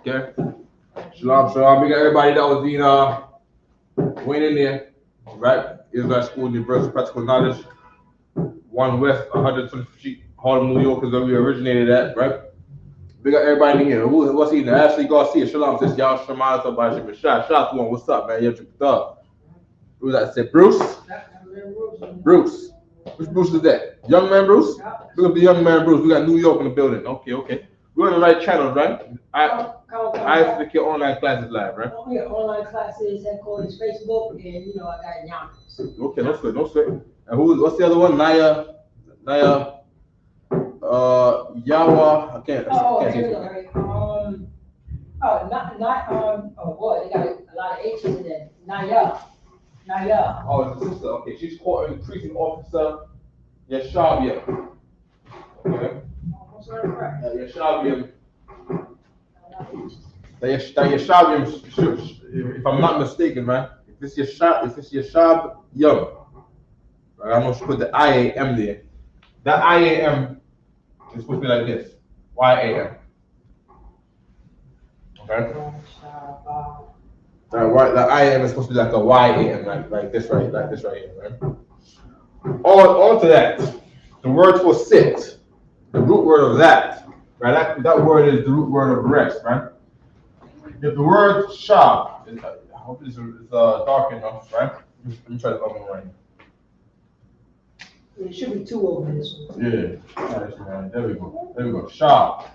Okay. Shalom, shalom. We got everybody that was went in there, right? Israel School Universal Practical Knowledge, 1 West, 125th Street, Harlem, New York, is where we originated at, right? We got everybody in here. What's eating? Ashley Garcia, shalom. This y'all Shemana Sabah Shout out to one. What's up, man? Who's that? Say Bruce. Bruce. Which Bruce is that? Young man Bruce? Look at the young man Bruce. We got New York in the building. Okay. We're on the right channels, right? Isupk online classes live, right? Yeah, online classes, headquarters, Facebook, and I got Yonkers. Okay, no sweat. And what's the other one? Naya, Yawa. I can't. Here we go. Right. They got a lot of H's in there. Naya. Oh, it's a sister. Okay, she's called increasing officer Yashavia. Okay. Yashavia. That Yashav, if I'm not mistaken, right? If it's Yashav Young, right? I'm gonna put the IAM there. That IAM is supposed to be like this. YAM. Okay. That IAM is supposed to be like a YAM, like this right here, right? On to that. The word for sit, the root word of that, right? That word is the root word of rest, right? If the word shab, I hope this is dark enough, right? Let me try the other one. There should be 2 over this one. Yeah, nice, man. There we go. Shab.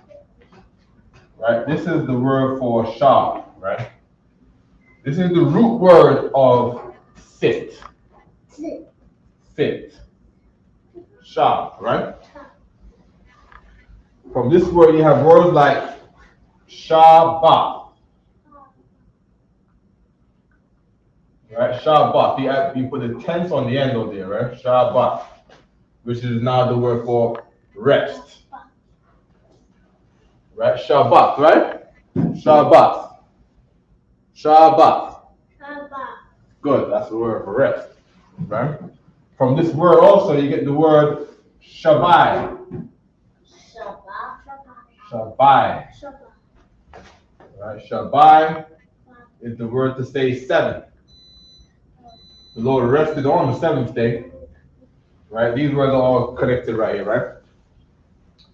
Right? This is the word for shab, right? This is the root word of sit. Sit. Shab, right? From this word, you have words like Shabbat. Right, Shabbat. You put the tense on the end of there, right? Shabbat, which is now the word for rest. Right, Shabbat, right? Shabbat. Good, that's the word for rest. Right? From this word also, you get the word Shabbai. Shabbai. Right, Shabbai is the word to say 7. The Lord rested on the 7th day, right? These words are all connected right here, right?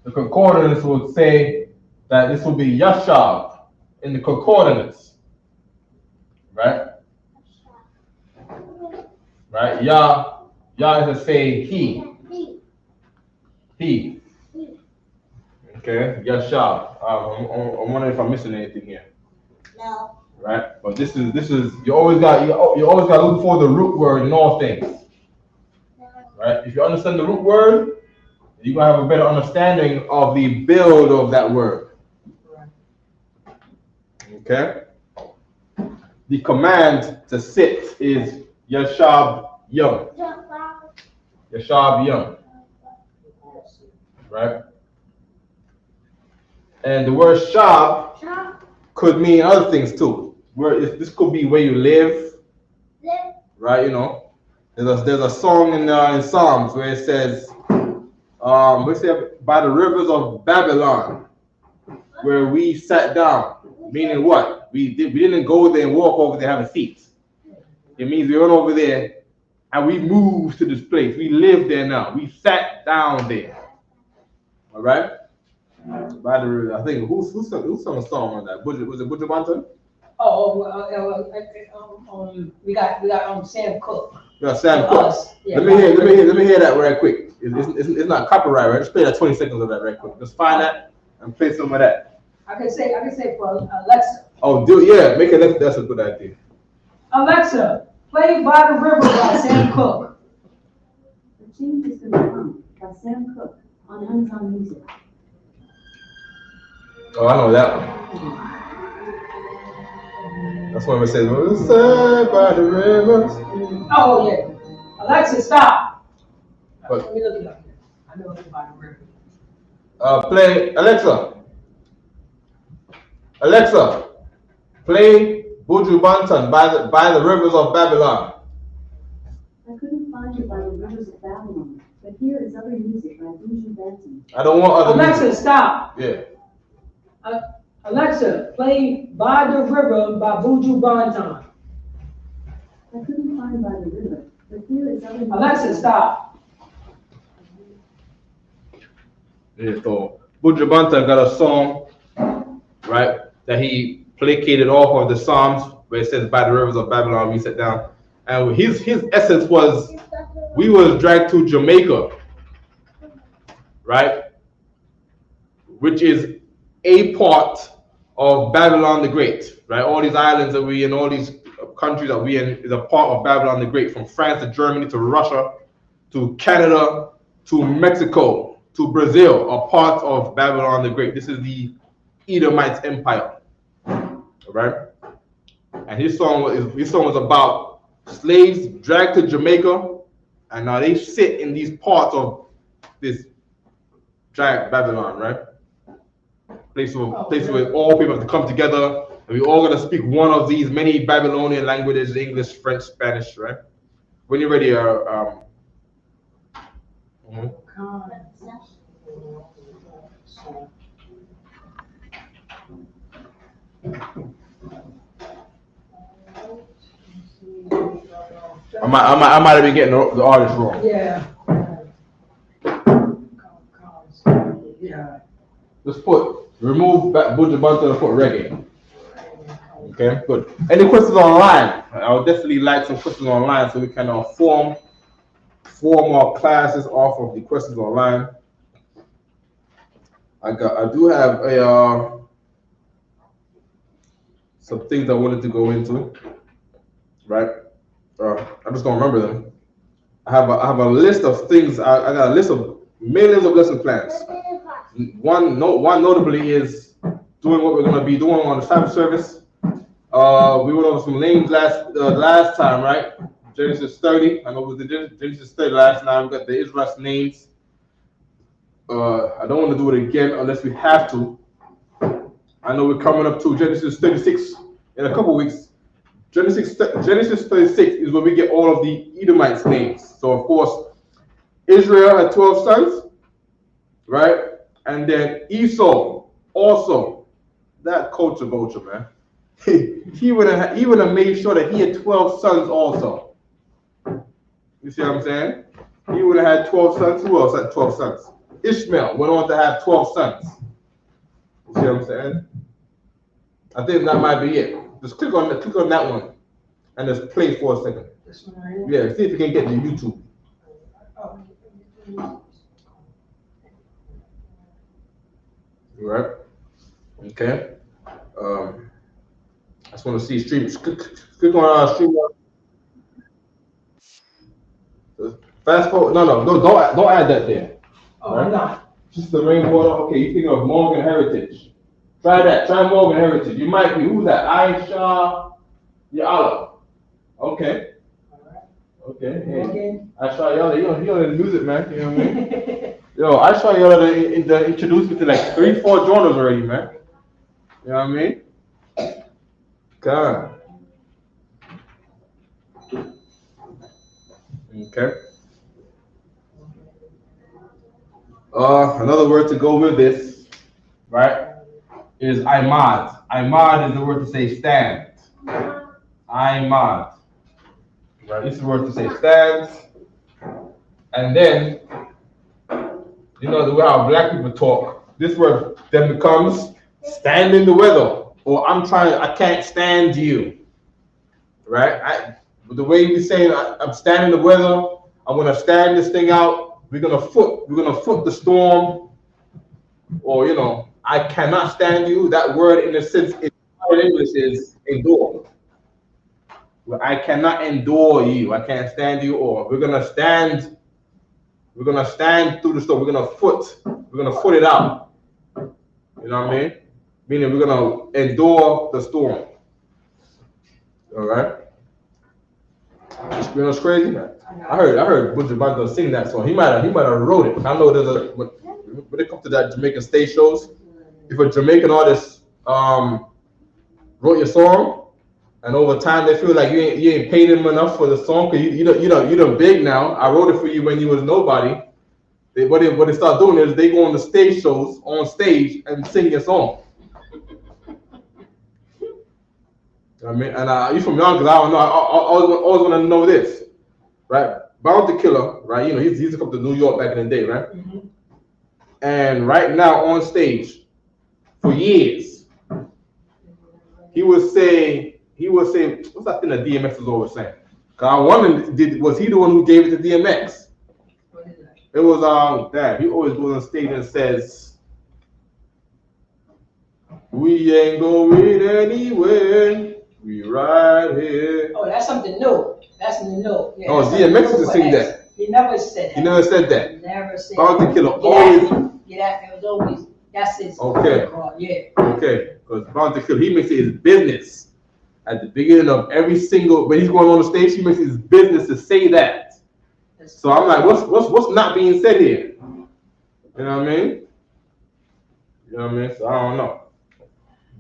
The concordance would say that this will be Yashav in the concordance, right? Right? Yah is to say he. Okay, Yashav. I'm wondering if I'm missing anything here. No. Right, but this is you always got to look for the root word in all things. Right, if you understand the root word, you're gonna have a better understanding of the build of that word. Okay. The command to sit is Yashab Yom. Yashab Yom. Right. And the word Shab could mean other things too. This could be where you live, right? There's a song in Psalms where it says, by the rivers of Babylon, where we sat down. Meaning what? We didn't go there and walk over there and have a seat. It means we went over there and we moved to this place. We live there now. We sat down there. All right. By the river, I think who sung a song on that? Was it Butcher Banton? We got Sam Cooke. Yeah, Sam Cooke. Yeah, let me hear that right quick. It's not copyright, right? Just play that 20 seconds of that right quick. Just find that and play some of that. I can say for Alexa. Oh, make it. That's a good idea. Alexa, play "By the River" by Sam Cooke. The change is going to come by Sam Cooke on Amazon Music. Oh, I know that one. That's when it says, "We'll sit by the rivers." Oh yeah. Alexa, stop. But, let me look it up here. I know it's "By the River." Play Alexa, play Buju Banton by the rivers of Babylon. I couldn't find it by the rivers of Babylon, but here is other music by Buju Banton. I don't want other Alexa, music. stop. Yeah. Alexa, play By the River by Buju Banton. I couldn't find By the River, but here is other. Alexa, stop. Yeah, so Buju Banton got a song, right, that he placated off of the Psalms where it says, "By the rivers of Babylon we sat down," and his essence was, we was dragged to Jamaica, right, which is a part of Babylon the Great, right? All these islands that we in, all these countries that we in, is a part of Babylon the Great, from France to Germany to Russia to Canada to Mexico to Brazil, are part of Babylon the Great. This is the Edomites Empire, right? And his song was about slaves dragged to Jamaica, and now they sit in these parts of this giant Babylon, right? Place where all people have to come together, and we all gotta speak one of these many Babylonian languages: English, French, Spanish, right? When you're ready, I might have been getting the artist wrong. Yeah. Yeah. Let's remove Buju Banton and put reggae. Okay, good. Any questions online? I would definitely like some questions online so we can form our classes off of the questions online. I do have some things I wanted to go into, right? I just don't remember them. I have a list of things. I got a list of millions of lesson plans. One notably is doing what we're going to be doing on the Sabbath service. We went over some names last time, right? Genesis 30. I know it was the Genesis 30 last time. We got the Israelites names. I don't want to do it again unless we have to. I know we're coming up to Genesis 36 in a couple weeks. Genesis 36 is where we get all of the Edomites names. So of course, Israel had 12 sons, right? And then Esau also, that culture, man. he would have made sure that he had 12 sons also. You see what I'm saying? He would have had 12 sons. Who else had 12 sons? Ishmael went on to have 12 sons. You see what I'm saying? I think that might be it. Just click on that one and just play for a second. This one right here? Yeah, see if you can get to YouTube. Oh. Right. Okay. I just want to see stream. Click on stream. Fast forward. No, don't add that there. Oh, right? I'm not. Just the rainwater. Okay, you think of Morgan Heritage. Try that. Try Morgan Heritage. You might be. Who's that? Aisha Yala. Okay. Okay. Hey. Aisha Yala. You know the music, man. You know what I mean? Yo, Aisha Yala introduced me to like 3-4 genres already, man. You know what I mean? God. Okay. Another word to go with this, right, is Imad. Imad is the word to say stand. Imad. Right, this is the word to say stand. And then, you know, the way how black people talk, this word then becomes stand in the weather, or I can't stand you. Right? The way we say I'm standing the weather, I'm gonna stand this thing out. We're gonna foot the storm, or you know, I cannot stand you. That word, in a sense, in English is endure. Well, I cannot endure you. I can't stand you. Or we're gonna stand through the storm. We're gonna foot it out. You know what I mean? Meaning we're gonna endure the storm. All right. You know what's crazy? I heard Buju Banton sing that song. He might have wrote it. I know when it comes to that Jamaican stage shows, if a Jamaican artist wrote your song, and over time they feel like you ain't paid them enough for the song because you're big now. I wrote it for you when you was nobody. What they start doing is they go on the stage shows on stage and sing your song. I mean, and you from young because I don't know. I always want to know this, right? Bounty Killer, right? You know, he used to come to New York back in the day, right? Mm-hmm. And right now on stage, for years, he would say, what's that thing that DMX was always saying? Cause I wondered, was he the one who gave it to DMX? What is that? It was Dad. He always goes on stage and says, "We ain't going anywhere. We right here." Oh, that's something new. That's new. Yeah, Oh, that's DMX something used to new sing for that. X. He never said that. He never said that. Never said Bounty that. Killer Yeah, always. yeah, it was always, that's his. Okay. Yeah. Okay, because Bounty Killer, he makes it his business at the beginning of every single, when he's going on the stage, he makes it his business to say that. So I'm like, what's not being said here? You know what I mean? You know what I mean? So I don't know.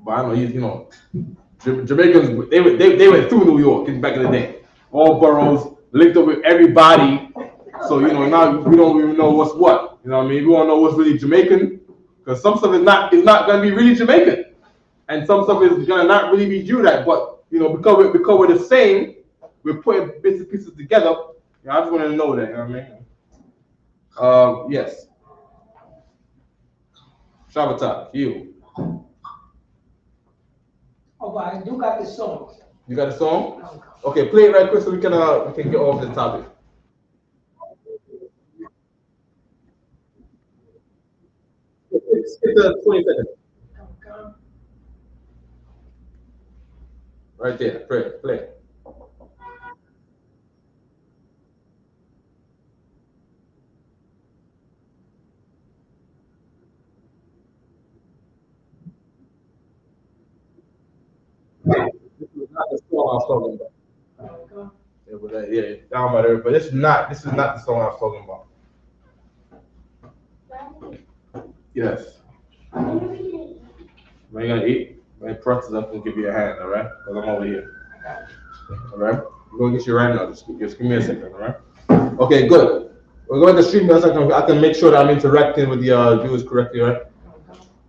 But I know he's, you know, Jamaicans, they went through New York back in the day. All boroughs, linked up with everybody. So, you know, now we don't even know what's what. You know what I mean? We don't know what's really Jamaican. Because some stuff is not going to be really Jamaican. And some stuff is going to not really be Judah. But, you know, because we're the same, we're putting bits and pieces together. You know, I just want to know that. You know what I mean? Yes. Shabbatak, you. Oh, but I do got the song. You got a song? Okay, play it right quick so we can get off the topic. Skip the 20 seconds. Right there. Play. This is not the song I was talking about. Yeah, down by there. But this is not the song I was talking about. Yes. When you gonna eat, when it presses up and give you a hand, all right? Because I'm over here. All right? We're gonna get you right now. Just give me a second, all right? Okay, good. We're going to stream this. I can make sure that I'm interacting with the viewers correctly, right?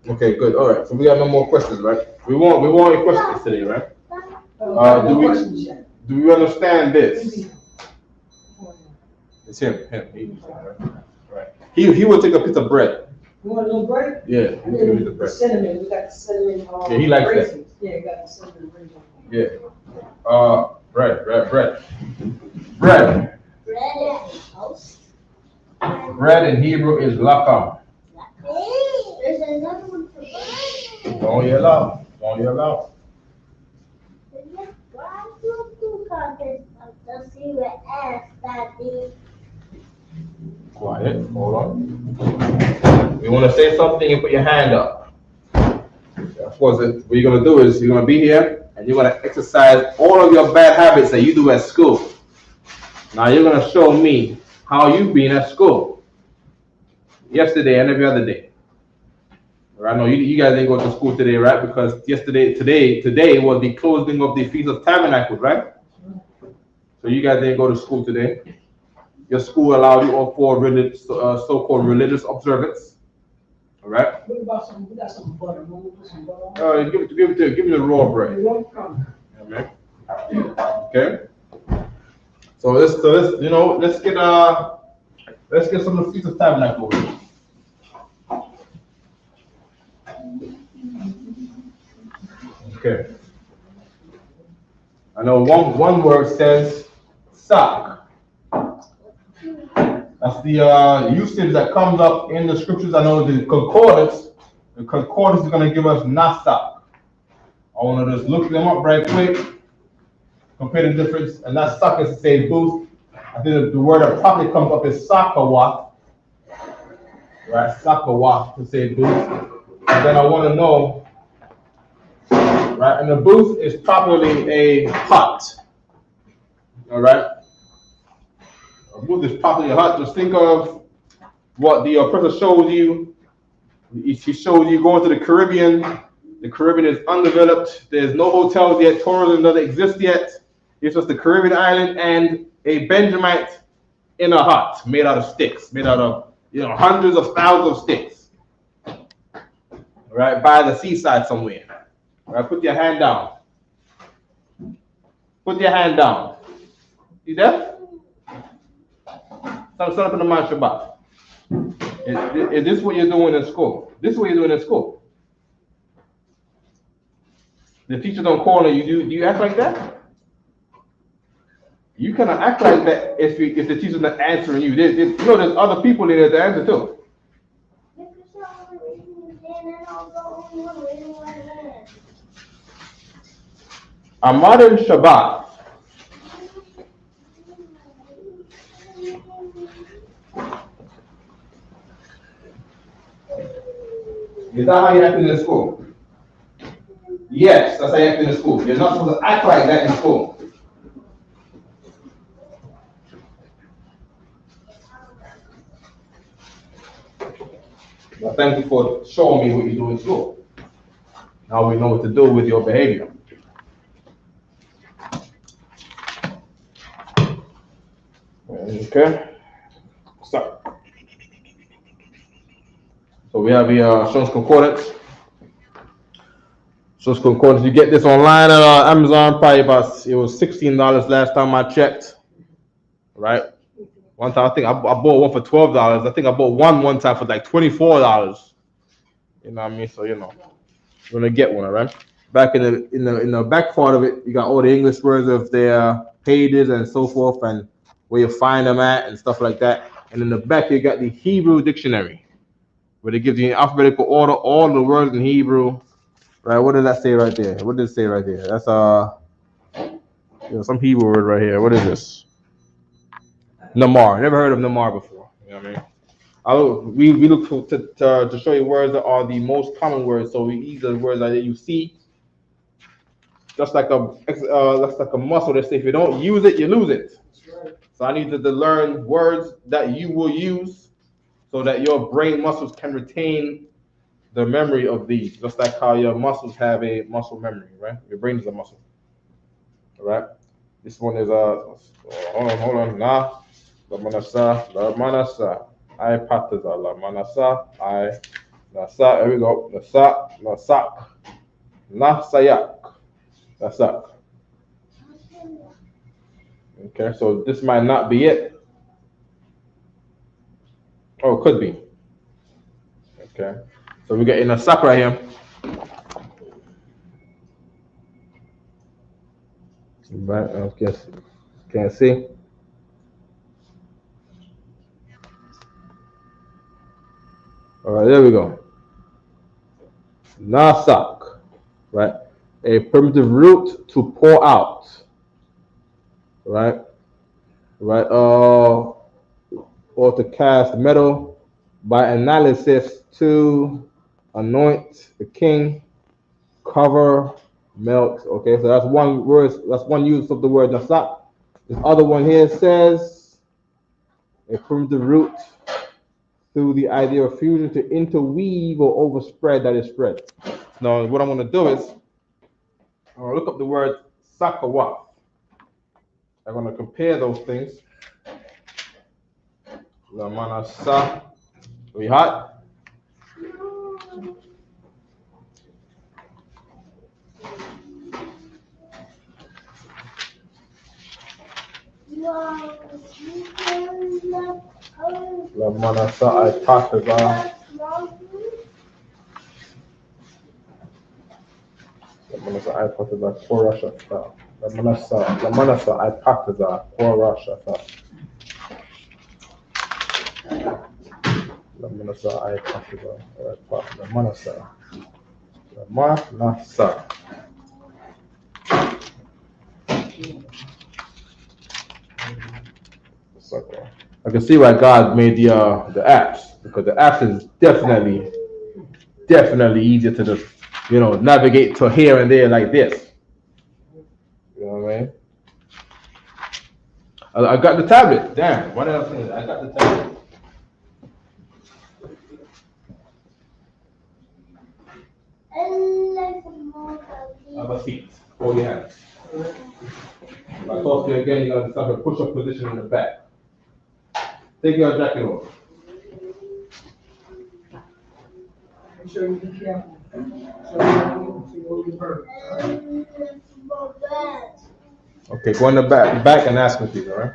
Okay, good. All right. So we got no more questions, right? We want any questions today, right? Do we understand this? It's him. Right. He will take a piece of bread. You want a little bread? Yeah, he will take a piece of The bread. cinnamon, we got the cinnamon. Yeah, he likes that. raisins. Yeah, you got the cinnamon raisins. Yeah. Bread. Bread is toast. Bread in Hebrew is lakam. There's another one for bread. Don't yell out. Don't yell out. Why do you do contest of the secret ass, Daddy? Quiet. Hold on. You want to say something, you put your hand up. Of course, what you're going to do is you're going to be here and you're going to exercise all of your bad habits that you do at school. Now you're going to show me how you've been at school yesterday and every other day. I know you guys didn't go to school today, right? Because today was the closing of the Feast of Tabernacles, right? So you guys didn't go to school today. Your school allowed you all for so-called religious observance. All right. What about we got some butter? You want to put some butter on? Give me the raw bread. Amen. Okay. So let's get some of the Feast of Tabernacles. Okay. I know one word says sock. That's the usage that comes up in the scriptures. I know the concordance is going to give us nasak. I want to just look them up right quick, compare the difference. And that sock is to say booth. I think the word that probably comes up is sakawat. Right, sakawat to say booth. And then I want to know, right, and the booth is properly a hut. All right. A booth is properly a hut. Just think of what the oppressor showed you. He showed you going to the Caribbean. The Caribbean is undeveloped. There's no hotels yet. Tourism doesn't exist yet. It's just the Caribbean island and a Benjamite in a hut made out of sticks, made out of hundreds of thousands of sticks. Right by the seaside somewhere. Right, put your hand down. Put your hand down. You there? Stand up in the man Shabbat. Is this what you're doing in school? This is what you're doing in school. The teacher don't call on you. Do you act like that? You cannot act like that if the teacher's not answering you. There's other people in there to answer too. A modern Shabbat. Is that how you act in school? Yes, that's how you act in school. You're not supposed to act like that in school. Well, thank you for showing me what you do in school. Now we know what to do with your behavior. Okay. Stop. So we have the Strong's Concordance. Strong's Concordance. You get this online at Amazon. Probably it was $16 last time I checked. Right. One time I think I bought one for $12. I think I bought one time for like $24. You know what I mean? So you're gonna get one, all right? Back in the back part of it, you got all the English words of their pages and so forth, and where you find them at and stuff like that. And in the back, you got the Hebrew dictionary, where they give you in alphabetical order all the words in Hebrew. Right? What does that say right there? What does it say right there? That's some Hebrew word right here. What is this? Namar. Never heard of Namar before. You know what I mean? We look to show you words that are the most common words. So we use the words that you see. Just like a muscle. They say if you don't use it, you lose it. So I need to learn words that you will use, so that your brain muscles can retain the memory of these. Just like how your muscles have a muscle memory, right? Your brain is a muscle. All right. This one is hold on. Nah. La manasa. I pataza. La manasa. I nasa. Here we go. Nasak. Nasayak. Nasak. Okay, so this might not be it. Oh, it could be. Okay, so we get nasak right here. Right, I guess can't see. All right, there we go. Nasak, right? A primitive root to pour out, right? Right, or to cast metal by analysis to anoint the king, cover, melt. Okay, so that's one word. That's one use of the word nasak. This other one here says a primitive root through the idea of fusion to interweave or overspread that is spread. Now, what I'm going to do is I'm going to look up the word sakawaf. I'm going to compare those things. Lamana sa. We hot? Lamana sa ay pataza. Lamana sa ay pataza korashata. Lamana sa ay pataza korashata. Lamanasa ay pataza. Lamanasa. Lamanasa. I can see why God made the apps, because the apps is definitely easier to just navigate to here and there like this. You know what I mean? I got the tablet. Damn, what else? I got the tablet. Have a seat. Hold your hands. If I talk to you again, you're going to start a push-up position in the back. Take your jacket off. Make sure you be careful. So you won't get hurt. Okay, go in the back and ask me, please, all right?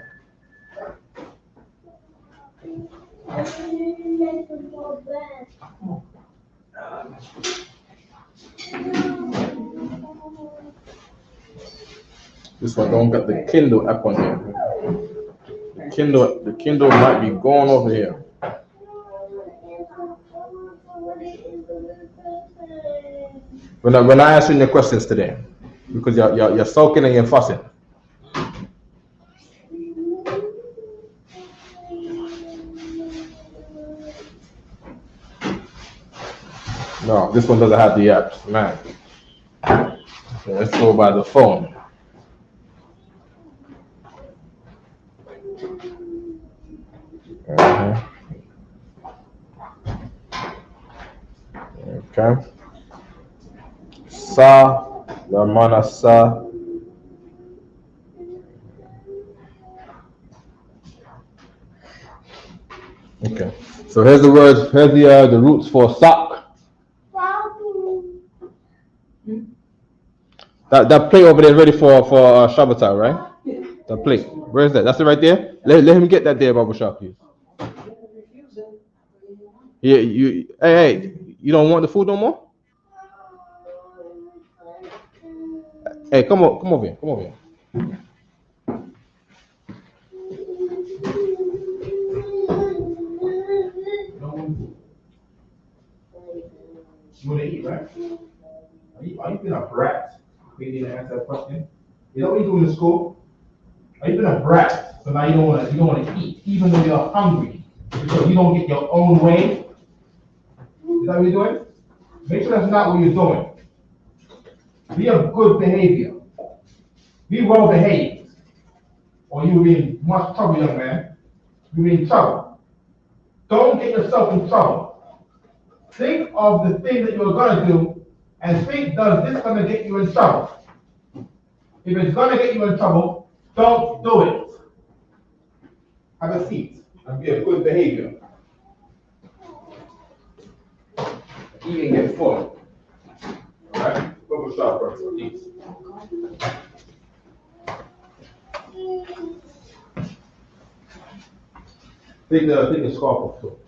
This one don't got the Kindle app on here. The Kindle might be going over here. We're not answering your questions today because you're sulking and you're fussing. No, this one doesn't have the apps, man. Okay, let's go by the phone. Okay. Sa, the mana sa. Okay. So here's the words. Here's the roots for sak. That plate over there is ready for Shabbatai, right? The plate. Where is that? That's it right there. Let him get that there, Baba Shah, please. Yeah, hey, you don't want the food no more? Hey, come over here. You want to eat, right? Are you being a brat? You need to answer that question. You know what you do in school? Are you being a brat? So now you don't want to eat, even though you're hungry, because you don't get your own way. Is that what you're doing? Make sure that's not what you're doing. Be of good behavior. Be well behaved, or you'll be in much trouble, young man. You'll be in trouble. Don't get yourself in trouble. Think of the thing that you're gonna do, and think, does this gonna get you in trouble? If it's gonna get you in trouble, don't do it. Have a seat and be of good behavior. Eat and get full. Alright? Go to shop first, please. Take the scarf off too.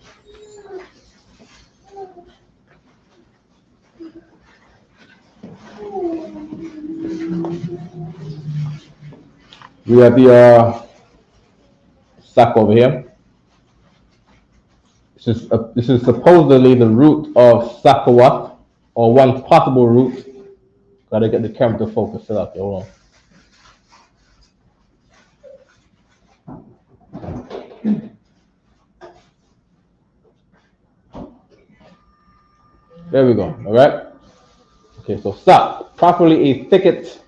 We have the sack over here. This is supposedly the root of Sakawat, or one possible root. Gotta get the camera to focus. Hold on. There we go. All right. Okay, so sak, properly a thicket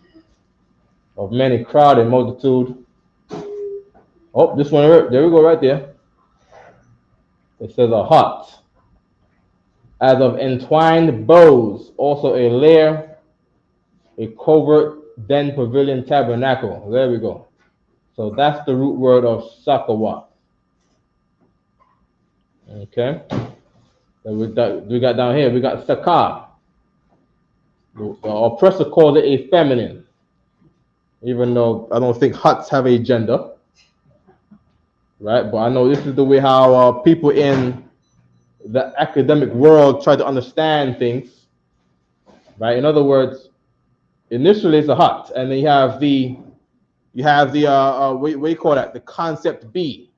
of many, crowd and multitude. Oh, this one, there we go, right there. It says a hut, as of entwined boughs, also a lair, a covert, den, pavilion, tabernacle. There we go. So that's the root word of sakawat. Okay. Then we got down here, we got sakar. The oppressor calls it a feminine, even though I don't think huts have a gender, right? But I know this is the way how people in the academic world try to understand things, right? In other words, initially it's a hut, and then you have the what do you call that? The concept B,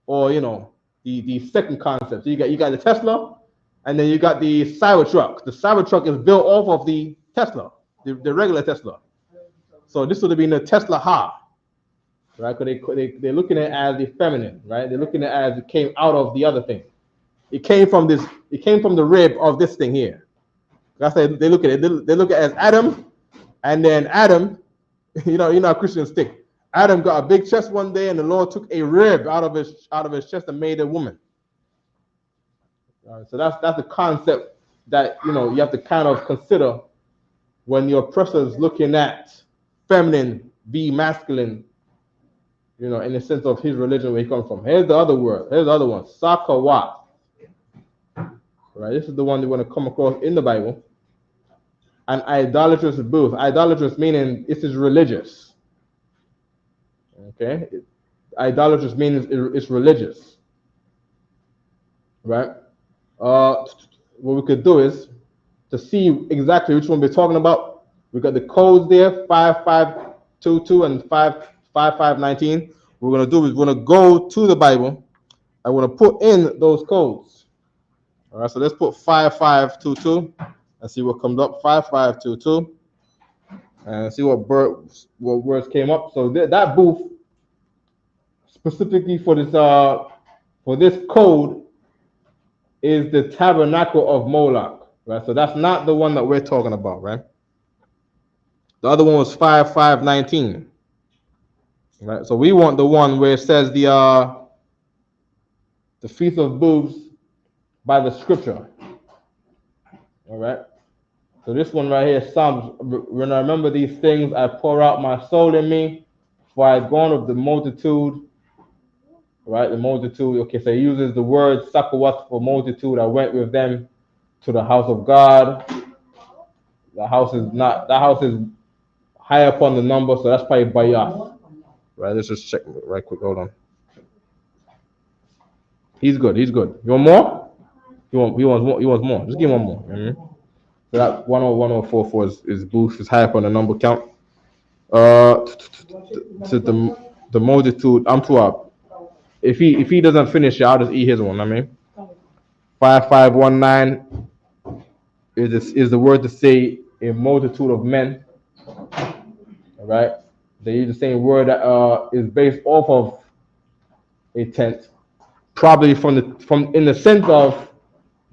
or the second concept. So you got the Tesla. And then you got the Cybertruck. The Cybertruck is built off of the Tesla, the regular Tesla. So this would have been the Tesla Ha, right? Because they're looking at it as the feminine, right? They're looking at it as it came out of the other thing. It came from the rib of this thing here. That's how they look at it. They look at it as Adam, and then Adam, you know how Christians think. Adam got a big chest one day, and the Lord took a rib out of his chest and made a woman. So that's the concept that you have to kind of consider when your oppressor is looking at feminine be masculine, in the sense of his religion where he comes from. Here's the other word. Here's the other one, sakawat. Right, this is the one they want to come across in the Bible. An idolatrous booth. Idolatrous meaning this is religious. Okay, idolatrous means it's religious, right? What we could do is to see exactly which one we're talking about. We got the codes there, 5522 and 55519. What we're gonna do is we're gonna go to the Bible. I want to put in those codes. All right, so let's put 5522 and see what comes up. 5522 and see what words came up. So that booth specifically for this code is the tabernacle of Moloch, right? So that's not the one that we're talking about, right? The other one was 5519, right? So we want the one where it says the Feast of Booths by the Scripture, all right? So this one right here, Psalms. When I remember these things, I pour out my soul in me, for I had gone of the multitude. Right, the multitude. Okay, so he uses the word Sakawat for multitude. I went with them to the house of God. That house is high up on the number, so that's probably Bayah. Right, let's just check right quick. Hold on. He's good. You want more? He wants more. Just give him one more. Mm-hmm. So that 101,044 is boost, is high up on the number count. To the multitude. I'm too up. If he doesn't finish it, I'll just eat his one. I mean, 5519 is the word to say a multitude of men. All right, they use the same word that is based off of a tent, probably from in the sense of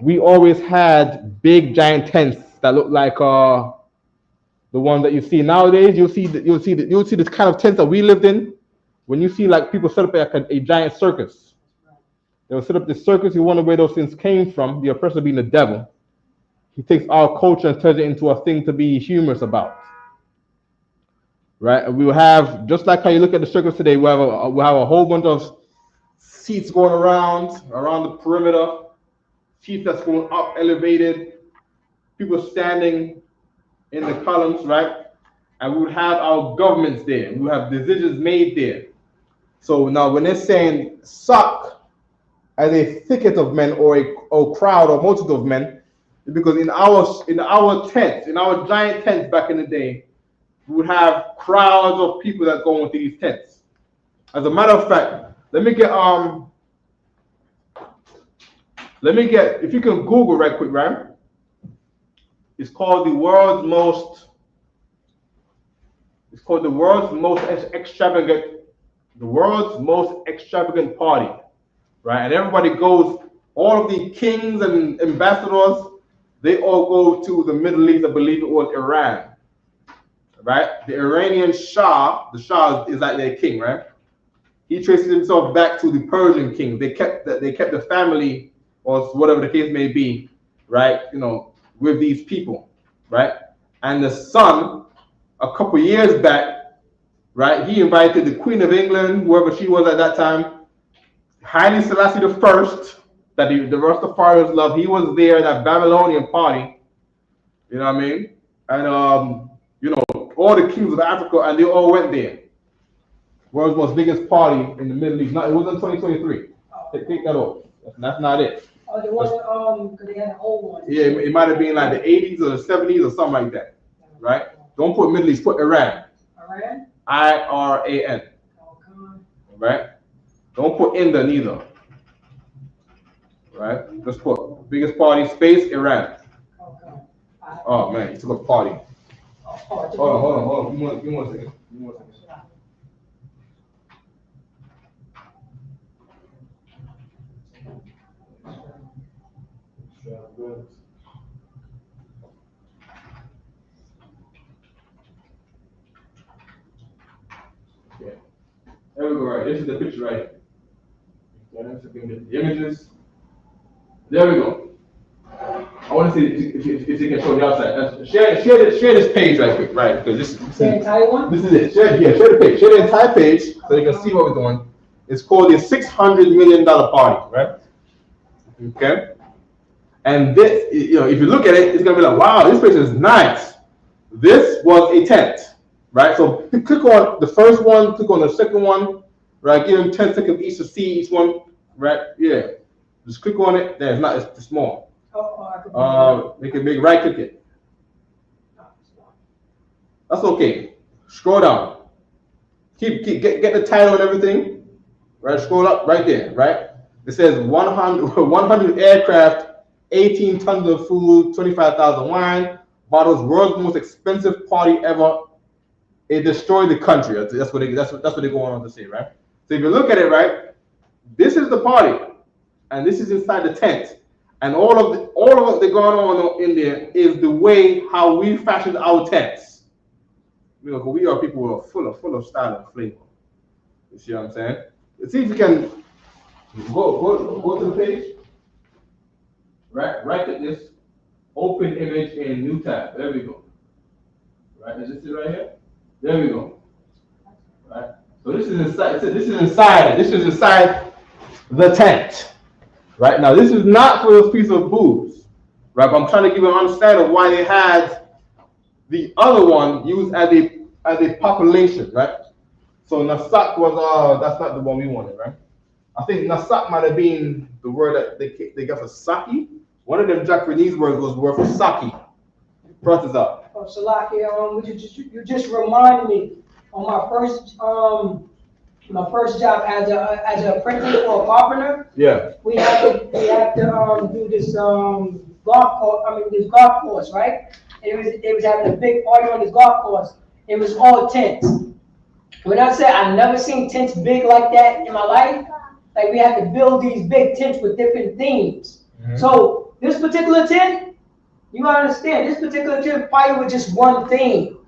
we always had big giant tents that look like the one that you see nowadays. You'll see the kind of tents that we lived in. When you see like people set up like a giant circus, they'll set up this circus. You wonder where those things came from. The oppressor being the devil. He takes our culture and turns it into a thing to be humorous about. Right? And we will have, just like how you look at the circus today, we'll have a whole bunch of seats going around the perimeter, seats that's going up, elevated, people standing in the columns, right? And we would have our governments there. We would have decisions made there. So now when they're saying suck as a thicket of men or a crowd or multitude of men, because in our tents, in our giant tents back in the day, we would have crowds of people that go into these tents. As a matter of fact, let me get if you can Google right quick, right? It's called the world's most extravagant party, right? And everybody goes, all of the kings and ambassadors, they all go to the Middle East. I believe it was Iran, right? The Iranian Shah, the Shah is like their king, right? He traces himself back to the Persian king. They kept the family, or whatever the case may be, right? You know, with these people, right? And the son, a couple years back, right, he invited the Queen of England, whoever she was at that time, Haile Selassie the First, that the Rastafarians love. He was there at that Babylonian party, you know what I mean? And you know, all the kings of Africa, and they all went there. World's most biggest party in the Middle East. It wasn't 2023. Take that off. That's not it. Oh, the one because they had an old one. Yeah, it might have been like the 80s or the 70s or something like that, right? Don't put Middle East, put Iran. Iran? IRAN. Okay. Right? Don't put India neither. Right? Just put biggest party, space, Iran. Okay. Oh man, you took a party. Hold on. Give me one second. Yeah. There we go, right. This is the picture right here. The images. There we go. I want to see if you can show the outside. Share this page right quick, right? Because this is the entire one? This is it. Share the page. Share the entire page so you can see what we're doing. It's called the $600 million party, right? Okay. And this, you know, if you look at it, it's gonna be like, wow, this place is nice. This was a tent, right? So click on the first one, click on the second one, right? Give them 10 seconds each to see each one, right? Yeah. Just click on it. There, it's too small. Make it big. Right click it. That's okay. Scroll down. Get the title and everything. Right. Scroll up right there. Right. It says 100 aircraft, 18 tons of food, 25,000 wine bottles. World's most expensive party ever. It destroyed the country. That's what they go on to say. Right. So if you look at it, right, this is the party, and this is inside the tent. And all of what they going on in there is the way how we fashioned our tents. You know, we are people who are full of style and flavor. You see what I'm saying? Let's see if you can go to the page. Right at this. Open image in new tab. There we go. Right, is this it right here? There we go. Right. So this is inside. This is inside the tent. Right now, this is not for those piece of booze, right? But I'm trying to give you an understanding of why they had the other one used as a population, right? So Nasak was that's not the one we wanted, right? I think Nasak might have been the word that they got for sake. One of them Japanese words was the word for sake. Process up. Oh, Salaki, you just reminded me on my first job as an apprentice or a carpenter. Yeah. We have to do this golf course, right? And they was having a big party on this golf course. It was all tents. When I say I've never seen tents big like that in my life, like we had to build these big tents with different themes. Mm-hmm. So this particular tent, you gotta understand, this particular tent probably with just one theme.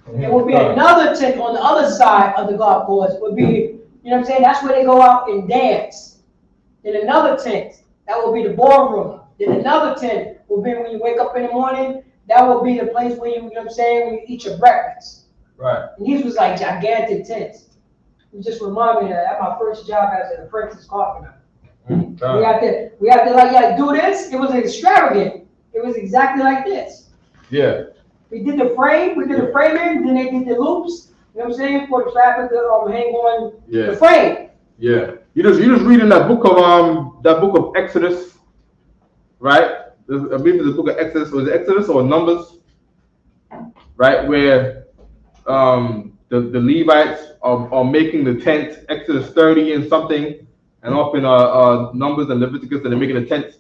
It would be another tent on the other side of the golf course. Would be, you know what I'm saying? That's where they go out and dance. Then another tent, that will be the ballroom. Then another tent will be when you wake up in the morning. That will be the place where you know what I'm saying, when you eat your breakfast. Right. And these was like gigantic tents. You just remind me that my first job as an apprentice carpenter. We have to like do this. It was extravagant. It was exactly like this. Yeah. We did the framing, then they did the loops, you know what I'm saying, for the fabric to hang on the frame. Yeah. You just reading that book of Exodus, right? I believe the book of Exodus, was it Exodus or Numbers? Right, where the Levites are making the tent, Exodus 30 and something, and up in Numbers and Leviticus, and they're making the tents.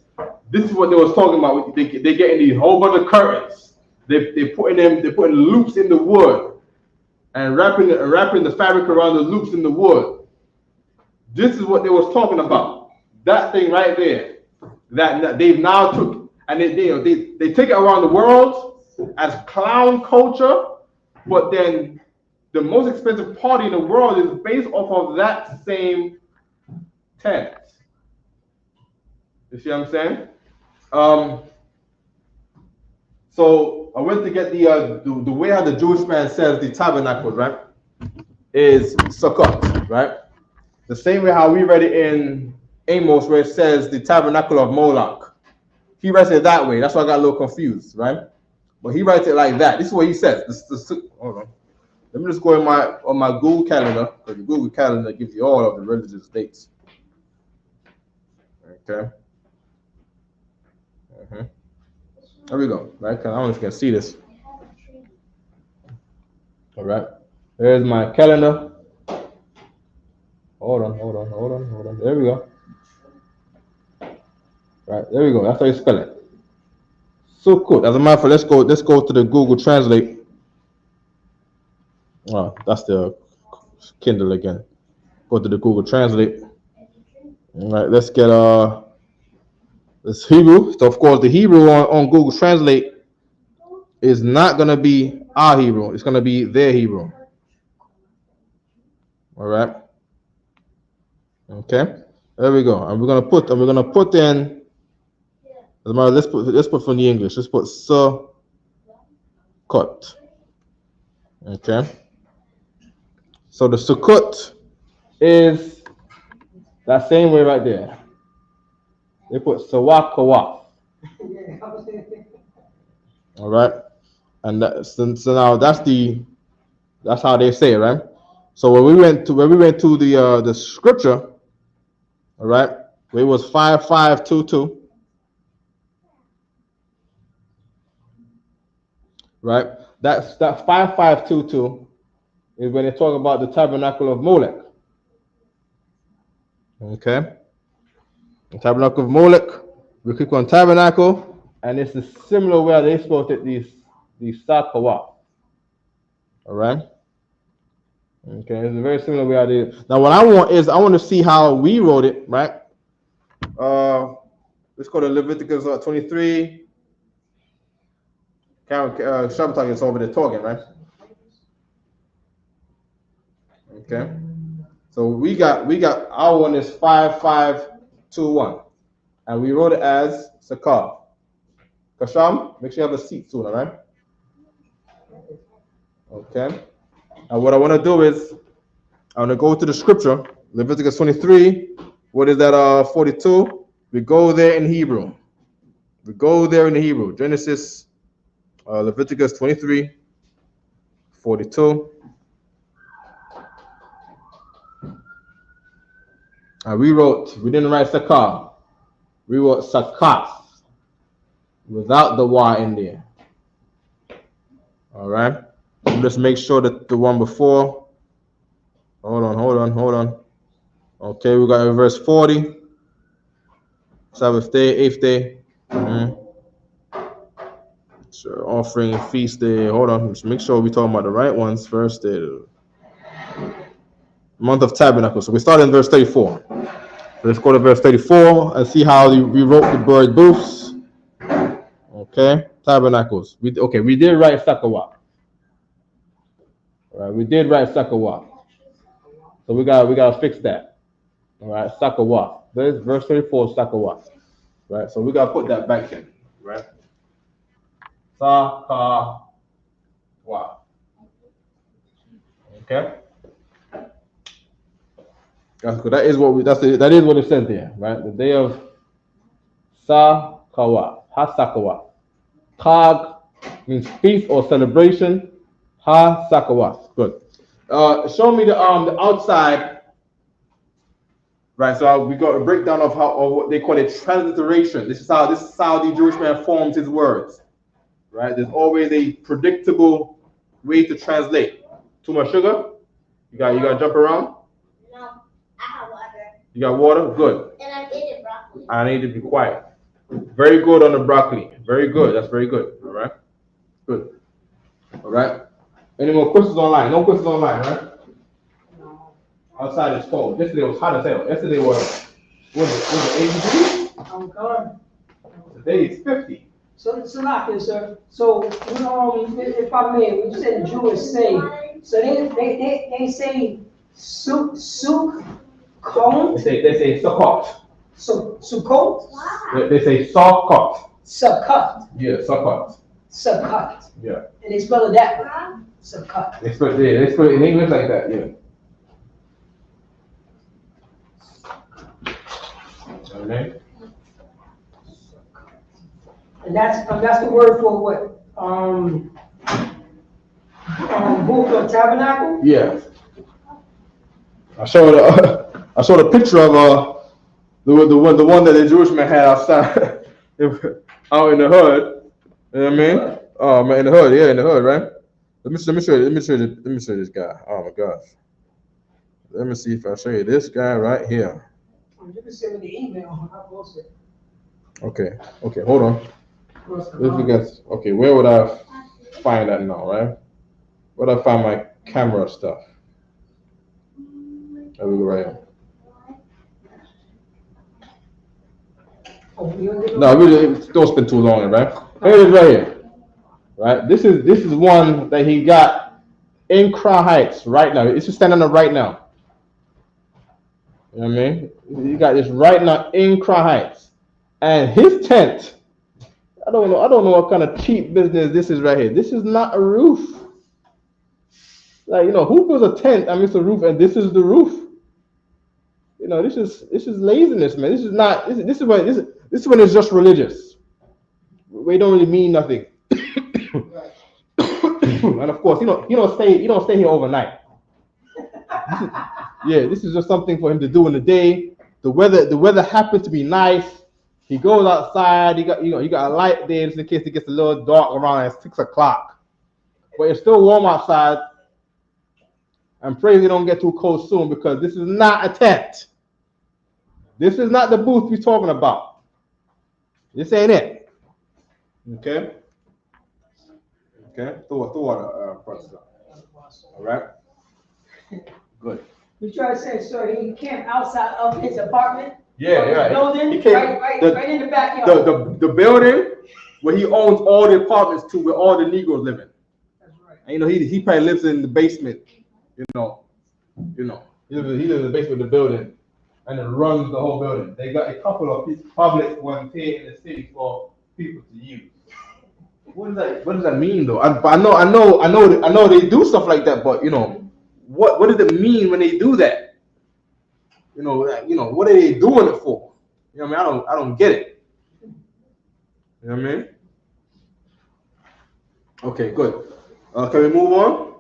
This is what they was talking about. They getting these whole bunch of curtains. They're putting loops in the wood and wrapping the fabric around the loops in the wood. This is what they was talking about. That thing right there. That they've now took, and they take it around the world as clown culture, but then the most expensive party in the world is based off of that same tent. You see what I'm saying? So I went to get the way how the Jewish man says the tabernacle, right, is Sukkot, right? The same way how we read it in Amos, where it says the tabernacle of Moloch. He writes it that way. That's why I got a little confused, right? But he writes it like that. This is what he says. Hold on. Let me just go on my Google Calendar, because the Google Calendar gives you all of the religious dates. Okay. There we go. Right? I don't know if you can see this. All right. There's my calendar. Hold on. There we go. Right. There we go. That's how you spell it. So cool. As a matter of fact, let's go to the Google Translate. Oh, that's the Kindle again. Go to the Google Translate. All right. Let's get this Hebrew. So of course the Hebrew on Google Translate is not gonna be our Hebrew. It's gonna be their Hebrew. All right. Okay. There we go. And we're gonna put in. As a matter, let's put from the English. Let's put Sukkot. Okay. So the Sukkot is that same way right there. They put Sawak Kawaf. All right, and so now that's the That's how they say it, right? So when we went to the scripture, all right, it was 5522, right? That 5522 is when they talk about the tabernacle of Molech. Okay, the tabernacle of Molech. We click on tabernacle, and it's a similar way they spelled it. These sakawah. All right. Okay, it's a very similar way I did it. Now, what I want to see how we wrote it, right? Let's go to Leviticus 23. Shabbatai is over there talking, right? Okay. So we got our one is 5521, and we wrote it as Sakar. Kasham, make sure you have a seat soon, all right? Okay. And what I want to do is I want to go to the scripture, Leviticus 23. What is that? 42. We go there in Hebrew. Genesis, Leviticus 23, 42. And we didn't write Sakar. We wrote Sakat without the Y in there. All right. Just make sure that the one before. Hold on. Okay, we got verse 40. Sabbath day, 8th day. So offering and feast day. Hold on. Just make sure we're talking about the right ones. First day. Month of Tabernacle. So we start in verse 34. Let's go to verse 34 and see how we wrote the bird booths. Okay, tabernacles. We did write Sakawah. All right, we did write Sakawah. So we gotta fix that. All right, Sakawah. There's verse 34, Sakawah. Right, so we gotta put that back in. Right, Sakawah. Okay. That is what it says there, right? The day of Sakawa, Ha-Sakawa. Kag means feast or celebration. Ha-Sakawa. Good. Show me the outside. Right, so we got a breakdown of what they call it transliteration. This is how the Jewish man forms his words. Right? There's always a predictable way to translate. Too much sugar? You got jump around? You got water? Good. And I ate broccoli. I need to be quiet. Very good on the broccoli. Very good. That's very good. All right. Good. All right. Any more questions online? No questions online, right? No. Outside is cold. Yesterday was hot as hell. Yesterday was it 80 degrees? I'm gone. Today it's 50. So lock in, sir. So if I may, when you said the Jewish say, so they say Isupk Lashawan. They say Sukkot. Sukkot? They say Sukkot. Sukkot. Yeah, Sukkot. Sukkot. Yeah. And they spell it that way. Sukkot. They spell it in English like that, yeah. Okay. And that's the word for what? Booth of Tabernacle? Yeah. I showed a picture of the one that the Jewish man had outside out in the hood. You know what I mean? Oh man, in the hood, right? Let me show you this guy. Oh my gosh. Let me see if I show you this guy right here. You can send me the email. I'll post it. Okay, hold on. Okay, where would I find that now, right? Where would I find my camera stuff? There we go, right here. No, really, don't spend too long, right? Here it is right here. Right? This is one that he got in Crown Heights right now. It's just standing up right now. You know what I mean? He got this right now in Crown Heights. And his tent, I don't know what kind of cheap business this is right here. This is not a roof. Like, who builds a tent? I mean, it's a roof, and this is the roof. This is laziness, man. This is when it's just religious. We don't really mean nothing. And of course, he don't stay here overnight. This is just something for him to do in the day. The weather happens to be nice. He goes outside. He got a light there just in case it gets a little dark around 6 o'clock. But it's still warm outside. And pray we don't get too cold soon, because this is not a tent. This is not the booth we're talking about. This ain't it. Okay. Throw water, Pastor. All right. Good. You try to say, sir, he camped outside of his apartment? Yeah. Building, He came, right in the backyard. The building where he owns all the apartments to, where all the Negroes live in. That's right. And he probably lives in the basement. He lives in the basement of the building, and it runs the whole building. They got a couple of public ones here in the city for people to use. What does that mean though? I know they do stuff like that, but what does it mean when they do that? What are they doing it for? I don't get it. You know what I mean? Okay, good. Can we move on?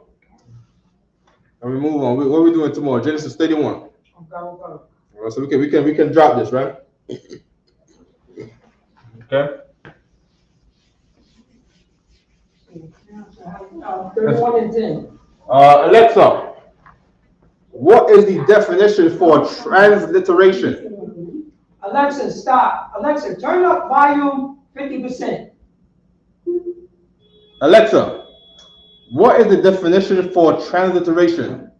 What are we doing tomorrow? Genesis 31. Okay. So we can drop this, right? Okay. 31 and 10. Alexa, what is the definition for transliteration? Alexa, stop. Alexa, turn up volume 50%. Alexa, what is the definition for transliteration?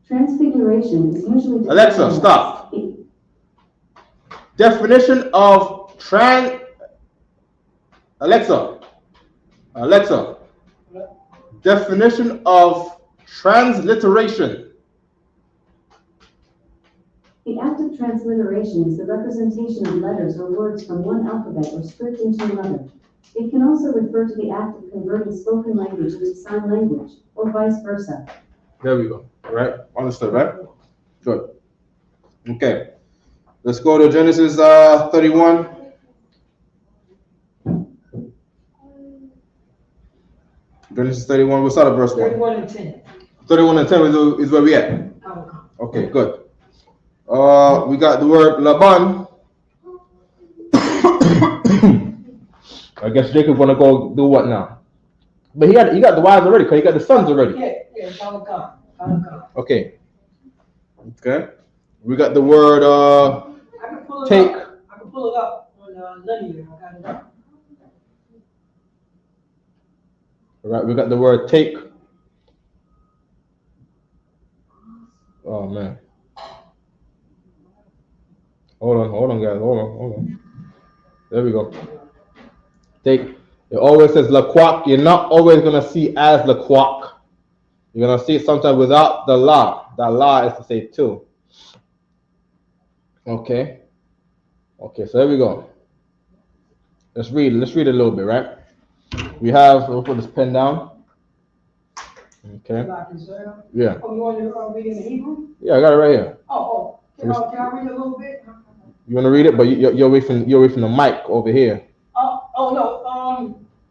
Transfiguration is usually... Alexa, stop. Definition of Alexa, definition of transliteration. The act of transliteration is the representation of letters or words from one alphabet or script into another. It can also refer to the act of converting spoken language into sign language, or vice versa. There we go. All right, understood, right? Good. Okay, let's go to Genesis 31. Genesis 31, we'll start at verse 1. 31 and 10. 31 and 10 is where we at. Okay, good. We got the word Laban. I guess Jacob gonna go do what now? But he got the wives already, because he got the sons already. Yeah, Kalakan. Okay. We got the word take. I can pull it up on linear. I got it up. All right, we got the word take. Oh man. Hold on, guys. Hold on. There we go. Take. It always says laquak. You're not always gonna see as laquak. You're gonna see it sometimes without the la. That la is to say two. Okay. So there we go. Let's read a little bit, right? We'll put this pen down. Okay. Yeah. Oh, you want to read in the Hebrew? Yeah, I got it right here. Oh. Can I read a little bit? You want to read it, but you're away from the mic over here. Oh no.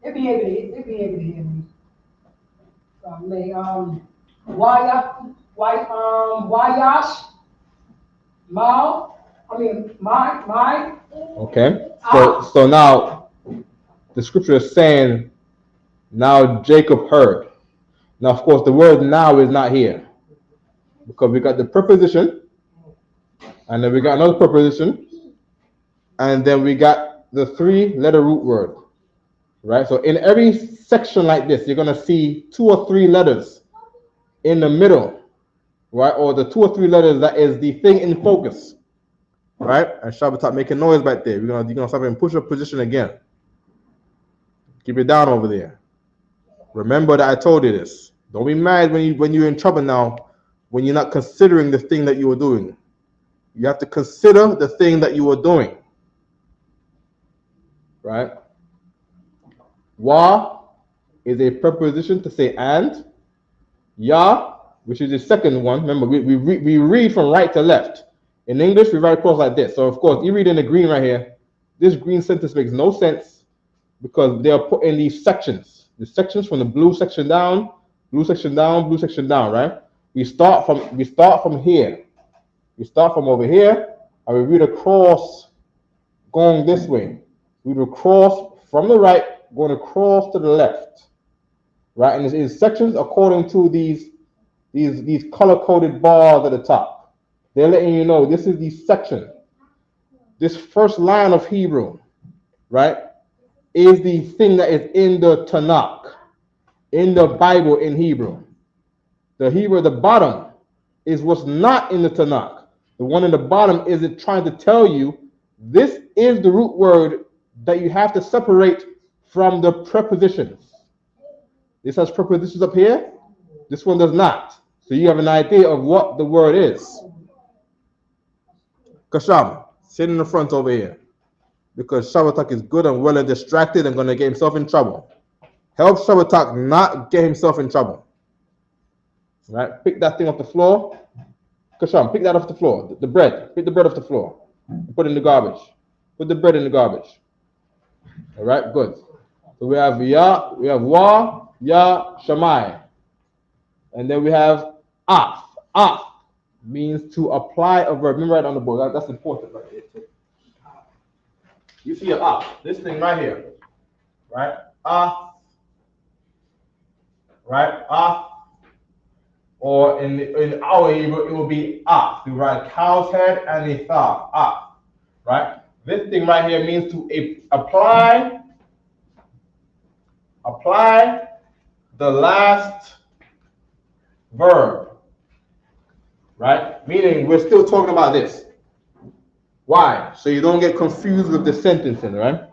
They'll be able to hear me. Wayash, my. Okay. So now the scripture is saying, now Jacob heard. Now, of course, the word now is not here, because we got the preposition, and then we got another preposition, and then we got the 3-letter root word, right? So in every section like this, you're going to see 2 or 3 letters in the middle, right? Or the 2 or 3 letters that is the thing in focus, right? And Shabbatot making noise back there. You're gonna stop and push up position again. Keep it down over there. Remember that I told you this. Don't be mad when you're in trouble now, when you're not considering the thing that you were doing. You have to consider the thing that you were doing. Right? Wa is a preposition to say and. Ya, which is the second one. Remember, we read from right to left. In English, we write across like this. So, of course, you read in the green right here. This green sentence makes no sense because they are put in these sections. The sections from the blue section down, blue section down, blue section down, right? We start from here. We start from over here, and we read across going this way. We read across from the right, going across to the left, right? And it's in sections according to these color-coded bars at the top. They're letting you know this is the section. This first line of Hebrew, right, is the thing that is in the Tanakh, in the Bible in Hebrew. The Hebrew at the bottom is what's not in the Tanakh. The one in the bottom is it trying to tell you this is the root word that you have to separate from the prepositions. This has prepositions up here. This one does not. So you have an idea of what the word is. Kasham, sit in the front over here. Because Shabbatak is good and well and distracted and going to get himself in trouble. Help Shabbatak not get himself in trouble. Right? Pick that thing off the floor. Kasham, pick that off the floor. The bread. Pick the bread off the floor. Put it in the garbage. Put the bread in the garbage. All right, good. So we have Ya, we have Wa, Ya, Shamai. And then we have Af. Af means to apply a verb. Remember right on the board. That's important right here too. You see a Af. This thing right here. Right? Af. Right? Af. Or in our Hebrew, it will be Af. You write cow's head and a thaw. Af. Right? This thing right here means to apply the last verb. Right? Meaning we're still talking about this. Why? So you don't get confused with the sentencing, right?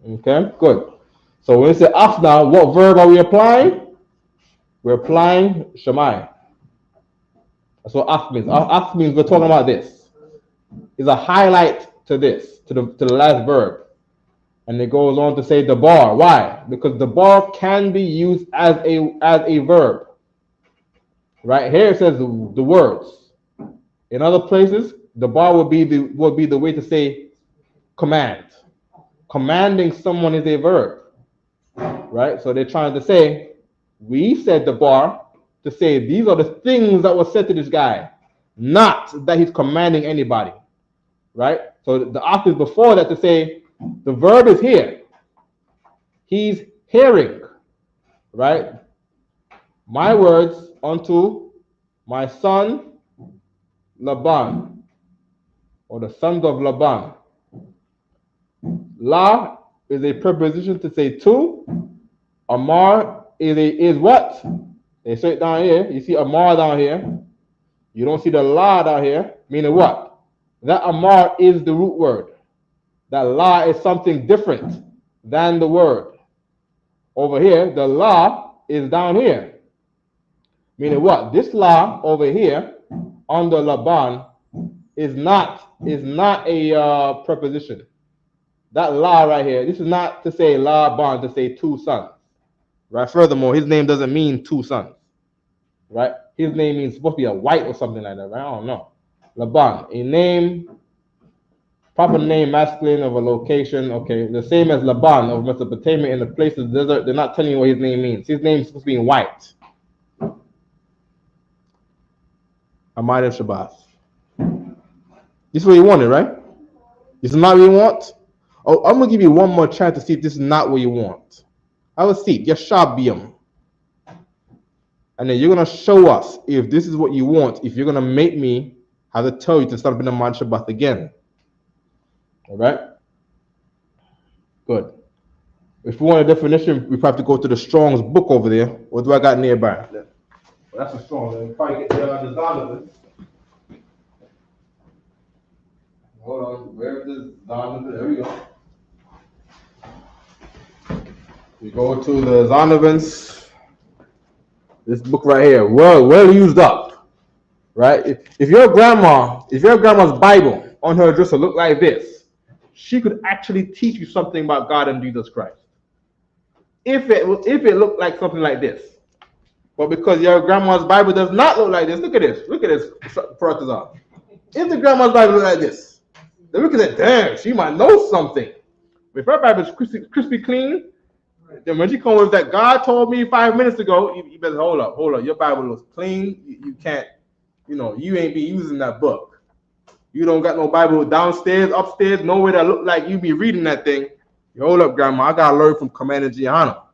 Okay, good. So when we say Af now, what verb are we applying? We're applying Shemai. That's what Af means. Af means we're talking about this. It's a highlight to this, to the last verb. And it goes on to say the bar. Why? Because the bar can be used as a verb. Right here it says the words. In other places, the bar would be the way to say command. Commanding someone is a verb. Right? So they're trying to say, we said the bar to say these are the things that were said to this guy, not that he's commanding anybody. Right? So the Af is before that to say the verb is here. He's hearing. Right? My words unto my son Laban, or the sons of Laban. La is a preposition to say to. Amar is what? They say it down here. You see Amar down here. You don't see the La down here. Meaning what? That Amar is the root word. That La is something different than the word. Over here, the La is down here. Meaning what? This La over here under Laban is not a preposition. That La right here, this is not to say Laban, to say two sons. Right? Furthermore, his name doesn't mean two sons. Right? His name means supposed to be a white or something like that, right? I don't know. Laban, a name, proper name, masculine of a location, okay, the same as Laban of Mesopotamia in the place of the desert. They're not telling you what his name means. His name is supposed to be white. Amad Shabbat. This is what you wanted, right? This is not what you want? Oh, I'm going to give you one more chance to see if this is not what you want. Have a seat. Yashabium. And then you're going to show us if this is what you want, if you're going to make me have to tell you to start being a Amad Shabbat again. All right? Good. If we want a definition, we probably have to go to the Strong's book over there. What do I got nearby? Well, that's a Strong. We'll probably get the Donovan. Hold on. Where's the Donovan? There we go. We go to the Zonovan's. This book right here, well used up, right? If your grandma's Bible on her dresser looked like this, she could actually teach you something about God and Jesus Christ. If it looked like something like this, but because your grandma's Bible does not look like this, look at this, Protestant. If the grandma's Bible look like this, then we can say, damn, she might know something. If her Bible is crispy clean, then when she come with that, God told me 5 minutes ago, you better hold up. Your Bible looks clean. You can't, you ain't be using that book. You don't got no Bible downstairs, upstairs, nowhere that look like you be reading that thing. You hold up, Grandma. I gotta learn from Commander Gianna.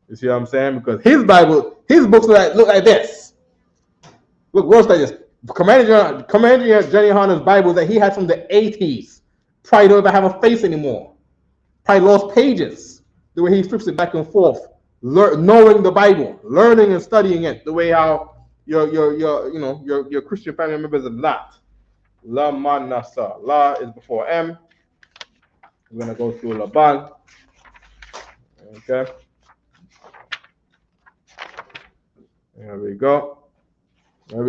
You see what I'm saying? Because his Bible, his books look like this. Look worse like this. Commander Gianna's Bible that he had from the 80s. Probably don't even have a face anymore. Probably lost pages. The way he flips it back and forth, knowing the Bible, learning and studying it, the way how your Christian family members are not. La Manasa. La is before M. We're gonna go through Laban. Okay. There we go. All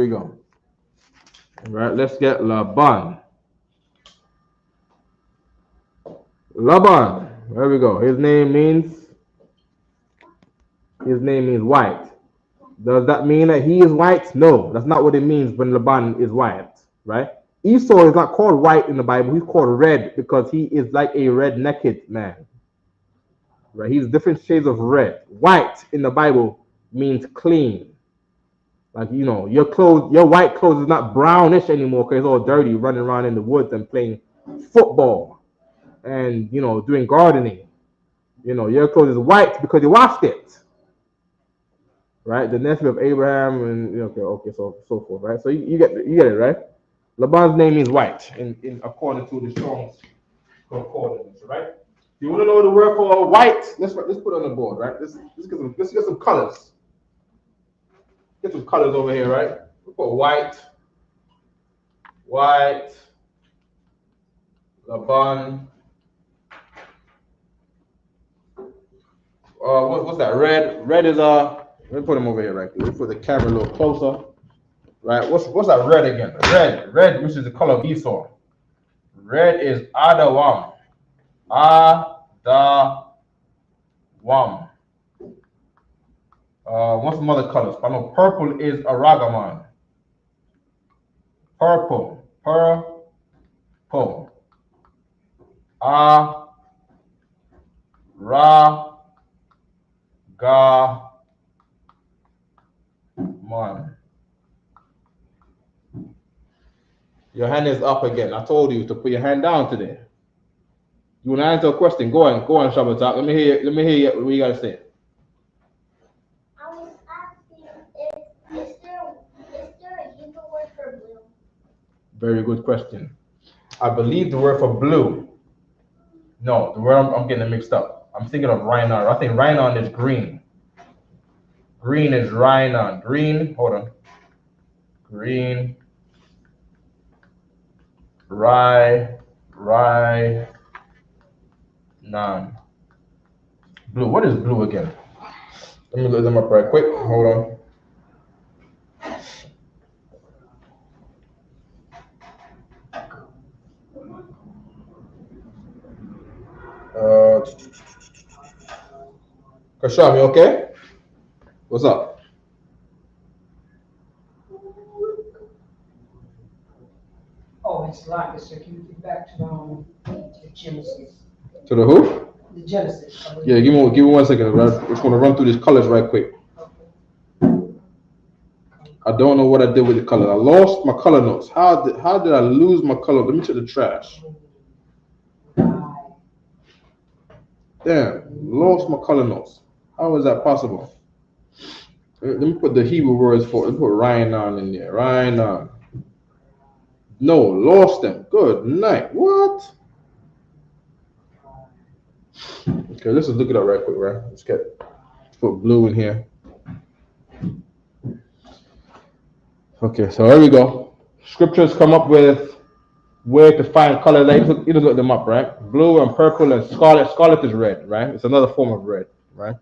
right, let's get Laban. Laban. There we go. His name means white. Does that mean that he is white? No, that's not what it means when Laban is white, right? Esau is not called white in the Bible. He's called red because he is like a red-necked man, right? He's different shades of red. White in the Bible means clean. Like, your clothes, your white clothes is not brownish anymore because it's all dirty, running around in the woods and playing football and, doing gardening. Your clothes is white because you washed it. Right? The nephew of Abraham and, okay, so forth, right? So you get it, right? Laban's name means white in according to the Strong's Concordance, right? You want to know the word for white? Let's put it on the board, right? Let's get some colors. Get some colors over here, right? We put white, Laban. What's that? Red. Red is let me put them over here, right? Let's put the camera a little closer. Right? What's that red again? Red, which is the color of Esau. Red is Adawam. Adawam. What's some other colors? I know purple is Aragaman. Purple. Aragaman. Your hand is up again. I told you to put your hand down today. You want to answer a question? Go on, Shabbatak. Let me hear what you gotta say. I was asking is there a Hebrew word for blue? Very good question. I believe the word for blue. No, the word I'm getting it mixed up. I'm thinking of Rhinon. I think Rhinon is green. Green is Rhinon. Green, hold on. Green. Rhinon. Blue. What is blue again? Let me look them up right quick. Hold on. Kasham, you okay? What's up? Oh, it's like, sir, can you get back to the Genesis? To the who? The Genesis. Yeah, give me 1 second. I just want to run through these colors right quick. I don't know what I did with the color. I lost my color notes. How did I lose my color? Let me check the trash. Damn, lost my color notes. How is that possible? Let me put the Hebrew words for it. Let me put Rhinon in there. Rhinon. No, lost them. Good night. What? Okay, let's just look it up right quick, right? Let's put blue in here. Okay, so here we go. Scriptures come up with where to find color. Like, you just look them up, right? Blue and purple and scarlet. Scarlet is red, right? It's another form of red, right?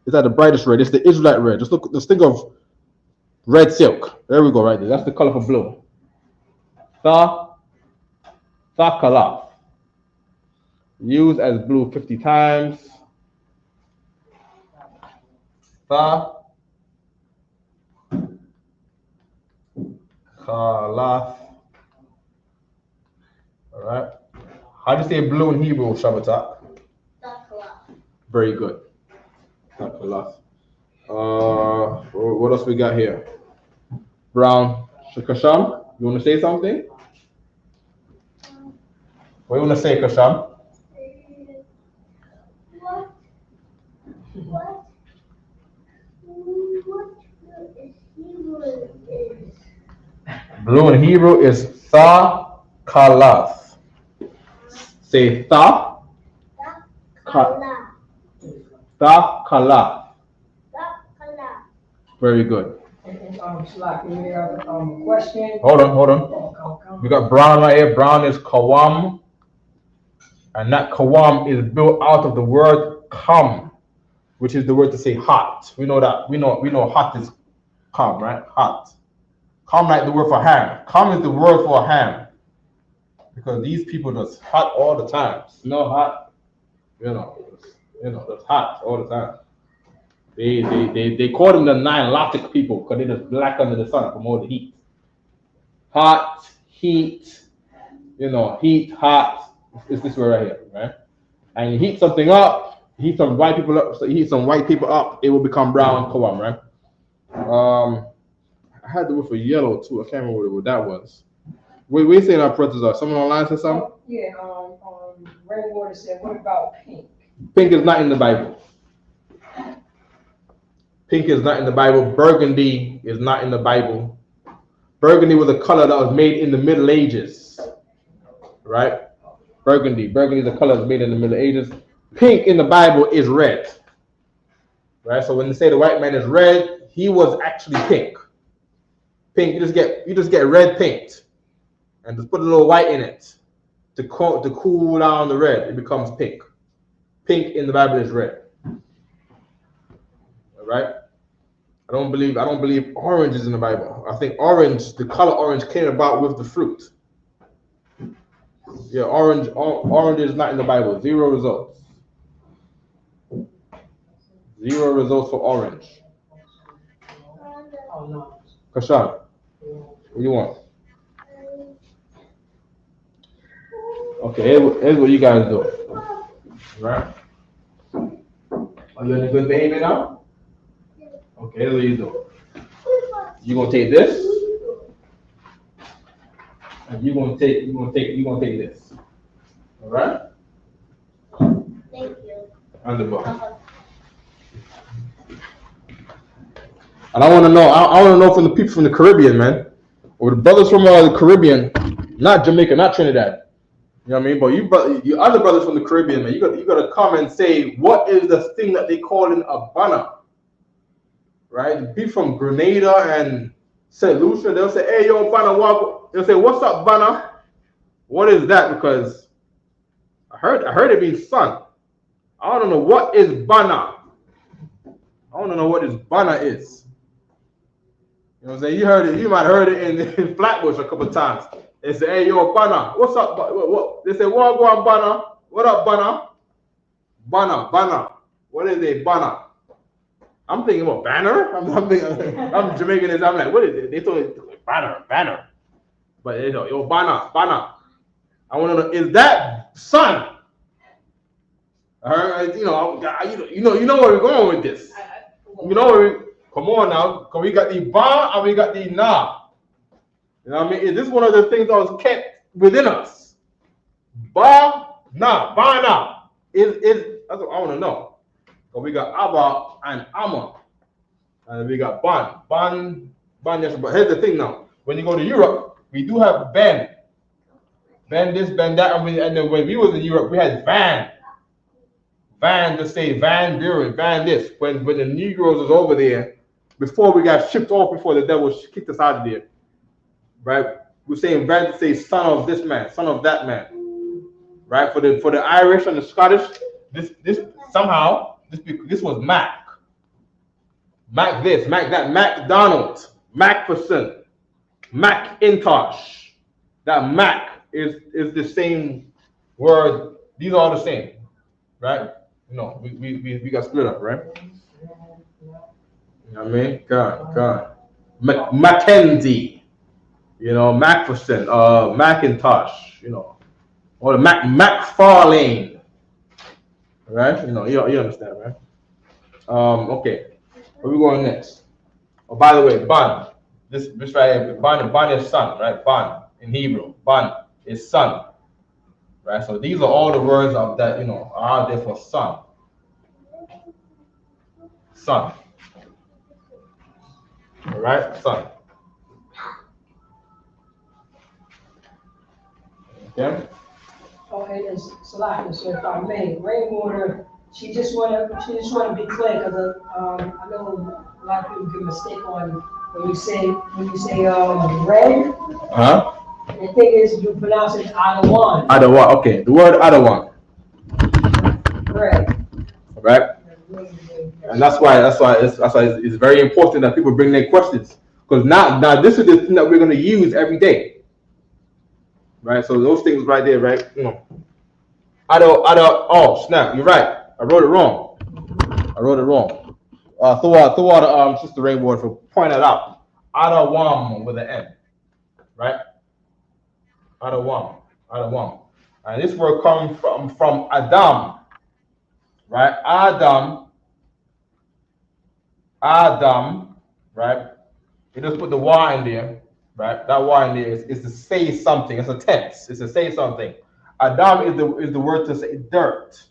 It's not the brightest red. It's the Israelite red. Just think of red silk. There we go, right there. That's the color for blue. Thakala. Used as blue 50 times. Khalaf. All right. How do you say blue in Hebrew, Shabbatak? Dakla. Very good. What else we got here? Brown. Kasham, you want to say something? What do you want to say, Kasham? What? What? What is Hebrew is? Blue in Hebrew is Thakalas. Say Tha. Dakla. Thakala. Dakla. Very good. And, Shalak, you have a question? Hold on. We got brown right here. Brown is Kawam. And that Kawam is built out of the word Kam, which is the word to say hot. We know that. We know hot is Kam, right? Hot. Kam like the word for ham. Kam is the word for ham. Because these people just hot all the time. Smell hot. Just hot all the time. They call them the Nilotic people because they're just black under the sun from all the heat. Hot, heat, heat, hot. It's this word right here, right? And you heat something up, heat some white people up, it will become brown kawam, right? I had the word for yellow too. I can't remember what that was. We're saying our pretzels are. Someone online said something? Yeah, Rainwater said, what about pink? Pink is not in the Bible. Pink is not in the Bible. Burgundy is not in the Bible. Burgundy was a color that was made in the Middle Ages, right? Burgundy is a color that was made in the Middle Ages. Pink in the Bible is red, right? So when they say the white man is red, he was actually pink. Pink, you just get red paint, and just put a little white in it to cool down the red. It becomes pink. Pink in the Bible is red. All right. I don't believe orange is in the Bible. I think orange, the color orange, came about with the fruit. Yeah, orange is not in the Bible. 0 results. 0 results for orange. Oh, no. Kashan, what do you want? Okay, here's what you guys do. Right? Are you in a good behavior now? Okay, here's what you do. You're gonna take this, and you're gonna take this. All right? Thank you. And the book. And I want to know from the people from the Caribbean, man, or the brothers from the Caribbean, not Jamaica, not Trinidad. You know what I mean? But you other brothers from the Caribbean, man, you got to come and say what is the thing that they call in a banner, right? The people from Grenada and St. Lucia, they'll say, "Hey, yo, banner, what?" They'll say, "What's up, banner? What is that?" Because I heard it means sun. I don't know what is banner. I want to know what this banner is. You know what I'm saying? You heard it. You might have heard it in Flatbush a couple of times. They say, "Hey, yo, banner, what's up?" What? They say, "What go on, banner? What up, banner? Banner. What is a banner?" I'm thinking about banner. I'm thinking, I'm Jamaican. I'm like, what is it? They told me banner. But they know, yo, banner. I want to know, is that sun? You know where we're going with this. You know where come on now, because we got the ba and we got the na. You know what I mean? Is this one of the things that was kept within us? Ba na. Is that's what I want to know. Because we got Abba and Amma. And we got Ban. Yes, but here's the thing now. When you go to Europe, we do have Ben. Ben this, Ben that. And then when we was in Europe, we had Van. Van to say Van Buren, Van this. When the Negroes was over there, before we got shipped off, before the devil kicked us out of there, right? We're saying Van to say son of this man, son of that man, right? For the Irish and the Scottish, this somehow this was Mac this, Mac that, MacDonald, Macpherson, Macintosh. That Mac is the same word. These are all the same, right? No, we got split up, right? You know what I mean? God. Mackenzie, Macpherson, Macintosh, or the McFarlane. Right? You understand, right? Okay. Where we going next? Oh, by the way, Ban. This right here, Ban is son, right? Ban in Hebrew. Ban is son. Right? So these are all the words of that, are out there for son. Son. All right? Son. Okay? Oh, and it's Salaki, so if I may, rainwater, she just wanna be clear, because, I know a lot of people give mistake on when you say, red, Uh-huh. and the thing is, you pronounce it Adawan. Adawan, okay. The word Adawan. Right. Right? And that's why it's very important that people bring their questions. Because now this is the thing that we're going to use every day. Right? So those things right there, right? Oh, snap, you're right. I wrote it wrong. Throw Sister Rainbow for pointing that out. Adawam with an N. Right? Adawam. And this word comes from Adam. Right? Adam, right? You just put the Y in there, right? That Y in there is to say something. It's a tense. It's to say something. Adam is the word to say dirt,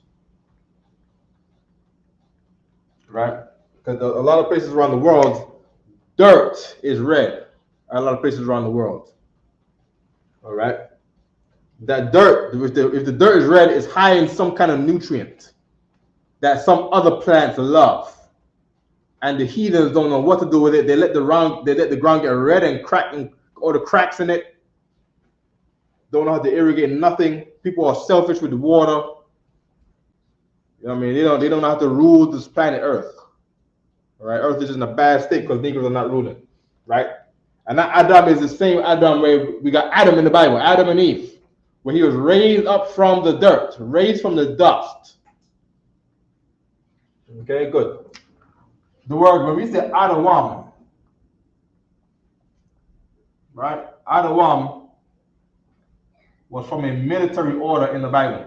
right? Because a lot of places around the world, dirt is red. A lot of places around the world. All right. That dirt, if the dirt is red, it's high in some kind of nutrient that some other plants love. And the heathens don't know what to do with it. They let the ground get red and crack, and all the cracks in it. Don't know how to irrigate nothing. People are selfish with the water. You know what I mean? They don't know how to rule this planet Earth. All right, Earth is just in a bad state because Negroes are not ruling, right? And that Adam is the same Adam where we got Adam in the Bible, Adam and Eve, where he was raised up from the dirt, raised from the dust. Okay, good. The word, when we say Adawam, right? Adawam was from a military order in the Bible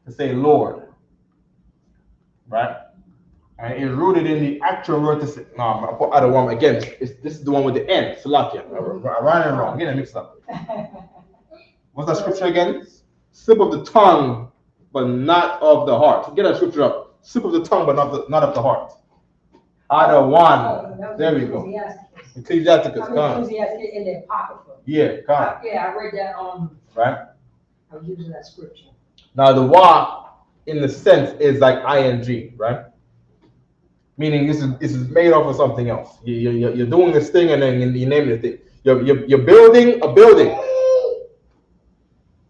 to say Lord, right? And it's rooted in the actual word to say, no, I put Adawam again. This is the one with the N, Salakia. I ran it wrong, I'm getting it mixed up. What's that scripture again? Slip of the tongue, but not of the heart. Get that scripture up. Slip of the tongue, but not of the heart. Adawan. There we go. Ecclesiasticus. Ecclesiasticus in the Apocrypha. Yeah, come. Yeah, I read that. Right. I was using that scripture. Now the wa in the sense is like ing, right? Meaning this is made off of something else. You're doing this thing and then you name the thing. You're building a building.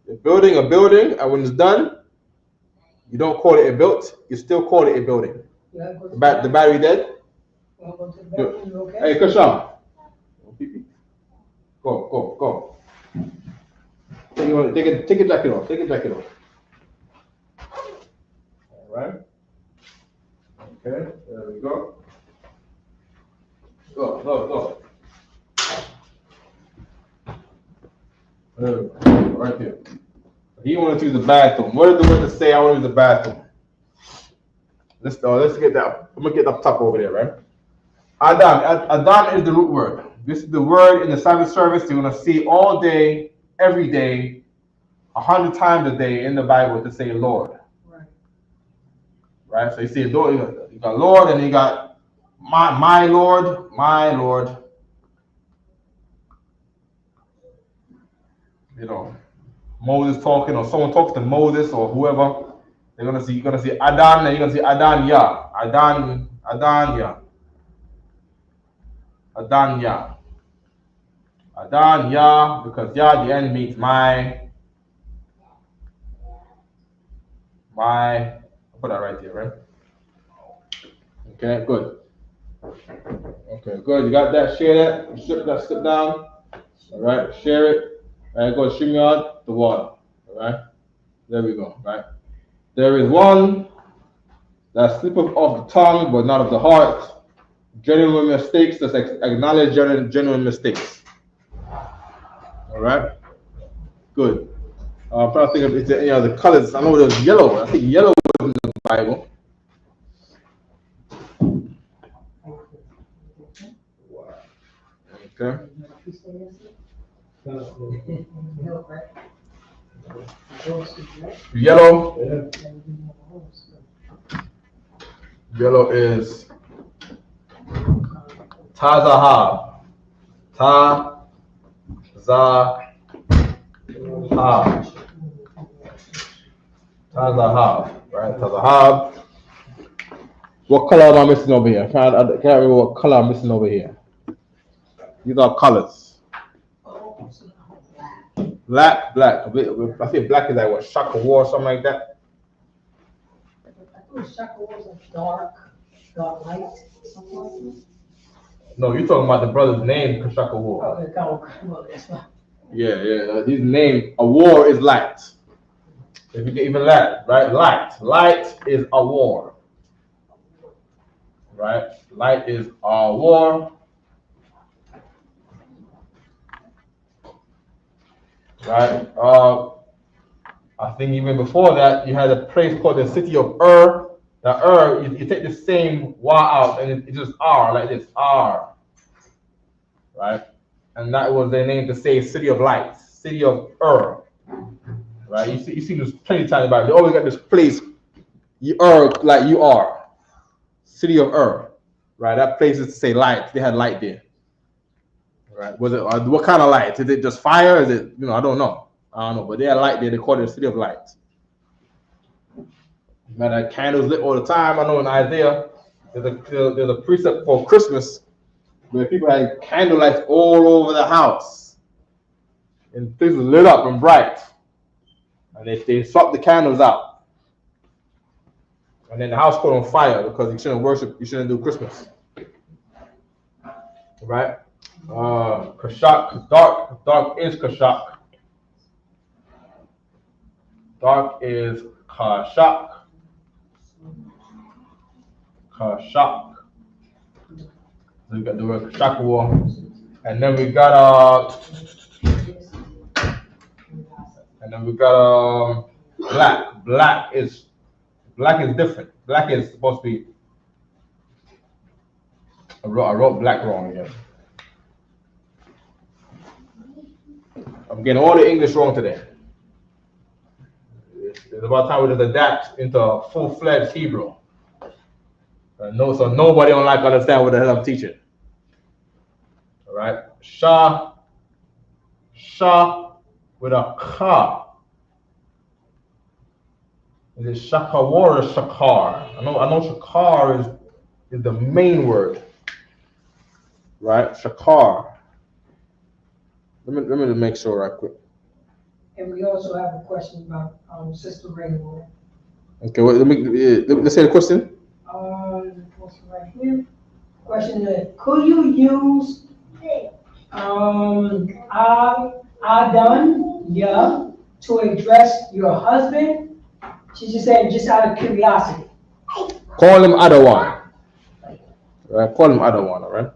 You're building a building, and when it's done, you don't call it a built. You still call it a building. The battery dead. Okay? Hey, Kasham. Go. Take your jacket off. All right. Okay, there we go. Go. Right there. He wanted to use the bathroom. What did the word say? I want to use the bathroom. Let's get that. I'm gonna get up top over there, right? Adam is the root word. This is the word in the Sabbath service you're gonna see all day, every day, 100 times a day in the Bible to say Lord. Right? So you see, you got Lord, and you got my Lord. You know, Moses talking, or someone talks to Moses or whoever. You're gonna see Adan, and you're gonna see Adan Yah. Adan Yah, because Yah, the end means my. I'll put that right there, right? Okay, good. Okay, good. You got that? Share that. Sit down. All right, share it. All right, go stream out the water. All right, there we go. Right, there is one that slippeth off the tongue, but not of the heart. Genuine mistakes. Just acknowledge genuine mistakes. All right, good. I'm trying to think of if there any other colors. I know there's yellow. I think yellow was in the Bible. Okay. Yellow. Yellow is Tazahab. Tazahab. Tazahab. Right? Tazahab. What color am I missing over here? I can't remember what color I'm missing over here. These are colors. Black. I think black is like what, Shaka War or something like that. I thought Shaka was like dark light, something like that. No, you're talking about the brother's name, Kashaka War. Oh, the color, well, that's fine. Yeah. His name, a war is light. If you can even that, right? Light is a war. Right? Light is a war. Right? I think even before that, you had a place called the city of Ur. The Ur, you take the same wa out, and it's just R, like this, R. Right? And that was their name to say city of lights, city of Ur. Right? You see this plenty of times about it. They always got this place, Ur, like you are. City of Ur. Right? That place is to say light. They had light there. Right? Was it what kind of light? Is it just fire? Is it, I don't know. But they had light there. They called it the city of light. Man, had candles lit all the time. I know in Isaiah, there's a precept for Christmas where people had candle lights all over the house, and things were lit up and bright, and they swapped the candles out, and then the house caught on fire because you shouldn't do Christmas, right? Kashak, dark is Kashak. Dark is Kashak. Kashak. So we got the word Kashak War. And then we got black. Black is different. Black is supposed to be, I wrote black wrong again. I'm getting all the English wrong today. It's about time we just adapt into full-fledged Hebrew. So nobody don't understand what the hell I'm teaching. All right, Shah with a ka. Is it Shakawar or Shakar? I know Shakar is the main word. Right, Shakar. Let me make sure right quick. And we also have a question about Sister Rainbow. Okay, well, let's say the question. Right here. Question is, could you use Adon to address your husband? She just said, just out of curiosity. Call him Adawan. Right, call him Adawan, all right?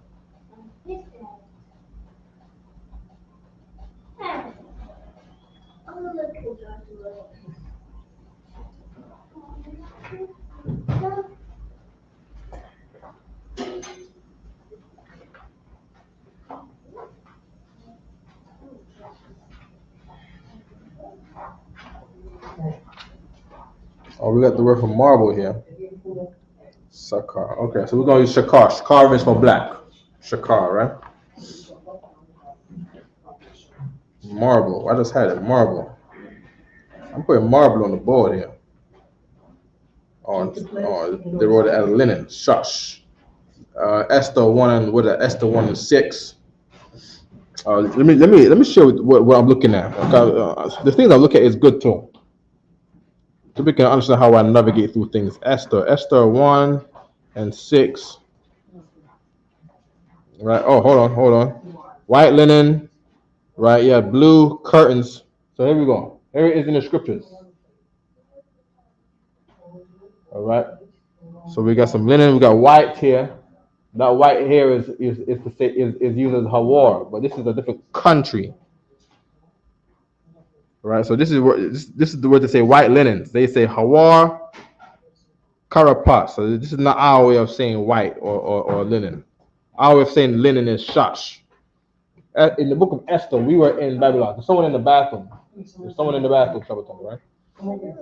Oh, we got the word for marble here. Shakar. Okay, so we're going to use Shakar. Shakar is for black. Shakar, right? Marble. I just had it. Marble. I'm putting marble on the board here. They wrote it as linen. Shush. Esther 1 and what is that? Esther 1 and 6. Let me show you what I'm looking at. The things I look at is good too. So we can understand how I navigate through things. Esther 1 and 6. Right. Oh, hold on. White linen. Right. Yeah. Blue curtains. So here we go. Here it is in the scriptures. All right. So we got some linen. We got white here. That white here is used as Hawar, but this is a different country. Right. So this is the word to say white linens. They say hawar karapas. So this is not our way of saying white or linen. Our way of saying linen is shash. In the book of Esther, we were in Babylon. There's someone in the bathroom. There's someone in the bathroom, Shabbaton, right? Come over here.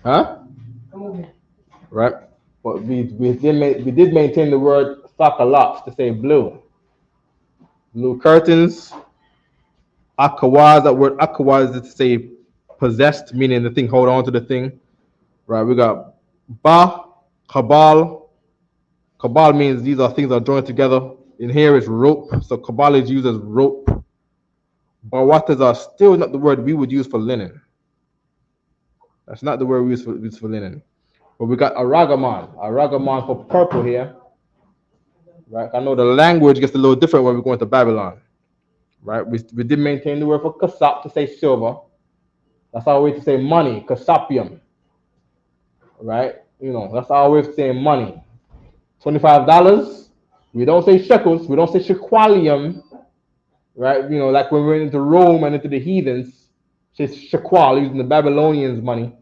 Huh? Come over here. Right. But we did maintain the word thakalops to say blue. Blue curtains. Akawaz, that word akawaz is to say possessed, meaning the thing hold on to the thing. Right. We got ba, kabal. Kabal means these are things that are joined together. In here is rope. So kabal is used as rope. Bawatas are still not the word we would use for linen. That's not the word we use for linen. But we got aragaman for purple here. Right? I know the language gets a little different when we go into Babylon. Right? We did maintain the word for kasap to say silver. That's our way to say money, kasapium. Right? You know, that's our way of saying money. $25. We don't say shekels. We don't say shequalium. Right? You know, like when we went into Rome and into the heathens, it's shequal, using the Babylonians' money.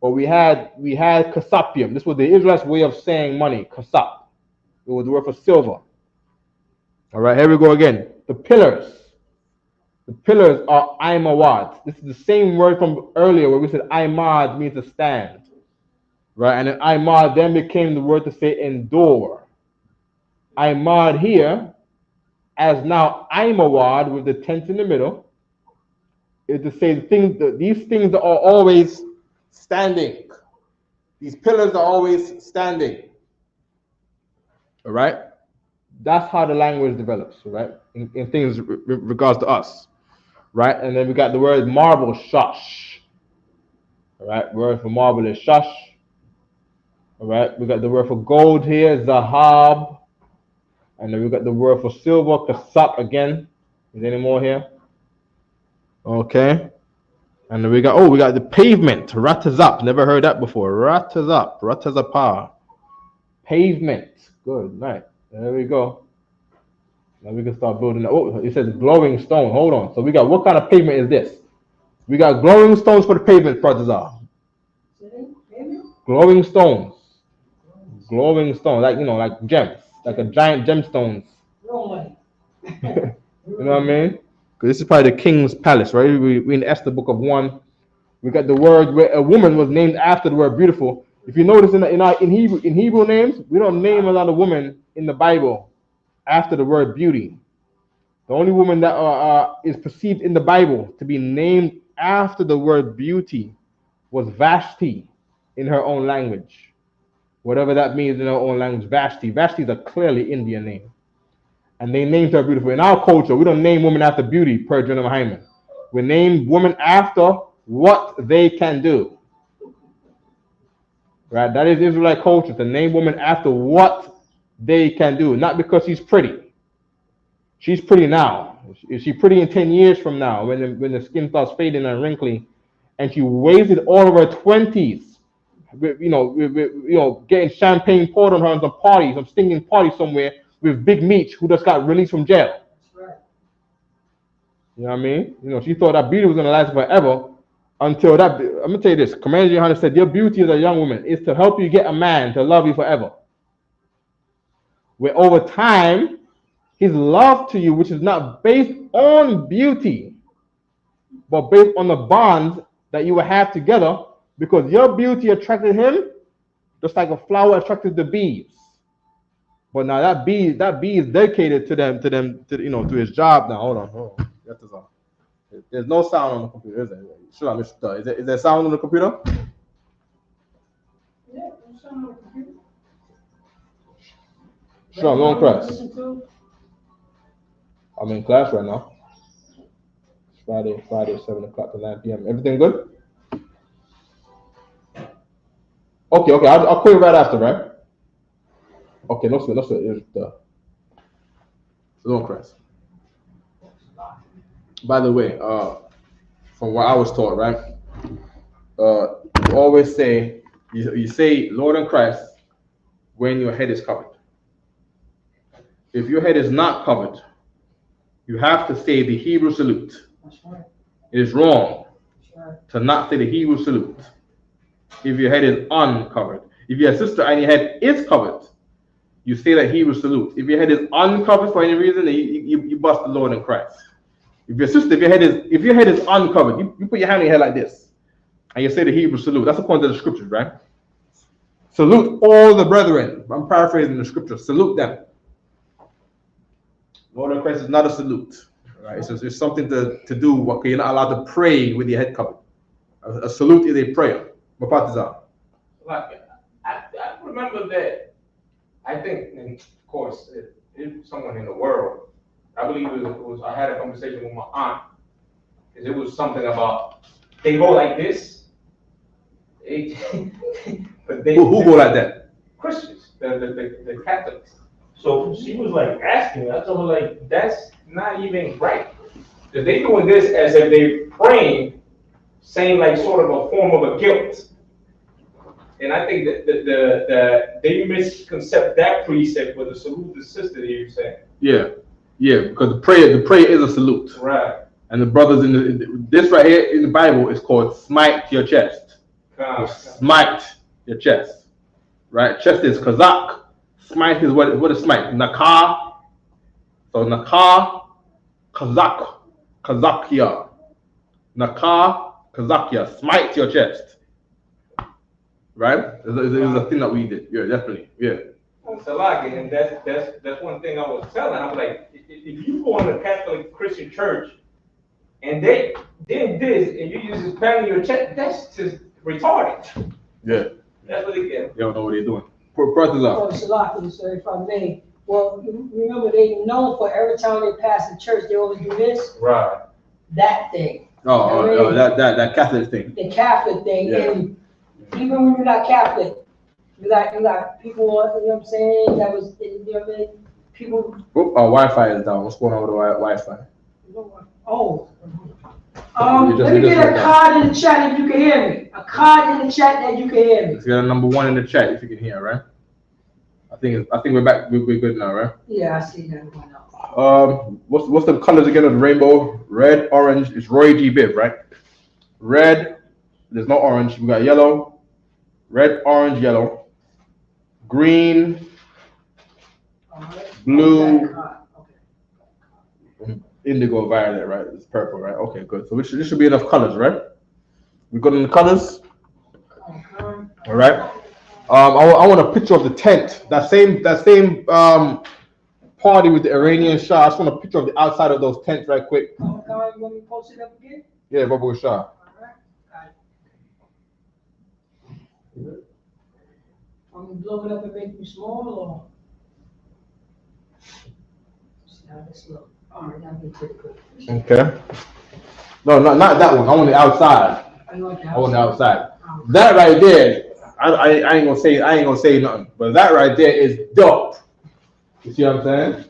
But we had kasapium. This was the Israelites' way of saying money, kasap. It was the word for silver. All right, here we go again. The pillars. The pillars are imawad. This is the same word from earlier where we said imad means to stand. Right, and then imad then became the word to say endure. Imad here, as now imawad with the tent in the middle, is to say these things are always standing. These pillars are always standing. All right? That's how the language develops, right? In things regards to us, right? And then we got the word marble, shash. All right? Word for marble is shash. All right? We got the word for gold here, zahab. And then we got the word for silver, kasap again. Is there any more here? Okay. And then we got the pavement, ratazap. Never heard that before. Ratazapa. Pavement. Good night. There we go. Now we can start building. Oh, it says glowing stone. Hold on. So we got, what kind of pavement is this? We got glowing stones for the pavement, Pratazar. Glowing stones. Glowing stones, like, you know, like gems, like a giant gemstones. You know what I mean? Because this is probably the king's palace, right? We in Esther book of 1. We got the word where a woman was named after the word beautiful. If you notice in Hebrew names, we don't name a lot of women in the Bible after the word beauty. The only woman that is perceived in the Bible to be named after the word beauty was Vashti in her own language. Whatever that means in her own language, Vashti. Vashti is a clearly Indian name. And they named her beautiful. In our culture, we don't name women after beauty, per Jonah Hyman. We name women after what they can do. Right? That is Israelite culture, to name women after what they can do, not because she's pretty. She's pretty now. Is she pretty in 10 years from now, when the skin starts fading and wrinkly, and she wasted all of her 20s, getting champagne poured on her in some party, some stinking party somewhere with Big Meech, who just got released from jail. You know what I mean? You know, she thought that beauty was gonna last forever until that. I'm gonna tell you this. Commander Johannes said, "Your beauty as a young woman is to help you get a man to love you forever. Where over time, his love to you, which is not based on beauty, but based on the bonds that you will have together, because your beauty attracted him, just like a flower attracted the bees. But now that bee is dedicated to his job now. Hold on. There's no sound on the computer, is there? Sure, is there sound on the computer? Yeah, there's sound on the computer. Sure, I'm on class. I'm in class right now. Friday, 7 o'clock to 9 p.m. Everything good? Okay. I'll call you right after, right? Okay, no sweat. It's on class. By the way, from what I was taught, right? You always say, you say Lord in Christ when your head is covered. If your head is not covered, you have to say the Hebrew salute. That's right. It is wrong. That's Right. to not say the Hebrew salute if your head is uncovered. If you're a sister and your head is covered, you say that Hebrew salute. If your head is uncovered for any reason, you bust the Lord in Christ. If your sister, if your head is uncovered, you put your hand on your head like this, and you say the Hebrew salute. That's according to the scriptures, right? Salute all the brethren. I'm paraphrasing the scripture. Salute them. Lord in Christ is not a salute. Right? It's something to do. Okay, you're not allowed to pray with your head covered. A salute is a prayer. Like, I remember that. I think, and of course, if someone in the world, I believe it was. I had a conversation with my aunt, because it was something about they go like this. But who go like that? Christians, the Catholics. So she was like asking me. I told her like that's not even right. That they doing this as if they praying, saying like sort of a form of a guilt. And I think that they misconcept that precept with the salute the sister that you saying. Yeah, because the prayer is a salute. Right. And the brothers this right here in the Bible is called smite your chest. Smite your chest. Right? Chest is kazak. Smite is what is smite? Nakah. So nakah, kazak, kazakia. Nakah, kazakia. Smite your chest. Right? It's a thing that we did. Yeah, definitely. Yeah. And that's one thing I was telling. I was like, if you go in a Catholic Christian church and they did this and you use this pounding your chest, that's just retarded. Yeah. That's what they get. They don't know what they're doing. Brothers up. Oh, Shalaki, sir, if I may. Well, you remember they know for every time they pass the church, they always do this. Right. That thing. That Catholic thing. The Catholic thing. Yeah. And even when you're not Catholic, you got people, you know what I'm saying, that was, you know what I mean? People. Our Wi-Fi is down. What's going on with the Wi-Fi? Oh. Let me get a card in the chat if you can hear me. A card in the chat that you can hear me. Let's get a number 1 in the chat if you can hear, right? I think we're back. We're good now, right? Yeah, I see that one now. What's the colors again of the rainbow? Red, orange. It's Roy G. Biv, right? Red. There's no orange. We got yellow. Red, orange, yellow. Green. Blue. Indigo, violet, right? It's purple, right? Okay, good. So this should be enough colors, right? We got in the colors. All right. I want a picture of the tent. That same party with the Iranian Shah. I just want a picture of the outside of those tents, right quick. You want me to post it up again? Yeah, Bubba Shah. Want me to blow it up and make it small or? See how this look. All right, that'll be pretty good. Okay. No, not that one. I want the outside. I want the outside. That right there, I ain't gonna say nothing. But that right there is dope. You see what I'm saying?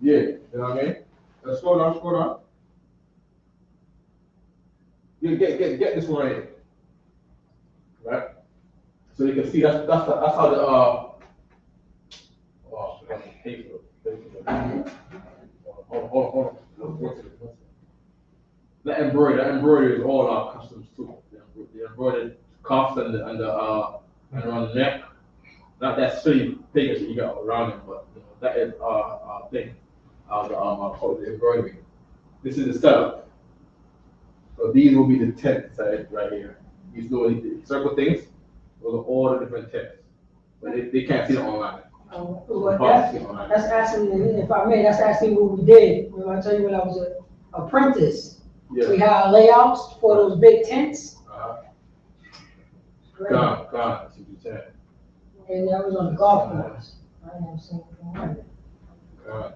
Yeah. You know what I mean? Let's go on. Yeah, get this one right here. Right? So you can see that's how the hold on. That embroidery is all our customs too. The embroidered cuffs and around the neck. Not that silly thing that you got around it, but that is our thing. The embroidery. This is the setup. So these will be the tents right here. These little circle things. Those are all the different tents. But they can't see it online. That's actually, if I may, that's actually what we did. When I tell you when I was an apprentice, we had layouts for those big tents. God, that's what you said. And that was on the golf course. I didn't see anything like that. God.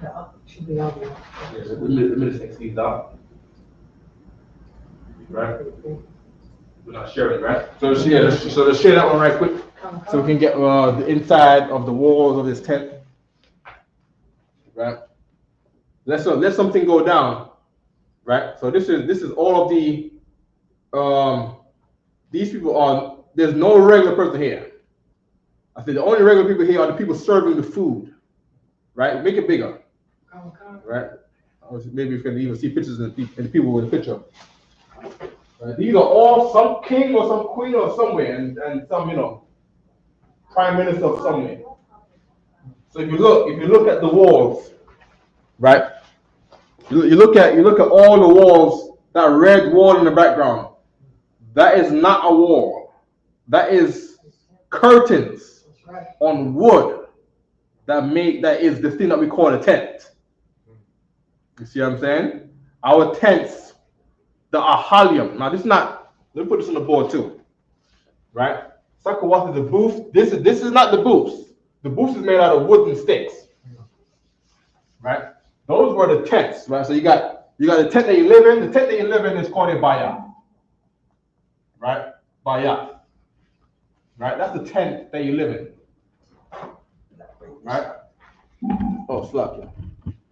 Yeah, should be out there. Yeah, let me just take these out. Right? We're not sharing, right? So let's share that one right quick, so we can get the inside of the walls of this tent. Right? Let something go down. Right? So this is all of the these people are. There's no regular person here. I said the only regular people here are the people serving the food. Right? Make it bigger. Right? Maybe you can even see pictures and the people in the picture. These are all some king or some queen or somewhere, and some, prime minister of somewhere. So if you look at the walls, right? You look at all the walls, that red wall in the background. That is not a wall. That is curtains on wood that is the thing that we call a tent. You see what I'm saying? Our tents, the ahalium. Now this is not. Let me put this on the board too, right? Sakawat is the booth. This is not the booth. The booth is made out of wooden sticks, right? Those were the tents, right? So you got the tent that you live in. The tent that you live in is called a bayah, right? Bayah, right? That's the tent that you live in, right? Oh, slack, yeah.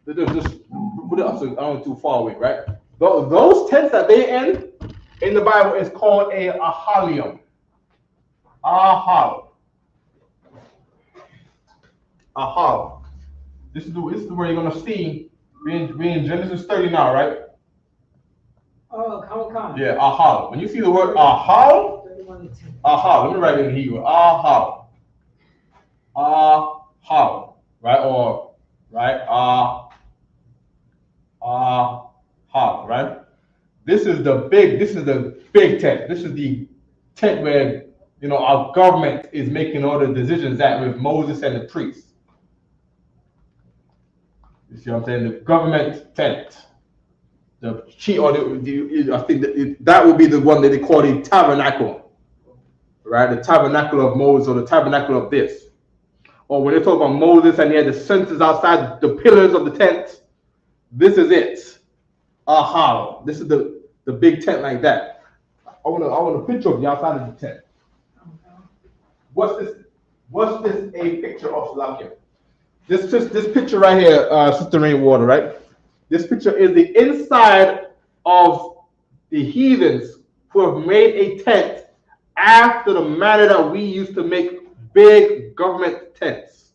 Just put it up so I don't too far away, right? Those tents that they in the Bible is called a ahalium. Ahal. Ahal. This is where you're gonna see. We in Genesis 30 now, right? Oh, come. Yeah, ahal. When you see the word ahal, let me write it in Hebrew. Ahal. Ahal. Right? Or right? Ahal, right? This is the big tent. This is the tent where our government is making all the decisions at with Moses and the priests. You see what I'm saying? The government tent. I think that would be the one that they call the tabernacle, right? The tabernacle of Moses, or the tabernacle of this. Or when they talk about Moses and he had the censers outside the pillars of the tent, this is it. Aha! This is the big tent like that. I want a picture of the outside of the tent. What's this a picture of, Salakia? This picture right here, Sister Rainwater, right? This picture is the inside of the heathens who have made a tent after the manner that we used to make big government tents.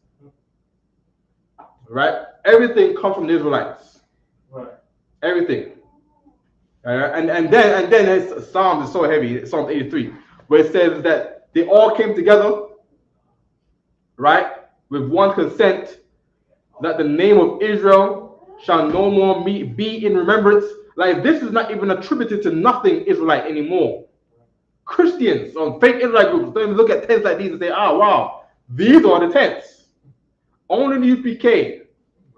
Right? Everything comes from the Israelites. Right. Everything. And then it's Psalms is so heavy, Psalm 83, where it says that they all came together, right, with one consent, that the name of Israel shall no more be in remembrance. Like, this is not even attributed to nothing Israelite anymore. Christians or fake Israelite groups don't even look at tents like these and say, "Oh wow, these are the tents." Only the UPK,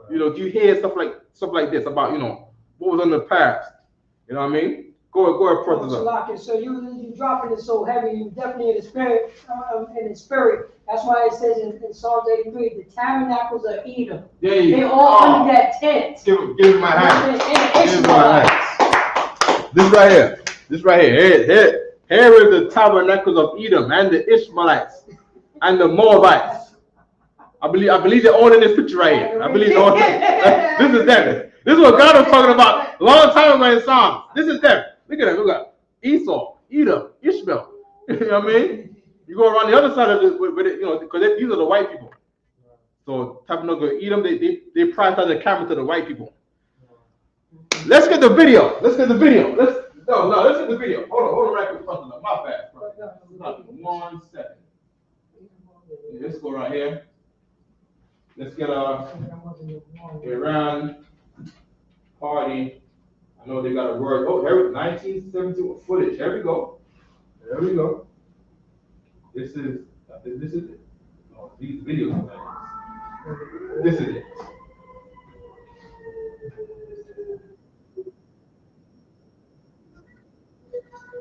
do you hear stuff like this about what was in the past? You know what I mean? Go ahead, Professor. So you dropping it so heavy, you definitely in the spirit. That's why it says in Psalms 83, the tabernacles of Edom. They all under that tent. Give me my hand. Give me my hand. This right here. Here is the tabernacles of Edom and the Ishmaelites and the Moabites. I believe they're all in this picture right here. I believe they're all there. This is them. This is what God was talking about a long time ago in Psalms. This is them. Look at them. Look at Esau, Edom, Ishmael. You know what I mean? You go around the other side of this, because these are the white people. So tabernacle of Edom, they price out the camera to the white people. Let's get the video. Let's get the video. Let's get the video. Hold on, right quick. My bad. 1 second. Let's go right here. Let's get a Iran party. I know they got a word. Oh, here 1972 footage. Here we go. This is it. Oh, these videos. This is it.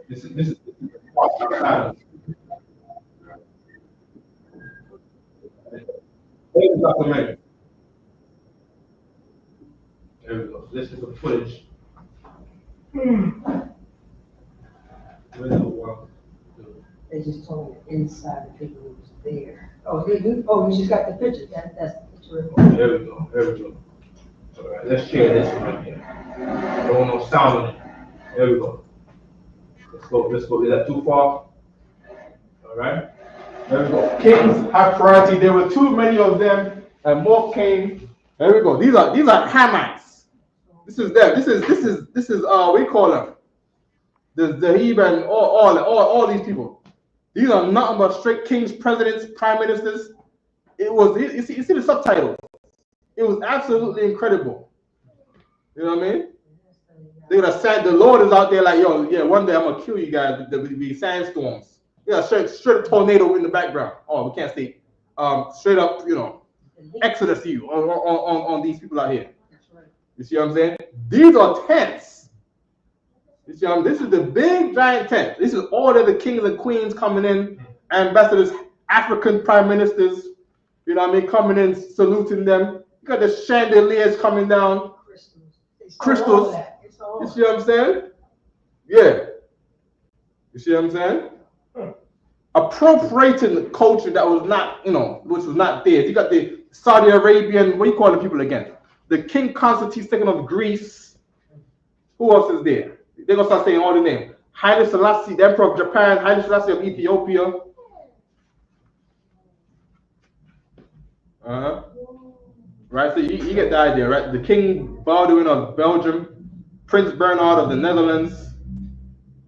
This is documentary. There we go. This is the footage. They just told me inside the people who was there. You just got the picture. That's the picture. There we go. All right, let's share this one right here. Don't want no sound on it. There we go. Let's go. Is that too far? All right. There we go. Kings have priority. There were too many of them, and more came. There we go. These are Hamites. This is them. This is what do you call them? The Heban, all these people. These are nothing but straight kings, presidents, prime ministers. It was, you see the subtitles. It was absolutely incredible. You know what I mean? They're gonna say the Lord is out there like, yo, yeah, one day I'm gonna kill you guys. There will be sandstorms. Yeah, straight tornado in the background. Oh, we can't see. Straight up, you know, Exodus you on these people out here. You see what I'm saying? These are tents. You see what I'm, this is the big giant tent. This is all of the kings and queens coming in, ambassadors, African prime ministers, you know what I mean, coming in, saluting them. You got the chandeliers coming down. Crystals. You see what I'm saying? Yeah. You see what I'm saying? Appropriating the culture that was not, you know, which was not there. You got the Saudi Arabian, what do you call the people again? The King Constantine II of Greece. Who else is there? They're going to start saying all the names. Haile Selassie, the Emperor of Japan, Haile Selassie of Ethiopia. Right, so you get the idea, right? The King Baldwin of Belgium, Prince Bernhard of the Netherlands.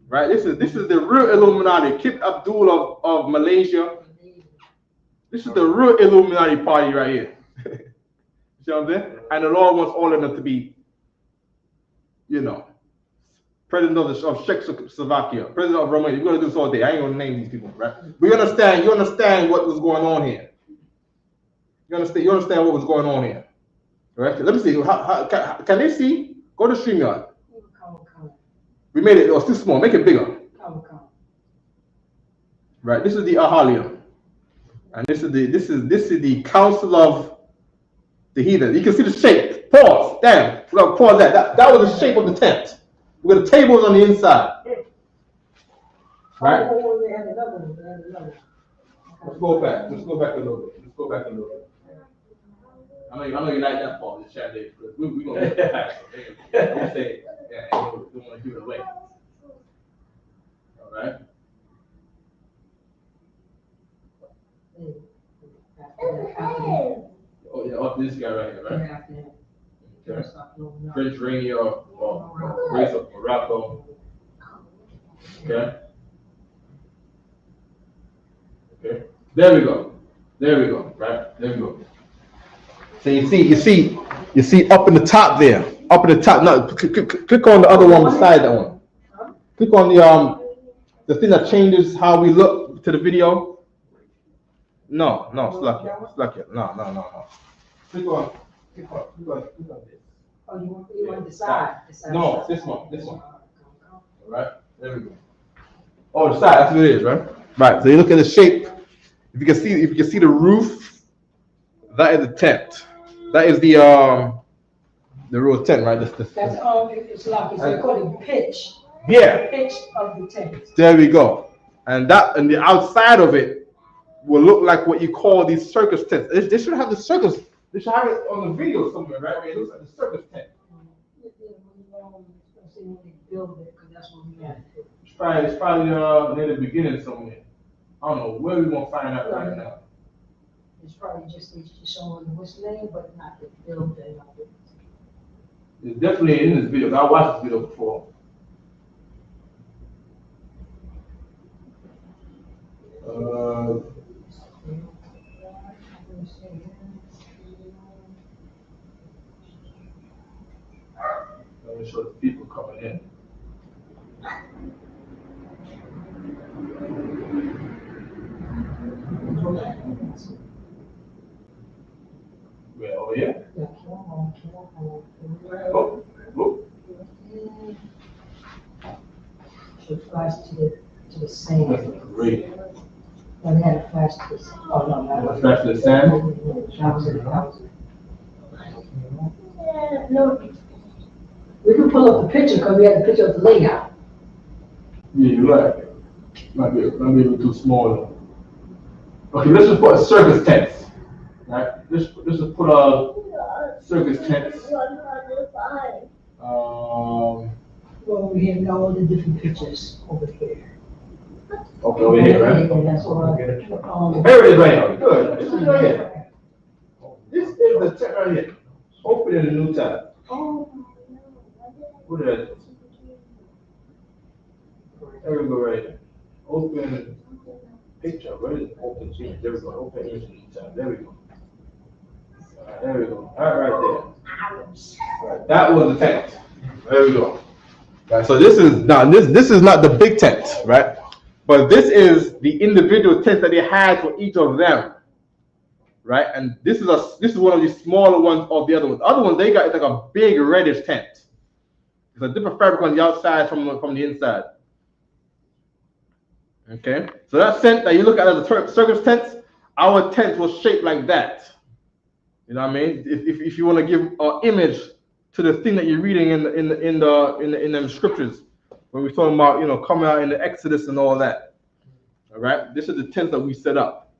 Right, this is the real Illuminati. Kip Abdul of Malaysia. This is the real Illuminati party right here. You see what I'm saying? And the Lord wants all of them to be, you know, president of Czechoslovakia, president of Romania. You're gonna do this all day. I ain't gonna name these people, right? But you understand what was going on here. You understand what was going on here, right? Let me see. Can they see? Go to StreamYard. We made it. It was too small. Make it bigger. Right. This is the Ahalia, and this is the Council of the Heathen. You can see the shape. Pause. Damn. We're gonna pause that. That was the shape of the tent. We got the tables on the inside. Right. Let's go back. Let's go back a little bit. I know you like that part of the chandelier. We're gonna get that. Don't say, yeah, don't want to give it away. All right. Oh yeah, up this guy right here, right? Okay. Prince Rainier or Grace of Morocco. Okay. Okay. There we go. Right. There we go. So you see up in the top there, Now click on the other one beside that one. Click on the thing that changes how we look to the video. No, Slack it. No. Click on this. Oh, you want the side? No, this one. All right, there we go. Oh, the side. That's what it is, right? Right. So you look at the shape. If you can see the roof, that is the tent. That is the real tent, right? That's it's like they call it pitch. Yeah. The pitch of the tent. There we go. And the outside of it will look like what you call these circus tents. They should have the circus. They should have it on the video somewhere, right? Where it looks like the circus tent. It's probably near the beginning somewhere. I don't know where we're gonna find out right now. It's probably just showing what's name, but not the building. It's definitely in this video. I watched this video before. Let me show the people coming in. Where, over here? Oh. Should flash to the sand. That's great. When they had a flash to the, oh no, Flash to the sand? That was it. No. We can pull up the picture because we had a picture of the layout. Yeah, you're right. Might be a little too small. Okay, let's just put a circus tent. Right? Let's just put a circus tent. Well, we have all the different pictures over here. Okay, over here, right? That's all. There it is right now. Good. This is right here. This is the tent right here. Open in a new tab. What did I do? There we go, right there. Open picture. Where is it? Open image. There we go. Open image. There we go. There we go. Right there. Right. That was the tent. There we go. Right. So this is now this is not the big tent, right? But this is the individual tent that they had for each of them, right? And this is one of the smaller ones of the other ones. The other ones they got like a big reddish tent. It's a different fabric on the outside from the inside. Okay, so that tent that you look at as the circus tents, our tent was shaped like that. You know what I mean? If you want to give an image to the thing that you're reading in the scriptures, when we're talking about coming out in the Exodus and all that. All right, this is the tent that we set up.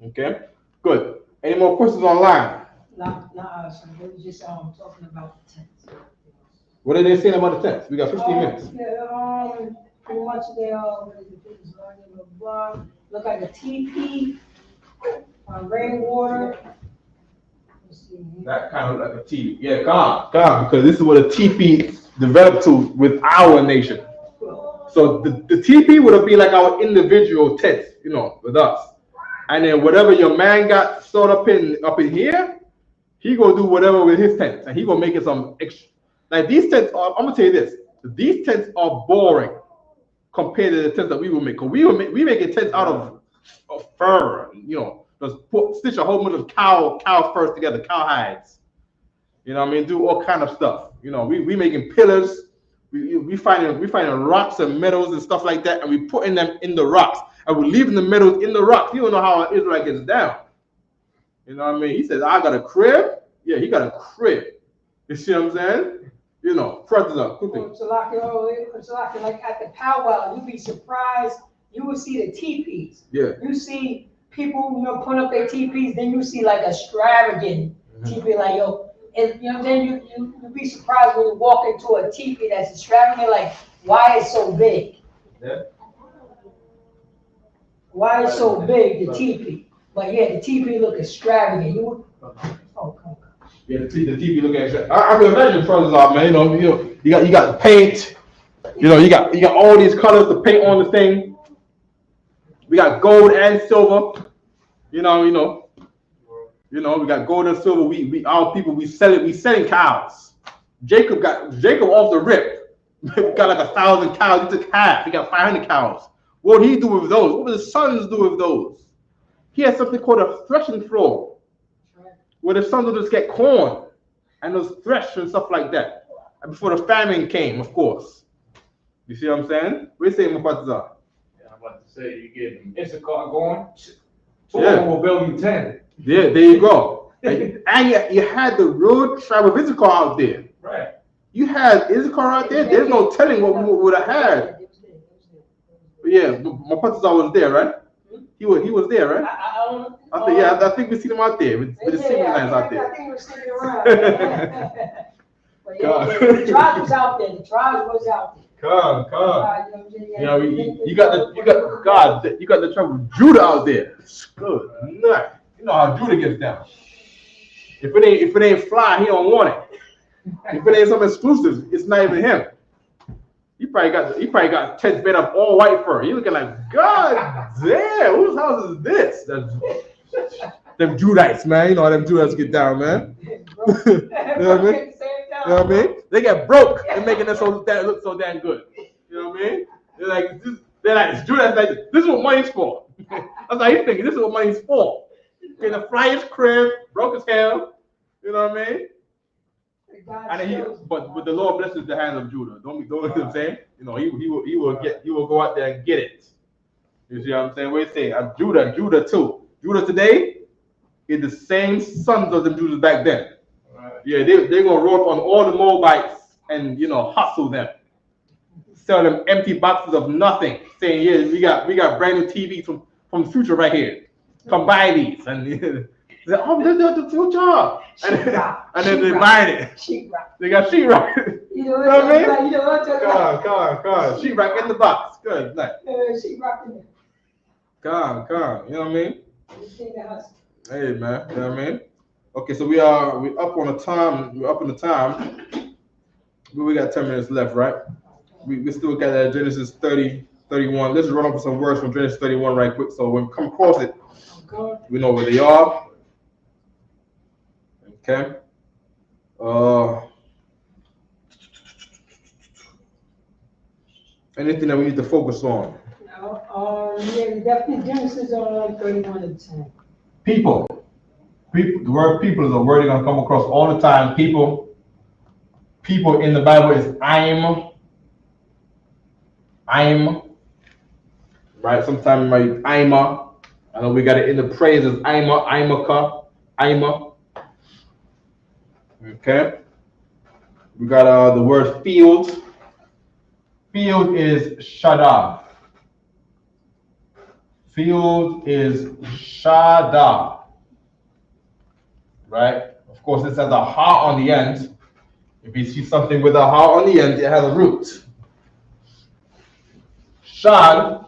Okay, good. Any more questions online? Not us. We were just talking about the tents. What are they saying about the tents? We got 15 minutes. Yeah, pretty much they look like a teepee, rainwater. That kind of like a teepee. Yeah, calm, because this is what a teepee developed to with our nation. So the teepee would be like our individual tents, with us. And then whatever your man got stored up in here, he gonna do whatever with his tents, and he gonna make it some extra. Like these tents are, I'm gonna tell you this: these tents are boring compared to the tents that we will make. Cause we make a tent out of fur, just stitch a whole bunch of cow furs together, cow hides. You know what I mean? Do all kind of stuff. We making pillars. We finding rocks and metals and stuff like that, and we putting them in the rocks, and we're leaving the metals in the rocks. You don't know how an Israelite gets down. You know what I mean? He says, "I got a crib." Yeah, he got a crib. You see what I'm saying? Brothers up quickly. So like at the powwow, you'd be surprised. You would see the teepees. Yeah. You see people, putting up their teepees. Then you see like extravagant teepee, like and then you'd be surprised when you walk into a teepee that's extravagant. Like, why it's so big? Yeah. Why it's so big, the teepee? But yeah, the teepee look extravagant. Come. Yeah, the TV looking at. I can imagine brothers out, man. You got the paint. You got all these colors to paint on the thing. We got gold and silver. We got gold and silver. We our people we selling cows. Jacob off the rip. Got like 1,000 cows. He took half. He got 500 cows. What did he do with those? What would his sons do with those? He had something called a threshing floor, where the sons would just get corn and those thresh and stuff like that. And before the famine came, of course. You see what I'm saying? What are you saying, Mufatiza? Yeah, I'm about to say, you get Isupk going, 2 of them will build you 10. Yeah, there you go. and you had the road tribe of Issachar out there. Right. You had Issachar out there. There's no telling what we would have had. But yeah, Mufatiza was there, right? He was there, right? I think we seen him out there with the single lines out there. I think we're sitting around. But yeah, the tribe was out there. The tribe was out there. Come. You got the tribe of Judah out there. It's good. Nice. You know how Judah gets down. If it ain't fly, he don't want it. If it ain't something exclusive, it's not even him. He probably got tents made of all white fur. You looking like, God damn, whose house is this? Them Judites, man. You know how them Judites get down, man. You know what I mean? You know what I mean? They get broke and making that look so damn good. You know what I mean? They're like, Judites like, this is what money's for. That's how he's thinking. This is what money's for. In the flyest crib, broke as hell. You know what I mean? But the Lord blesses the hands of Judah. Don't know what I'm saying? He will go out there and get it. You see what I'm saying? What you saying? Judah too. Judah today is the same sons of the Judah back then. Right. Yeah, they're gonna roll up on all the Moabites and hustle them, sell them empty boxes of nothing, saying, "Yeah, we got brand new TVs from the future right here. Come buy these." And oh, they're the future. And then they buy it. They got sheetrock. You know what I mean? You know what I'm talking about? Come on. Sheetrock in the box. Good, nice. Sheetrock in there. Come. You know what I mean? Hey, man. You know what I mean? Okay, so we're up on the time. We're up on the time. We got 10 minutes left, right? We still got that Genesis 30, 31. Let's just run over some words from Genesis 31 right quick. So when we come across it, we know where they are. Okay. Anything that we need to focus on? Yeah, definitely Genesis on 31 and 10. People. People. The word people is a word you're gonna come across all the time. People. People in the Bible is I'm. Right? Sometimes like Ima. I know we got it in the praises. Ima. Okay. We got the word field. Field is shada. Field is shada. Right? Of course, this has a ha on the end. If you see something with a ha on the end, it has a root. Shad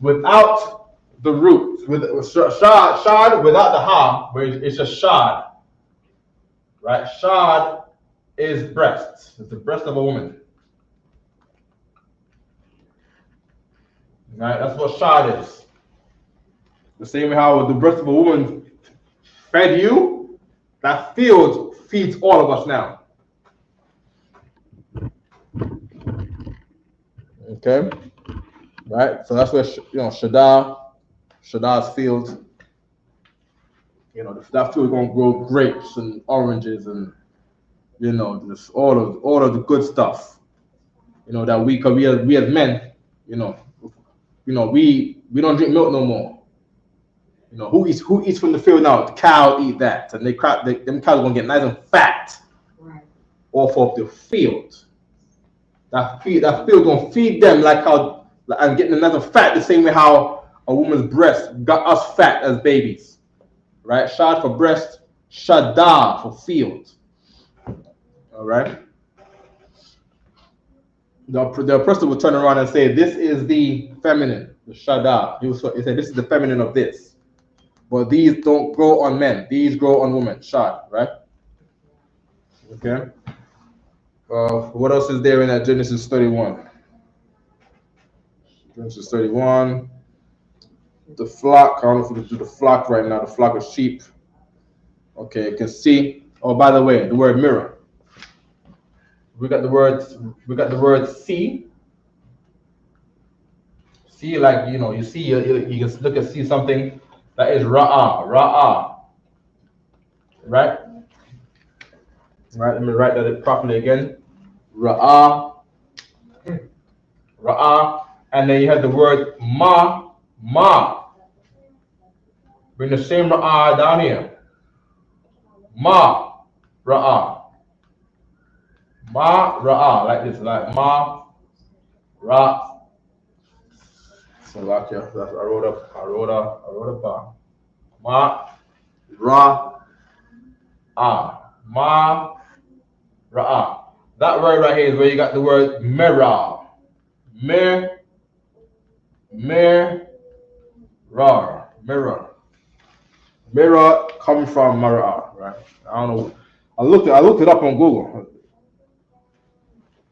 without the root. Shad without the ha, where it's just shad. Right? Shad is breast. It's the breast of a woman. Right? That's what shad is. The same way how the breast of a woman fed you, that field feeds all of us now. Okay? Right? So that's where, Shadda's field, that field is going to grow grapes and oranges and, just all of the good stuff, that we as men, we don't drink milk no more. Who eats from the field now? The cow eat that, and them cows are gonna get nice and fat off of the field. That field gonna feed them and getting them nice and fat the same way how a woman's breast got us fat as babies, right? Shad for breast, shadda for field. All right. The oppressor will turn around and say, "This is the feminine, the shadda." He said, "This is the feminine of this." But these don't grow on men. These grow on women. Shad, right? Okay. What else is there in that Genesis 31? Genesis 31. The flock. I don't know if we can do the flock right now. The flock of sheep. Okay, you can see. Oh, by the way, the word mirror. We got the word see. See, like you see, you can look and see something. That is ra'ah, right? Right, let me write that properly again. Ra'ah, and then you have the word ma. Bring the same ra'ah down here. Ma, ra'ah, like this, like ma, ra. So like yeah, that's I wrote a bar. Ma, ra, ma, ra. That word right here is where you got the word mirror. Mirror. Mirror comes from mirror, right? I don't know. I looked it up on Google.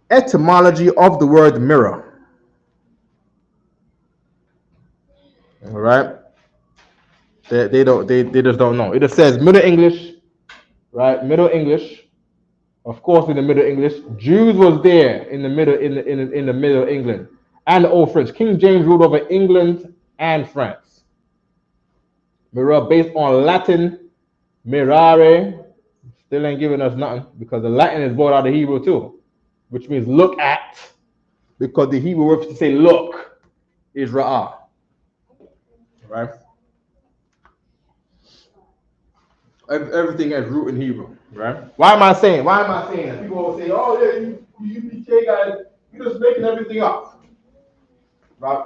Etymology of the word mirror. All right. They just don't know. It just says Middle English, right? Middle English. Of course, in the Middle English, Jews was there in the Middle England and the Old French. King James ruled over England and France. Mirror based on Latin, mirare, still ain't giving us nothing because the Latin is brought out of Hebrew too, which means look at, because the Hebrew word to say look is ra'ah. Right? Everything has root in Hebrew, right? Why am I saying that? People always say, "Oh yeah, you PK guys, you're just making everything up." Right?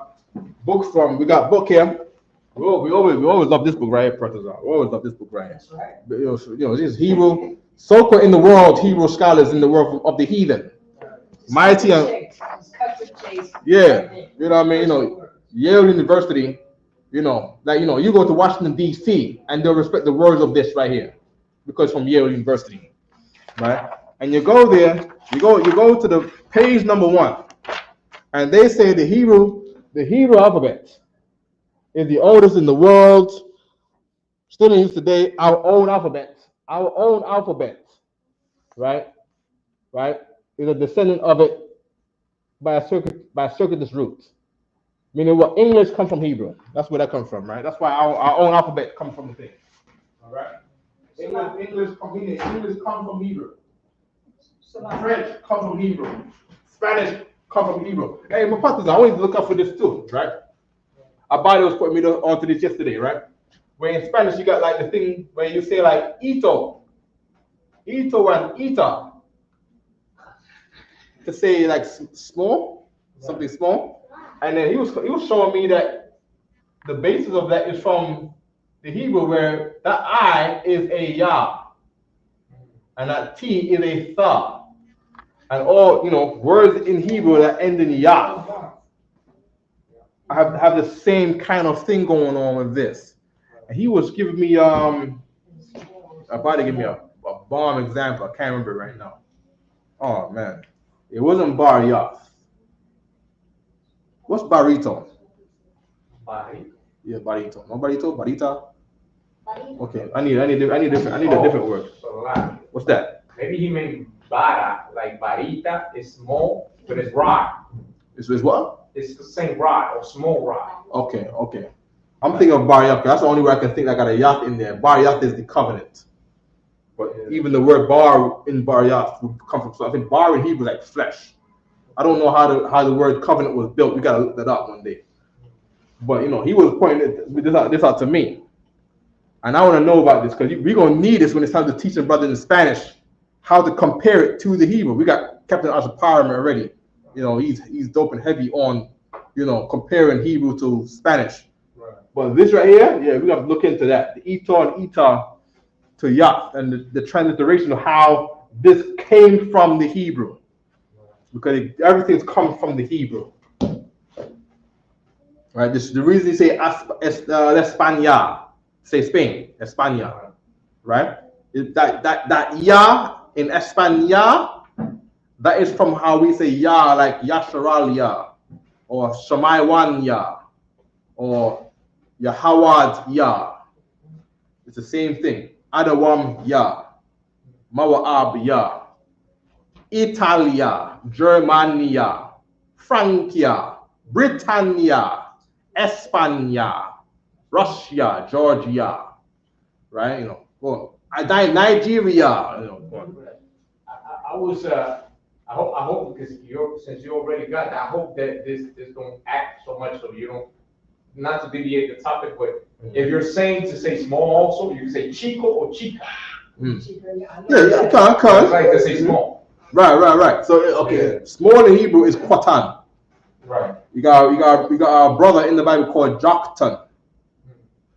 We got book here. We always love this book right here, Professor. We always love this book right here. That's right. But, this is Hebrew. So in the world, Hebrew scholars in the world of the heathen. Mighty and yeah, you know what I mean? Yale University. You go to Washington, D.C., and they'll respect the words of this right here because from Yale University, right? and you go there, you go to the page number 1, and they say the Hebrew alphabet is the oldest in the world, still in use today. Our own alphabet, right, is a descendant of it by circuitous roots. Meaning what English comes from Hebrew. That's where that comes from, right? That's why our own alphabet comes from the thing. All right. English comes from Hebrew. French comes from Hebrew. Spanish comes from Hebrew. Hey, my partners, I want you to look up for this too, right? Abadi was putting me onto this yesterday, right? Where in Spanish you got like the thing where you say like ito and ita to say like small, something small. And then he was showing me that the basis of that is from the Hebrew, where that I is a ya, and that T is a tha, and all words in Hebrew that end in ya have the same kind of thing going on with this. And he was giving me about to give me a bomb example. I can't remember right now. Oh man, it wasn't bar yaf. What's barito? Body. Yeah, barito. No barito, barita. Okay, I need a different word. What's that? Maybe he meant bara, like barita is small, but it's rod. It's what? It's the same rod or small rod. Okay. I'm thinking of bar yaf. That's the only word I can think that got a yaf in there. Bar yaf is the covenant. But even the word bar in bar yaf would come from. So I think bar in Hebrew is like flesh. I don't know how the word covenant was built. We gotta look that up one day. But he was pointing this out to me, and I want to know about this because we're gonna need this when it's time to teach them brothers in Spanish how to compare it to the Hebrew. We got Captain Ashaparam already. He's dope and heavy on comparing Hebrew to Spanish. Right. But this right here, yeah, we got to look into that. The ito and ita to yaf and the transliteration of how this came from the Hebrew. Because everything's come from the Hebrew, right? This is the reason you say España, say Spain, España, right? That ya in España, that is from how we say ya, like Yasharal ya, or Shamaywan ya, or Yahawad ya. It's the same thing. Adawam ya, Mawa'ab ya. Italia, Germania, Francia, Britannia, España, Russia, Georgia, right? Nigeria. I was I hope because since you already got that, I hope that this don't act so much so you don't, not to deviate the topic, but if you're saying to say small also, you can say chico or chica. Yeah, I can. It's like to say small. Right. So small in Hebrew is Qatan. Right. You got a brother in the Bible called Joktan.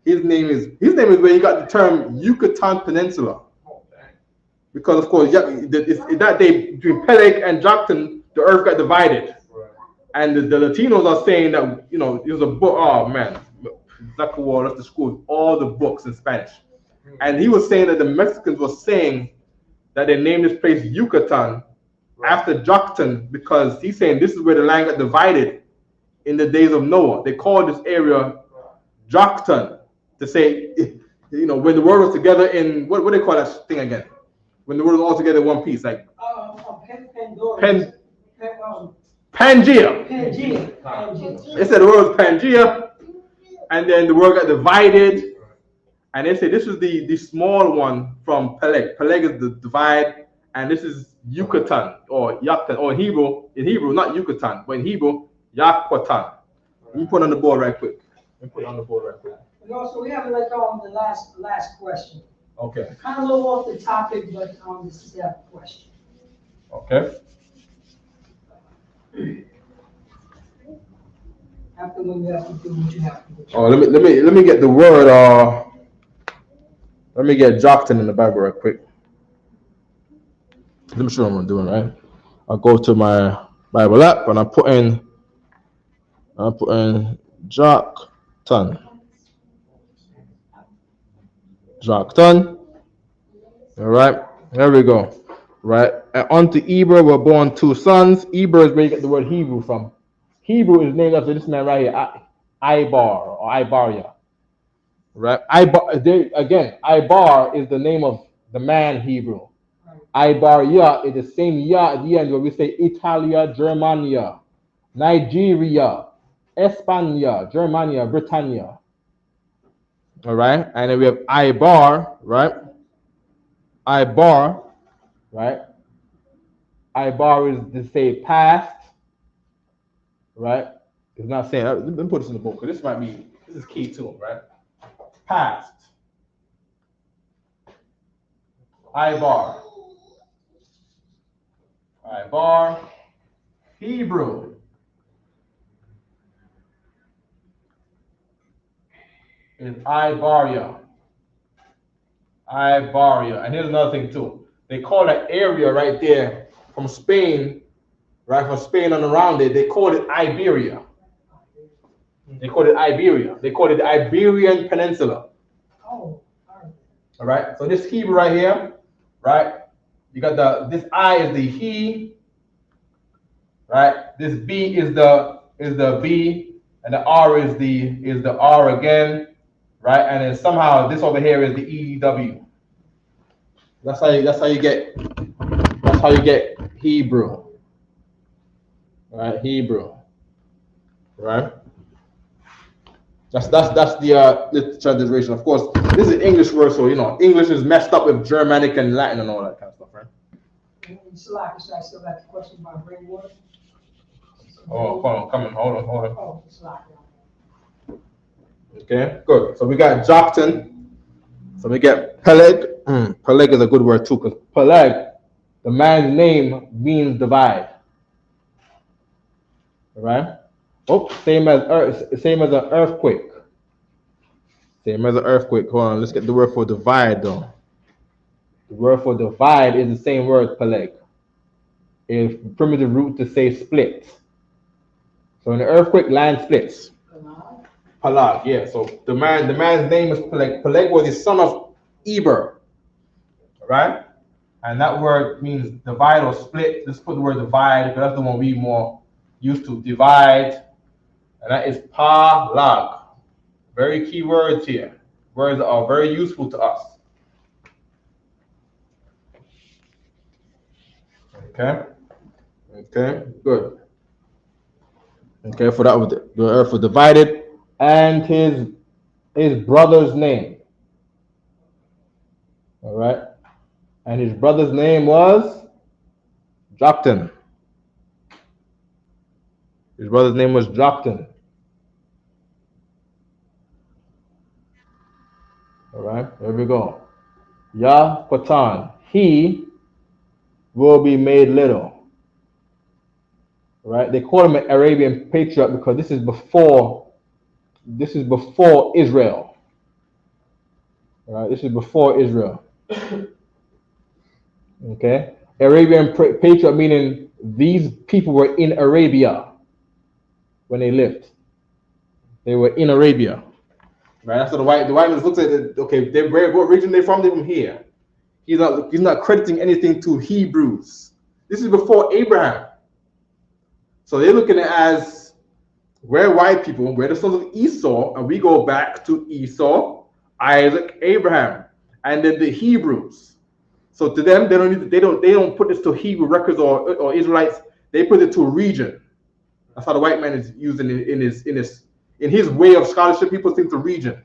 His name is where he got the term Yucatan Peninsula. Because of course, that day between Peleg and Joktan, the earth got divided. Right. And the Latinos are saying that it was a book. Oh man, Zachariah left the school, all the books in Spanish. And he was saying that the Mexicans were saying that they named this place Yucatan after Joktan because he's saying this is where the land got divided in the days of Noah. They called this area Joktan to say, when the world was together in, what do they call that thing again? When the world was all together in one piece, like Pangea. They said the world was Pangea, and then the world got divided. And they say this was the small one from Peleg. Peleg is the divide, and this is Yucatan or Yaktan, or in Hebrew, not Yucatan, but in Hebrew, Yakwatan. Let me put it on the board right quick. And also, we have the last question. Okay. Kind of a little off the topic, but this is that question. Okay. After when you have to do what you have to do. Oh, let me get the word. Let me get Joktan in the Bible right quick. Let me show you what I'm doing, right? I'll go to my Bible app and I'll put in Joktan. All right, there we go. right? And unto Eber were born 2 sons. Eber is where you get the word Hebrew from. Hebrew is named after this man right here, Ibar or Ibaria, right? Ibar is the name of the man Hebrew. Ibaria is the same ya at the end where we say Italia, Germania, Nigeria, Espana, Germania, Britannia. All right, and then we have Ibar, right? Ibar, right? Ibar is to say past, right? It's not saying. Let me put this in the book because this is key too, right? Past. Ibar. Ibar. Hebrew. Is Ibaria. Ibaria. And here's another thing too. They call that area right there from Spain, right? From Spain and around it, they call it Iberia. They call it Iberia. They call it the Iberian Peninsula. Oh, all right. So this Hebrew right here, right? You got this I is the he, right? This B is the B, and the R is the R again, right? And then somehow this over here is the EW. That's how you get Hebrew. Right? Hebrew. Right? That's the transliteration. Of course, this is an English word, so English is messed up with Germanic and Latin and all that kind of stuff, right? so I still got the question about rainwater. Oh, hold on. Oh, it's like Okay, good. So we got Joktan. So we get Peleg. Peleg is a good word too, because Peleg, the man's name means divide. All right? Oh, same as an earthquake. Same as an earthquake. Hold on, let's get the word for divide though. The word for divide is the same word, Peleg. It's primitive root to say split. So in an earthquake, land splits. Palag, yeah. So the man's name is Peleg. Peleg was the son of Eber, right? And that word means divide or split. Let's put the word divide because that's the one we more used to. Divide, and that is Palag. Very key words here. Words that are very useful to us. Okay, good. Okay, for that, the earth was divided, and his brother's name. All right, and his brother's name was Joktan. His brother's name was Joktan. All right, here we go. Yahpatan, he will be made little. Right? They call him an Arabian patriarch because this is before Israel. Right? This is before Israel. Okay? Arabian patriarch meaning these people were in Arabia when they lived. They were in Arabia. Right? That's what the white man looks at it. Okay, what region they from? They're from here. He's not crediting anything to Hebrews. This is before Abraham. So they're looking at it as we're white people, we're the sons of Esau, and we go back to Esau, Isaac, Abraham, and then the Hebrews. So to them, they don't put this to Hebrew records or Israelites. They put it to a region. That's how the white man is using it in his way of scholarship. People think to region.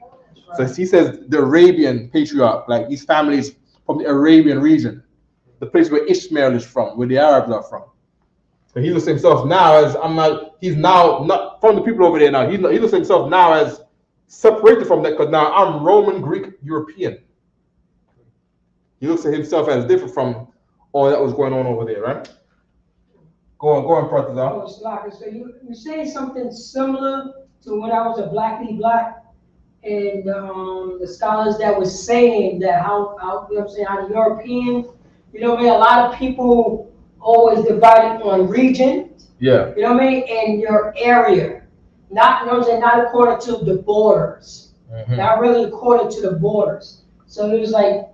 So he says the Arabian patriarch, like these families from the Arabian region, the place where Ishmael is from, where the Arabs are from. So he looks at himself now as he's now not from the people over there now. He looks at himself now as separated from that because now I'm Roman, Greek, European. He looks at himself as different from all that was going on over there, right? Go on, Partizan. So you say something similar to when I was a Blackly Black, and the scholars that was saying that how the Europeans, a lot of people always divided on region. Yeah. And your area. Not according to the borders. Mm-hmm. Not really according to the borders. So it was like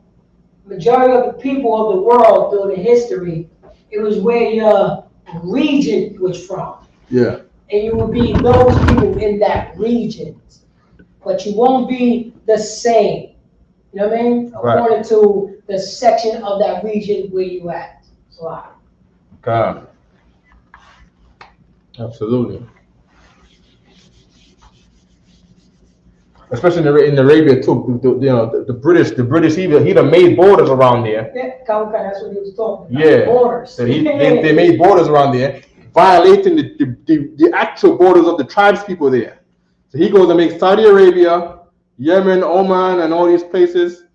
majority of the people of the world through the history, it was where your region was from. Yeah. And you will be those people in that region. But you won't be the same. You know what I mean? Right. According to the section of that region where you at. So, God. Absolutely. Especially in Arabia too. The British he done made borders around there. yeah, that's what he was talking about. Yeah. Borders. So they made borders around there, violating the actual borders of the tribes people there. So he goes and makes Saudi Arabia, Yemen, Oman, and all these places,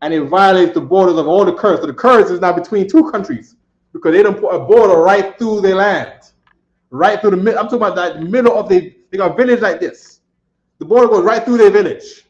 and it violates the borders of all the Kurds. So the Kurds is now between two countries because they don't put a border right through their land, right through the middle. I'm talking about that middle of they got a village like this. The border goes right through their village,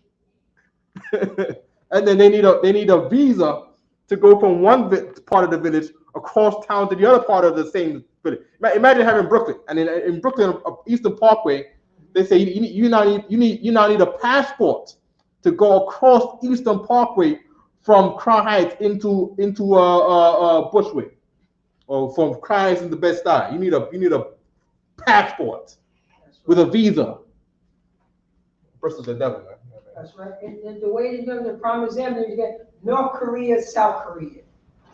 and then they need a visa to go from one part of the village across town to the other part of the same village. Imagine having Brooklyn, and in Brooklyn, Eastern Parkway, they say you now need a passport to go across Eastern Parkway from Crown Heights into Bushwick, or from Crown Heights into Bed-Stuy. You need a passport with a visa. Bristol's the devil, man. That's right. And the way they do the prime example, you get North Korea, South Korea.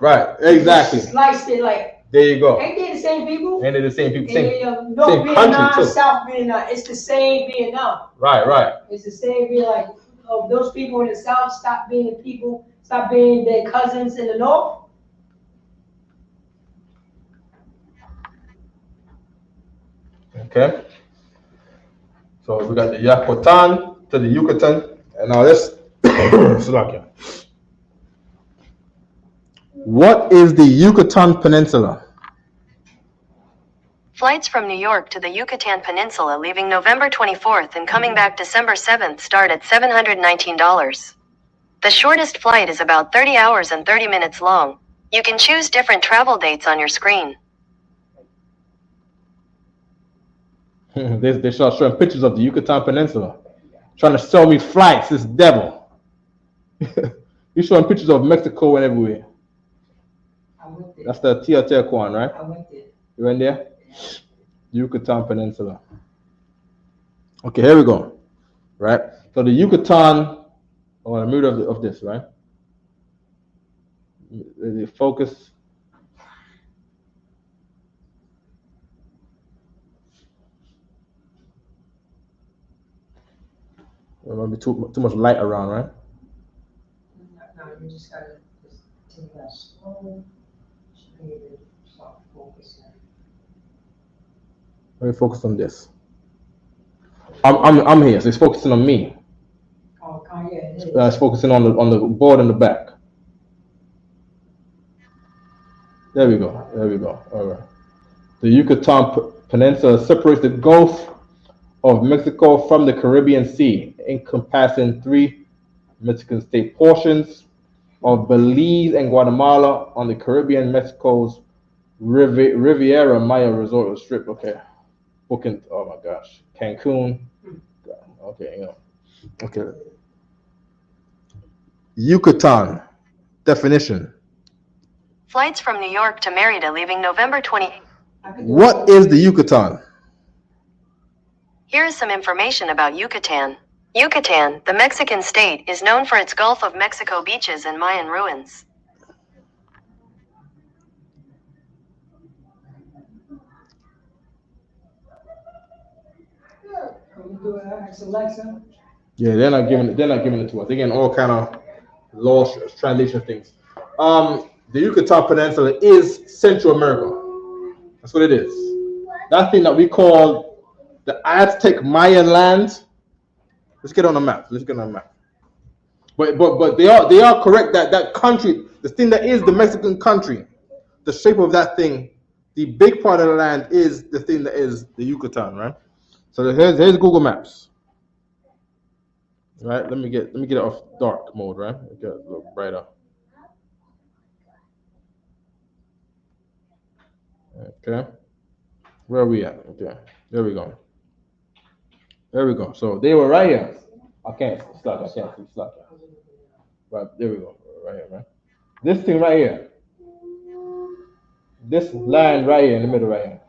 Right, exactly. Sliced it like. There you go. Ain't they the same people? And they're the same people. Same North country Vietnam, too. South Vietnam. It's the same Vietnam. Right. It's the same Vietnam. Like those people in the South stop being the people, stop being their cousins in the North. Okay. So we got the Yucatan to the Yucatan, and now this. Slovakia. What is the Yucatan Peninsula? Flights from New York to the Yucatan Peninsula leaving November 24th and coming back December 7th start at $719. The shortest flight is about 30 hours and 30 minutes long. You can choose different travel dates on your screen. They start showing pictures of the Yucatan Peninsula, trying to sell me flights. This devil. You're showing pictures of Mexico and everywhere. I went there. That's the Teotihuacan, right? I went there. You went there? Yucatan Peninsula. Okay, here we go. Right? So the Yucatan, oh, the middle of this, right? The focus. There might be too much light around, right? No, you just gotta take that slow. Start focusing. Let me focus on this. I'm here, so it's focusing on me. Oh, yeah, it is. It's focusing on the board in the back. There we go. All right. The Yucatan Peninsula separates the Gulf of Mexico from the Caribbean Sea, encompassing 3 Mexican state portions of Belize and Guatemala on the Caribbean, Mexico's Riviera Maya Resort Strip. Okay. Booking, oh my gosh. Cancun. Okay, Okay. Yucatan. Definition. Flights from New York to Merida leaving November 20th. What is the Yucatan? Here is some information about Yucatan. Yucatan, the Mexican state, is known for its Gulf of Mexico beaches and Mayan ruins. Can we do it, Alexa? Yeah, they're not giving it to us. They're getting all kind of lost translation things. The Yucatan Peninsula is Central America. That's what it is. That thing that we call the Aztec Mayan land. Let's get on the map. But they are correct that country, the thing that is the Mexican country, the shape of that thing, the big part of the land is the thing that is the Yucatan, right? So here's Google Maps. Right, let me get it off dark mode, right? Get it a little brighter. Okay, where are we at? Okay, there we go. So they were right here. I can't see slack. Right, there we go. Right here, right? This thing right here. This line right here in the middle right here.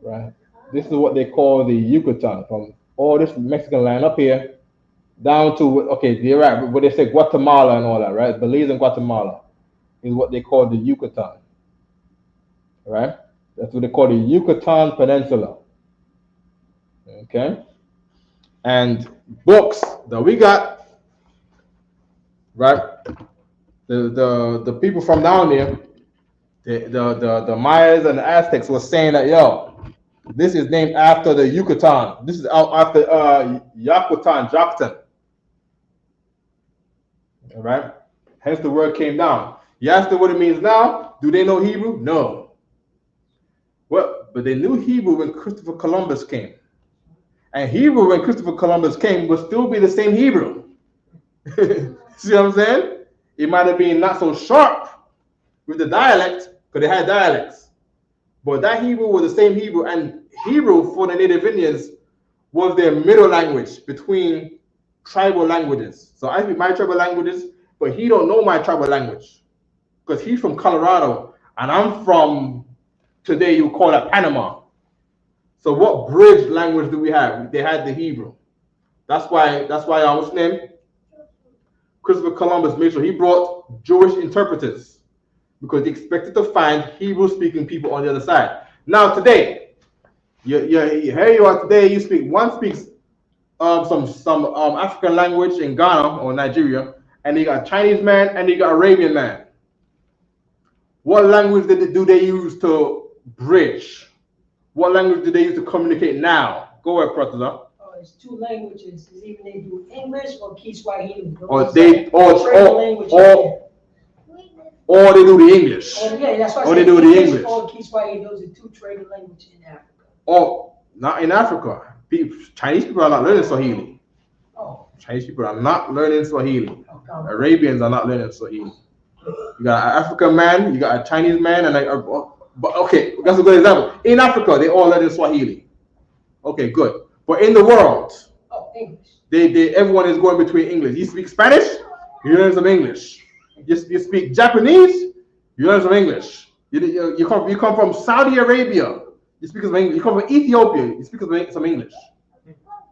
Right? This is what they call the Yucatan. From all this Mexican line up here down to, okay, you're right, but they say Guatemala and all that, right? Belize and Guatemala is what they call the Yucatan. Right? That's what they call the Yucatan Peninsula. Okay? And books that we got, right? The people from down there, the Mayas and the Aztecs were saying that, yo, this is named after the Yucatan. This is after Yakutan. All right? Hence the word came down. You ask them what it means now. Do they know Hebrew? No. Well, but they knew Hebrew when Christopher Columbus came. And Hebrew when Christopher Columbus came would still be the same Hebrew. See what I'm saying? It might have been not so sharp with the dialect, because they had dialects. But that Hebrew was the same Hebrew, and Hebrew for the native Indians was their middle language between tribal languages. So I speak my tribal languages, but he don't know my tribal language because he's from Colorado, and I'm from, today you call it Panama. So what bridge language do we have? They had the Hebrew. That's why what's his name? Christopher Columbus made sure he brought Jewish interpreters, because they expected to find Hebrew-speaking people on the other side. Now today, here you are today. One speaks some African language in Ghana or Nigeria, and you got a Chinese man and you got Arabian man. What language do they use to bridge? What language do they use to communicate now? Go ahead, Professor. It's two languages. It's either they do English or Kiswahili. Or they do the English. Yeah, that's why or they do the English. Or Kiswahili. Those are two traded languages in Africa. Oh, not in Africa. Chinese people are not learning Swahili. Oh. Chinese people are not learning Swahili. Okay. Arabians are not learning Swahili. You got an African man, you got a Chinese man, and but okay, that's a good example. In Africa, they all learn Swahili. Okay, good. But in the world, English. Everyone is going between English. You speak Spanish, you learn some English. You speak Japanese, you learn some English. You come from Saudi Arabia, you speak some English. You come from Ethiopia, you speak some English.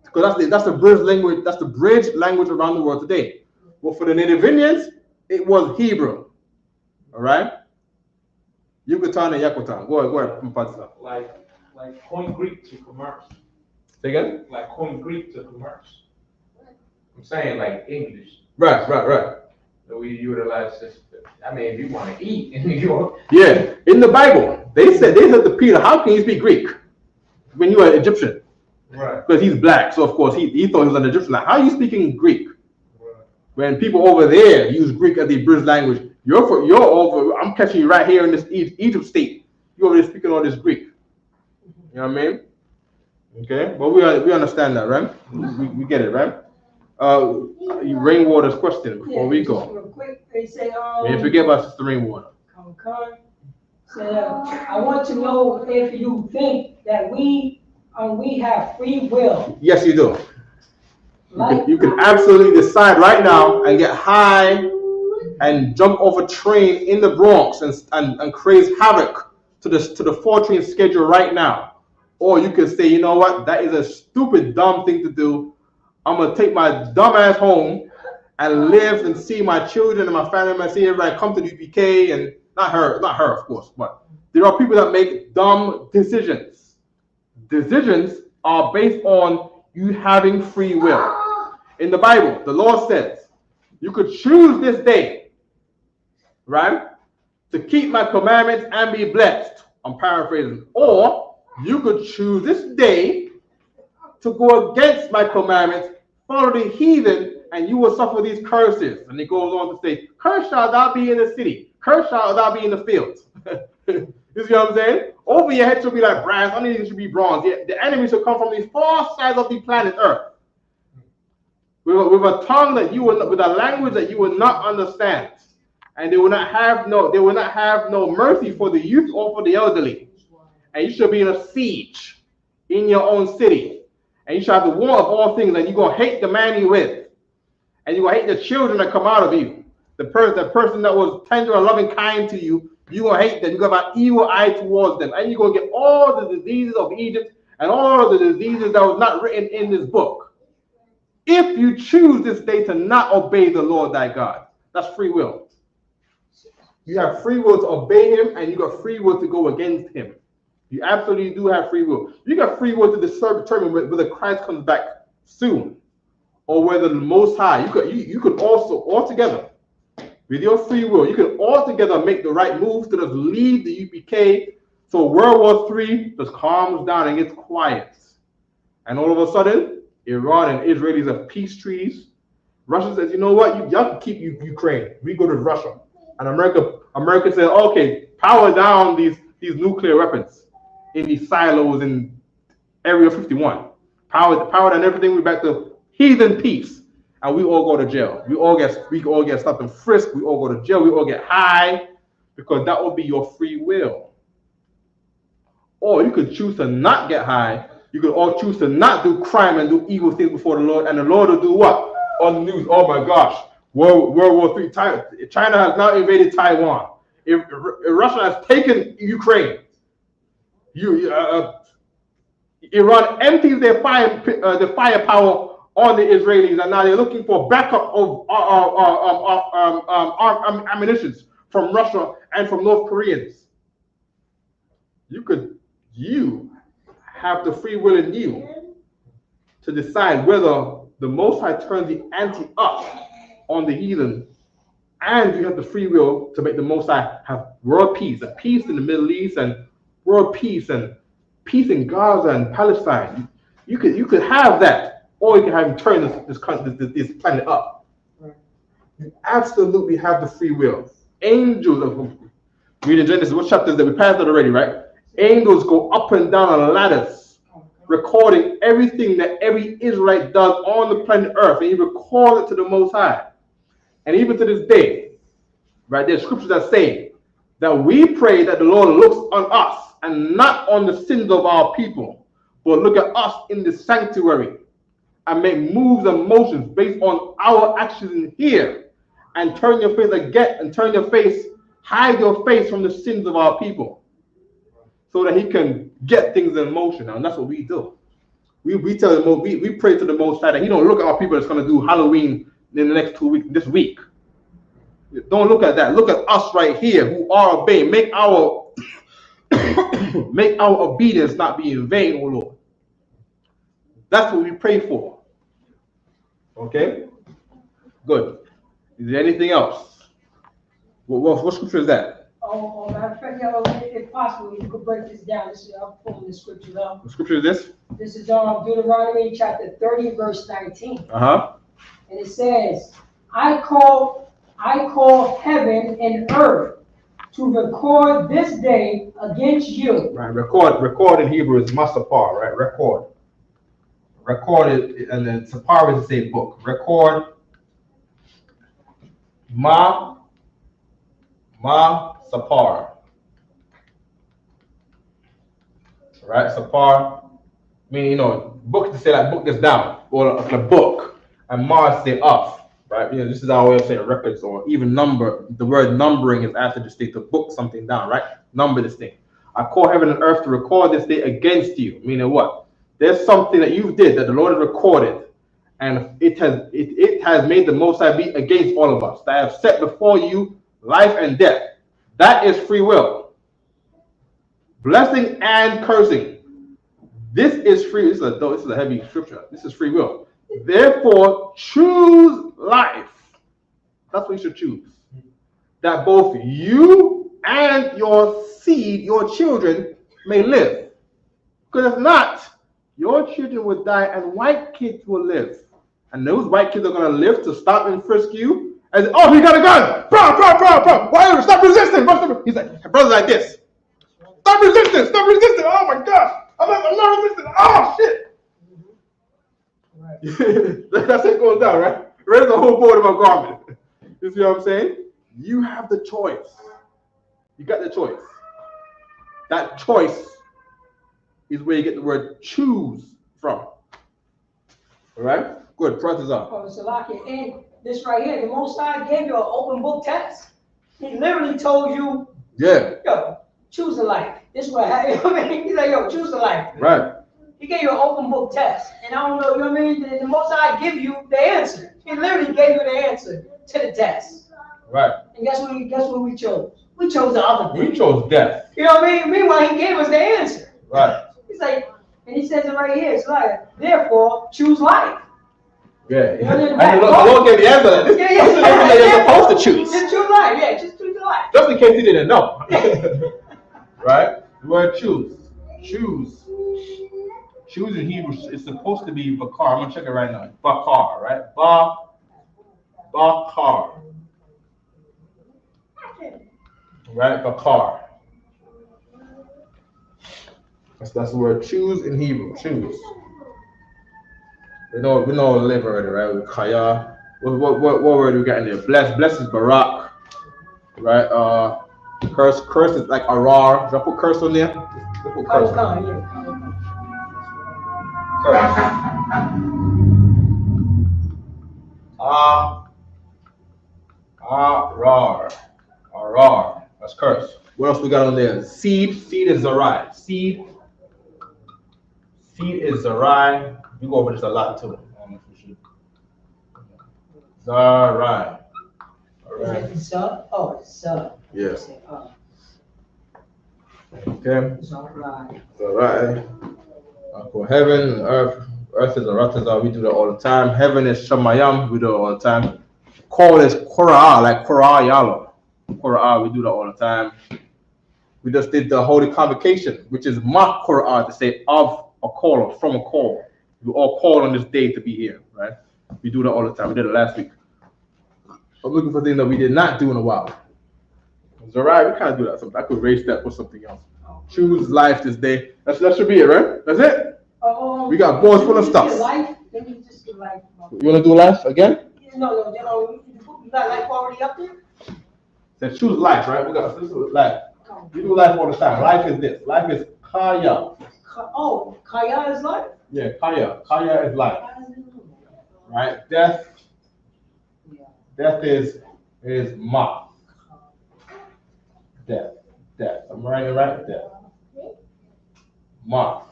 Because that's the bridge language. That's the bridge language around the world today. But for the native Indians, it was Hebrew. All right. Yucatan and Yakutan. Go ahead. Like coin Greek to commerce. Say again? Like coin Greek to commerce. I'm saying like English. Right. So we utilize this. I mean, if you want to eat, you yeah. In the Bible, they said to Peter, "How can you speak Greek when you are Egyptian?" Right. Because he's black, so of course he thought he was an Egyptian. Like, how are you speaking Greek? Right. When people over there use Greek as the bridge language, you're over. I'm catching you right here in this Egypt state. You're over there speaking all this Greek. You know what I mean? Okay, but we understand that, right? We get it, right? Rainwater's question before we go. Real quick, they say, You forget about Sister Rainwater. Said, I want to know if you think that we have free will. Yes, you do. You can absolutely decide right now and get high and jump off a train in the Bronx and create havoc to the 4-train schedule right now. Or you can say, you know what, that is a stupid, dumb thing to do. I'm going to take my dumb ass home and live and see my children and my family and see everybody come to the UPK, and not her, of course, but there are people that make dumb decisions. Decisions are based on you having free will. In the Bible, the Lord says, you could choose this day, right, to keep my commandments and be blessed. I'm paraphrasing. Or you could choose this day to go against my commandments, follow the heathen, and you will suffer these curses. And he goes on to say, cursed shall thou be in the city, cursed shall thou be in the field. You see what I'm saying? Over your head should be like brass, underneath it should be bronze. The enemy should come from these 4 sides of the planet Earth. With a tongue that you will, with a language that you will not understand. And they will not have no mercy for the youth or for the elderly. And you should be in a siege in your own city. And you shall have the war of all things, and you're going to hate the man you with. And you're going to hate the children that come out of you. The person that was tender and loving kind to you, you're going to hate them. You're going to have an evil eye towards them. And you're going to get all the diseases of Egypt and all the diseases that was not written in this book. If you choose this day to not obey the Lord thy God, that's free will. You have free will to obey him, and you got free will to go against him. You absolutely do have free will. You got free will to determine whether Christ comes back soon or whether the Most High. You could also altogether, with your free will, you can altogether make the right moves to just leave the UPK. So World War III just calms down and gets quiet. And all of a sudden, Iran and Israelis have peace treaties. Russia says, you know what, y'all can keep Ukraine. We go to Russia. And America said, okay, power down these nuclear weapons in these silos in Area 51. Power down everything. We're back to heathen peace. And we all go to jail. We all get stopped and frisked. We all go to jail. We all get high, because that will be your free will. Or you could choose to not get high. You could all choose to not do crime and do evil things before the Lord. And the Lord will do what? On the news, oh my gosh, World War III, China has now invaded Taiwan. If Russia has taken Ukraine, Iran empties their firepower on the Israelis, and now they're looking for backup of ammunition from Russia and from North Koreans. You have the free will in you to decide whether the Most High turns the ante up on the heathen, and you have the free will to make the Most High have world peace, and peace in the Middle East, and world peace, and peace in Gaza and Palestine. You could have that, or you can have him turn this planet up. You absolutely have the free will. Angels, reading Genesis, what chapters that we passed it already, right? Angels go up and down on ladders, recording everything that every Israelite does on the planet Earth, and he records it to the Most High. And even to this day, right, there's scriptures that say that we pray that the Lord looks on us and not on the sins of our people, but look at us in the sanctuary and make moves and motions based on our actions in here, and turn your face, hide your face from the sins of our people, so that he can get things in motion. And that's what we do. We tell the we pray to the Most High that he don't look at our people that's going to do Halloween in the next 2 weeks, this week. Don't look at that. Look at us right here who are obeying. Make our make our obedience not be in vain, O Lord. That's what we pray for. Okay? Good. Is there anything else? What scripture is that? Matter of fact, if possible, you could break this down. I'm pulling the scripture up. What scripture is this? This is Deuteronomy chapter 30, verse 19. Uh-huh. And it says, I call heaven and earth to record this day against you. Right. Record in Hebrew is masapar, right? Record it, and then sapar is the same book. Record. Sapar. Right? Sapar, meaning, book to say like book this down, or like a book, and Mars say up, right? This is our way of saying records, or even number. The word numbering is after the state to book something down, right? Number this thing. I call heaven and earth to record this day against you, meaning what? There's something that you did that the Lord has recorded, and it has made the Most High be against all of us, that I have set before you life and death. That is free will. Blessing and cursing. This is free. This is a heavy scripture. This is free will. Therefore, choose life. That's what you should choose. That both you and your seed, your children, may live. Because if not, your children will die and white kids will live. And those white kids are going to live to stop and frisk you. And oh, he got a gun! Bro! Why? Stop resisting! He's like, brother's like this. Stop resisting! Oh my gosh! I'm not resisting! Oh shit! Right. That's it goes down, right? Raise the whole board of my garment. You see what I'm saying? You have the choice. You got the choice. That choice is where you get the word choose from. All right? Good, trust is up. Oh, Salakia. And this right here, the Most High gave you an open book test. He literally told you, Yeah, yo, choose a life. This is what happened. You know what I mean? He's like, yo, choose a life. right. He gave you an open book test. And I don't know, you know what I mean? The Most High give you the answer. He literally gave you the answer to the test. Right. And guess what we chose? We chose the other thing. We chose death. You know what I mean? Meanwhile, he gave us the answer. Right. He's like, and he says it right here. It's like, therefore, choose life. Yeah. Yeah, yeah, And the Lord gave the answer. This Yeah, is the answer that you're supposed to choose. Just choose life. Yeah, just choose your life. Just in case you didn't know. Right? The word choose. Choose. Choose in Hebrew is supposed to be bakar. I'm gonna check it right now. Bakar, right? Bakar. Right? Bakar. That's the word choose in Hebrew. Choose. We know live already, right? With kaya. What word we got in there? Bless. Bless is barak. Right? Curse is like arar. Should I put curse on there? Let's put curse. Arar. That's curse. What else we got on there? Seed. Seed is zarai. Seed is zarai. We go over this a lot too. I don't know if we should. Zarai. Alright. Is it sub? Oh, it's sub. Yeah. Oh, Okay. Zarai. Zarai. For heaven and earth. Earth is a ratazah. We do that all the time. Heaven is shamayam. We do it all the time. Call is korah, like korah yalo. Korah, we do that all the time. We just did the holy convocation, which is mak korah, to say of a call or from a call. We all called on this day to be here, right? We do that all the time. We did it last week. I'm looking for things that we did not do in a while. Zarai, we kind of do that sometimes. I could erase that for something else. Choose life this day. That should be it, right? That's it. We got boards full of stuff. Life, then you just do life. You want to do life again? No, you got life already up there? Then choose life, right? We got this is life. We do life all the time. Life is this. Life is kaya. Oh, kaya is life? Yeah, kaya. Kaya is life. Right? Death. Death is ma. Death. I'm writing it right. Death. Ma.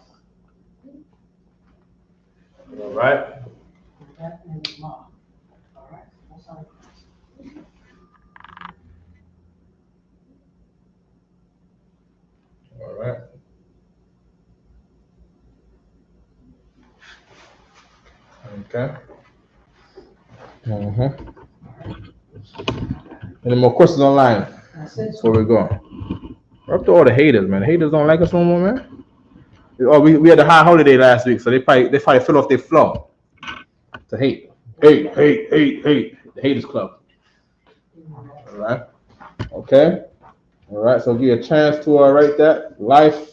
All right. Death and ma. All right. That's all. All right. Okay. Any more questions online before we go? We're up to all the haters, man. The haters don't like us no more, man. Oh, we had a high holiday last week, so they probably fell off their floor to hate. Hate. The haters club. All right. Okay. All right. So give you a chance to write that life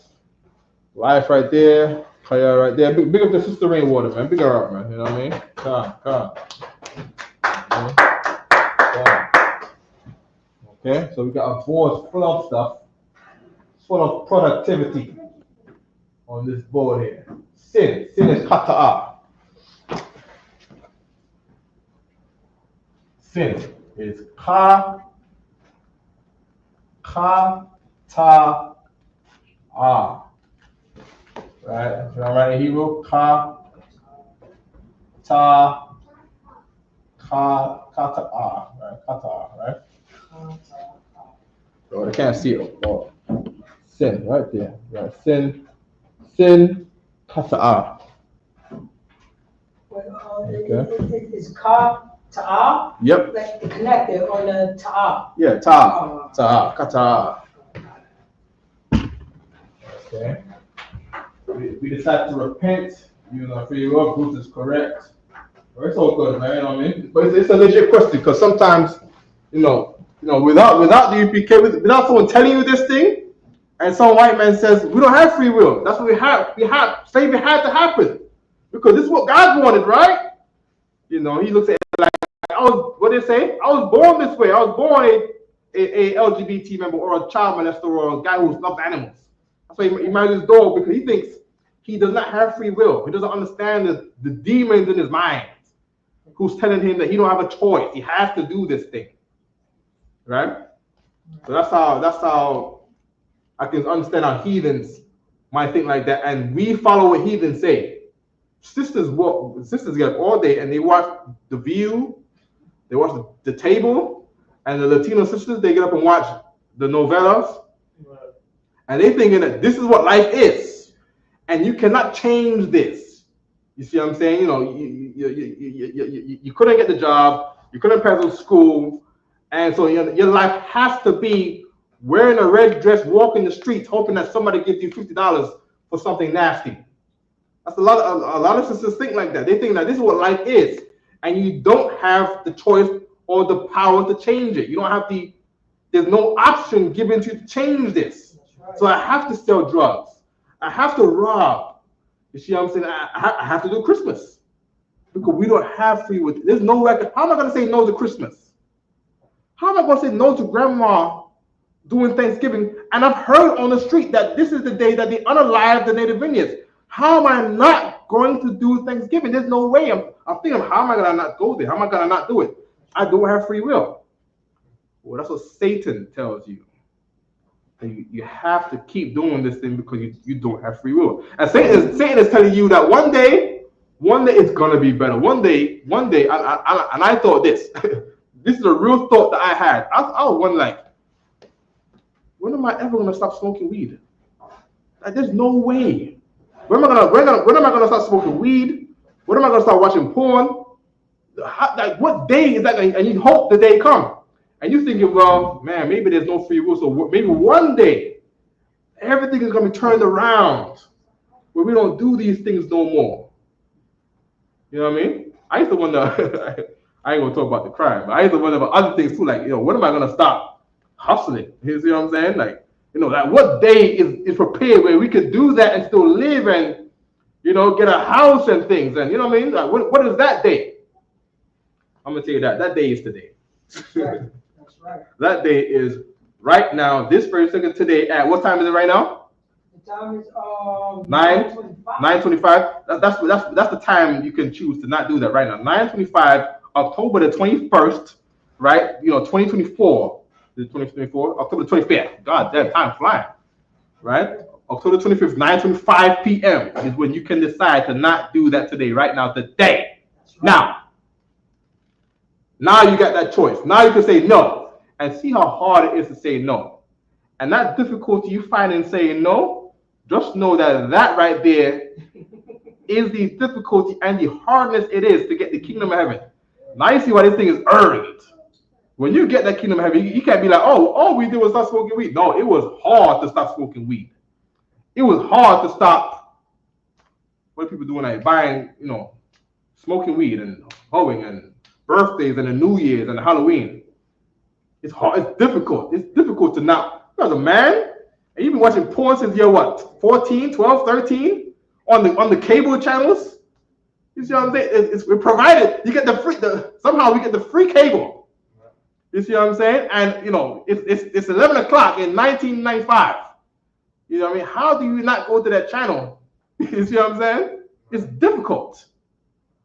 right there. Kaya right there. Big up the sister Rainwater, man. Big her up, man. You know what I mean? Come. Okay, so we got a board full of stuff, full of productivity on this board here. Sin is kata'a. Sin is kata'a. Right? Should I write in Hebrew? Kata'a. Right? Kata'a, right? Oh, they can't see it. Oh. Sin, right there. Right. Sin, kata'a. Okay. It's ka, ta'a? Yep. Like the connector on the ta'a. Yeah, ta'a, kata'a. Okay. We decided to repent. You know, free will, Bruce is correct. It's all good, man. You know what I mean? But it's a legit question because sometimes, without the UPK, without someone telling you this thing, and some white man says we don't have free will. That's what we have. Slavery had to happen because this is what God wanted, right? He looks at it like what did they say? I was born this way. I was born a LGBT member or a child molester or a guy who loves animals. That's why he married his dog because he thinks he does not have free will. He doesn't understand the demons in his mind. who's telling him that he don't have a choice. He has to do this thing, right? So that's how I can understand how heathens might think like that, and we follow what heathens say. Sisters get up all day and they watch The View, they watch the Table, and the Latino sisters, they get up and watch the novellas, and they thinking that this is what life is, and you cannot change this. You see what I'm saying? You know, you couldn't get the job, you couldn't pass through school, and so your life has to be wearing a red dress, walking the streets, hoping that somebody gives you $50 for something nasty. That's a lot of sisters think like that. They think that this is what life is, and you don't have the choice or the power to change it. You don't have there's no option given to you to change this. Right. So I have to sell drugs. I have to rob. You see what I'm saying? I have to do Christmas because we don't have free will. There's no record. How am I going to say no to Christmas? How am I going to say no to grandma doing Thanksgiving? And I've heard on the street that this is the day that they unalive the native Indians. How am I not going to do Thanksgiving? There's no way. I'm thinking, how am I going to not go there? How am I going to not do it? I don't have free will. Well, that's what Satan tells you. You have to keep doing this thing because you don't have free will. And Satan is telling you that one day it's going to be better. One day, and I thought this. This is a real thought that I had. I was wondering, like, when am I ever going to stop smoking weed? Like, there's no way. When am I gonna start smoking weed? When am I gonna start watching porn? Like, what day is that? And you hope the day comes. And you're thinking, well, man, maybe there's no free will. So maybe one day everything is gonna be turned around where we don't do these things no more. You know what I mean? I used to wonder. I ain't gonna talk about the crime, but I used to wonder about other things too. Like, when am I gonna stop hustling? You see what I'm saying? Like, like what day is prepared where we could do that and still live and, get a house and things. And you know what I mean? Like, what is that day? I'm going to tell you that day is today. That's right. That's right. That day is right now, this very second today at, what time is it right now? The time is 9:25. That's the time you can choose to not do that right now. 9:25, October the 21st, right? 2024. 2024, October 25th. God damn, time flying, right? October 25th, 9:25 p.m. is when you can decide to not do that today, right now, today. Right. Now you got that choice. Now you can say no and see how hard it is to say no. And that difficulty you find in saying no, just know that right there is the difficulty and the hardness it is to get the kingdom of heaven. Now you see why this thing is earned. When you get that kingdom of heaven, you can't be like, all we did was stop smoking weed. No, it was hard to stop smoking weed. It was hard to stop what people doing, like buying, smoking weed and hoeing and birthdays and the New Year's and Halloween. It's hard. It's difficult. It's difficult to not. As a man, and you've been watching porn since you're what, 14, 12, 13 on the cable channels. You see what I'm saying? It's provided. You get somehow we get the free cable. You see what I'm saying? And it's 11 o'clock in 1995. You know what I mean? How do you not go to that channel? You see what I'm saying? It's difficult.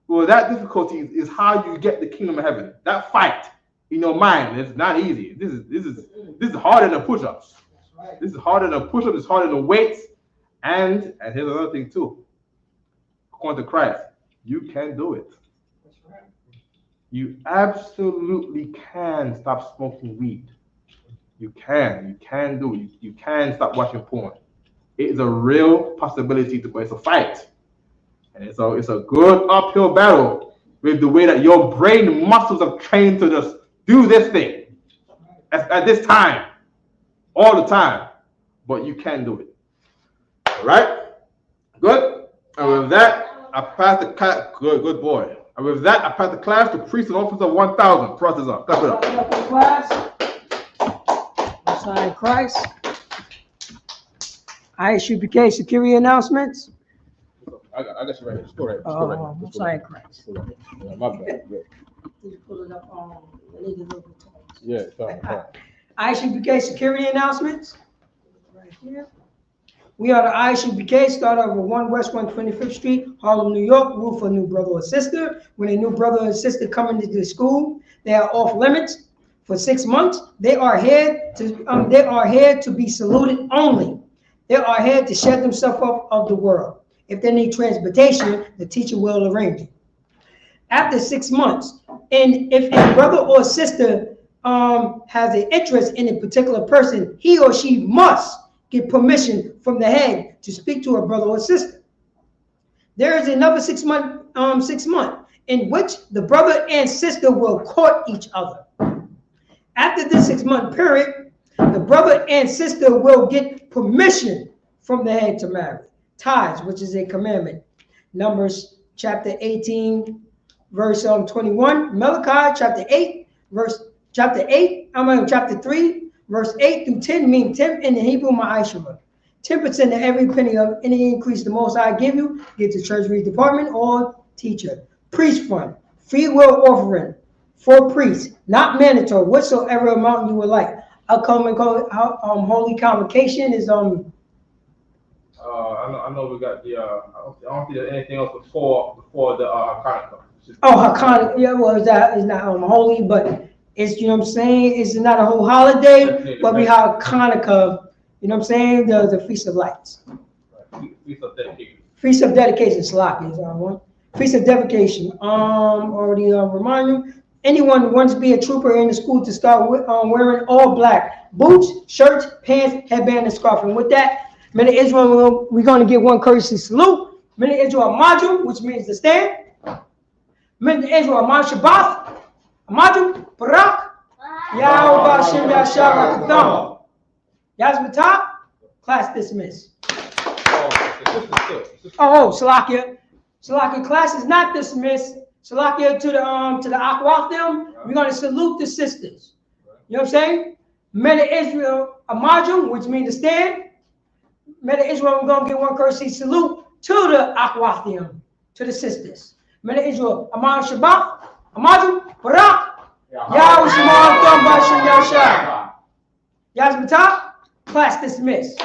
Well, that difficulty is how you get the kingdom of heaven. That fight in your mind is not easy. This is harder than push-ups. Right. This is harder than push-ups. It's harder than weights. And here's another thing too. According to Christ, you can do it. You absolutely can stop smoking weed. You can do it. You can stop watching porn. It is a real possibility but it's a fight. And it's a good uphill battle with the way that your brain muscles are trained to just do this thing at this time, all the time. But you can do it. All right? Good? And with that, I pass the class. Good boy. And with that, I pass the class to priest and officer 1000. Cross this up. Clap it up. Class. Sign Christ. Isupk security announcements. I got you right here. Just go right. Sign Christ. Yeah, my bad. Just pull it up on the little Yeah, sorry. Isupk security announcements. Right here. We are the Isupk, start over 1 West 125th Street, Harlem, New York. Rule for a new brother or sister. When a new brother or sister come into the school, they are off limits for 6 months. They are here to be saluted only. They are here to shut themselves off of the world. If they need transportation, the teacher will arrange it. After 6 months, and if a brother or sister has an interest in a particular person, he or she must get permission from the head to speak to a brother or sister. There is another 6 month in which the brother and sister will court each other. After this 6 month period, the brother and sister will get permission from the head to marry. Tithes, which is a commandment. Numbers chapter 18, verse 21. Malachi chapter 3, verse 8 through 10 mean 10 in the Hebrew ma'ashara. 10% of every penny of any increase the Most High give you, get to treasury department or teacher. Priest fund, free will offering for priests, not mandatory, whatsoever amount you would like. Holy convocation is I know we got the I don't think there's anything else before the Hanukkah. Hanukkah, yeah, well, it's not holy, but it's, you know what I'm saying, it's not a whole holiday, but we have Hanukkah, you know what I'm saying, the Feast of Lights. Right. Feast of Dedication. Feast of Dedication, Salaki is our one. Feast of Dedication, already remind you, anyone who wants to be a trooper in the school to start wearing all black, boots, shirts, pants, headband, and scarf. And with that, men of Israel, we're going to give one courtesy salute. Men of Israel, Amaju, which means to stand. Men of Israel, Amad Shabbat, Amaju, Barak, Yahweh Hashem Yashar Rakadam. Yazmatah, class dismissed. Salakia. Salakia, class is not dismissed. Salakia to the Akwafim, we're going to salute the sisters. You know what I'm saying? Men of Israel, Amaju, which means to stand. Men of Israel, we're going to give one courtesy salute to the Akwafim, to the sisters. Men of Israel, Amad Shabbat, Amadu, Barak, Yahweh Shema Thumb Bashim Yashar. Yazmatah, class dismissed.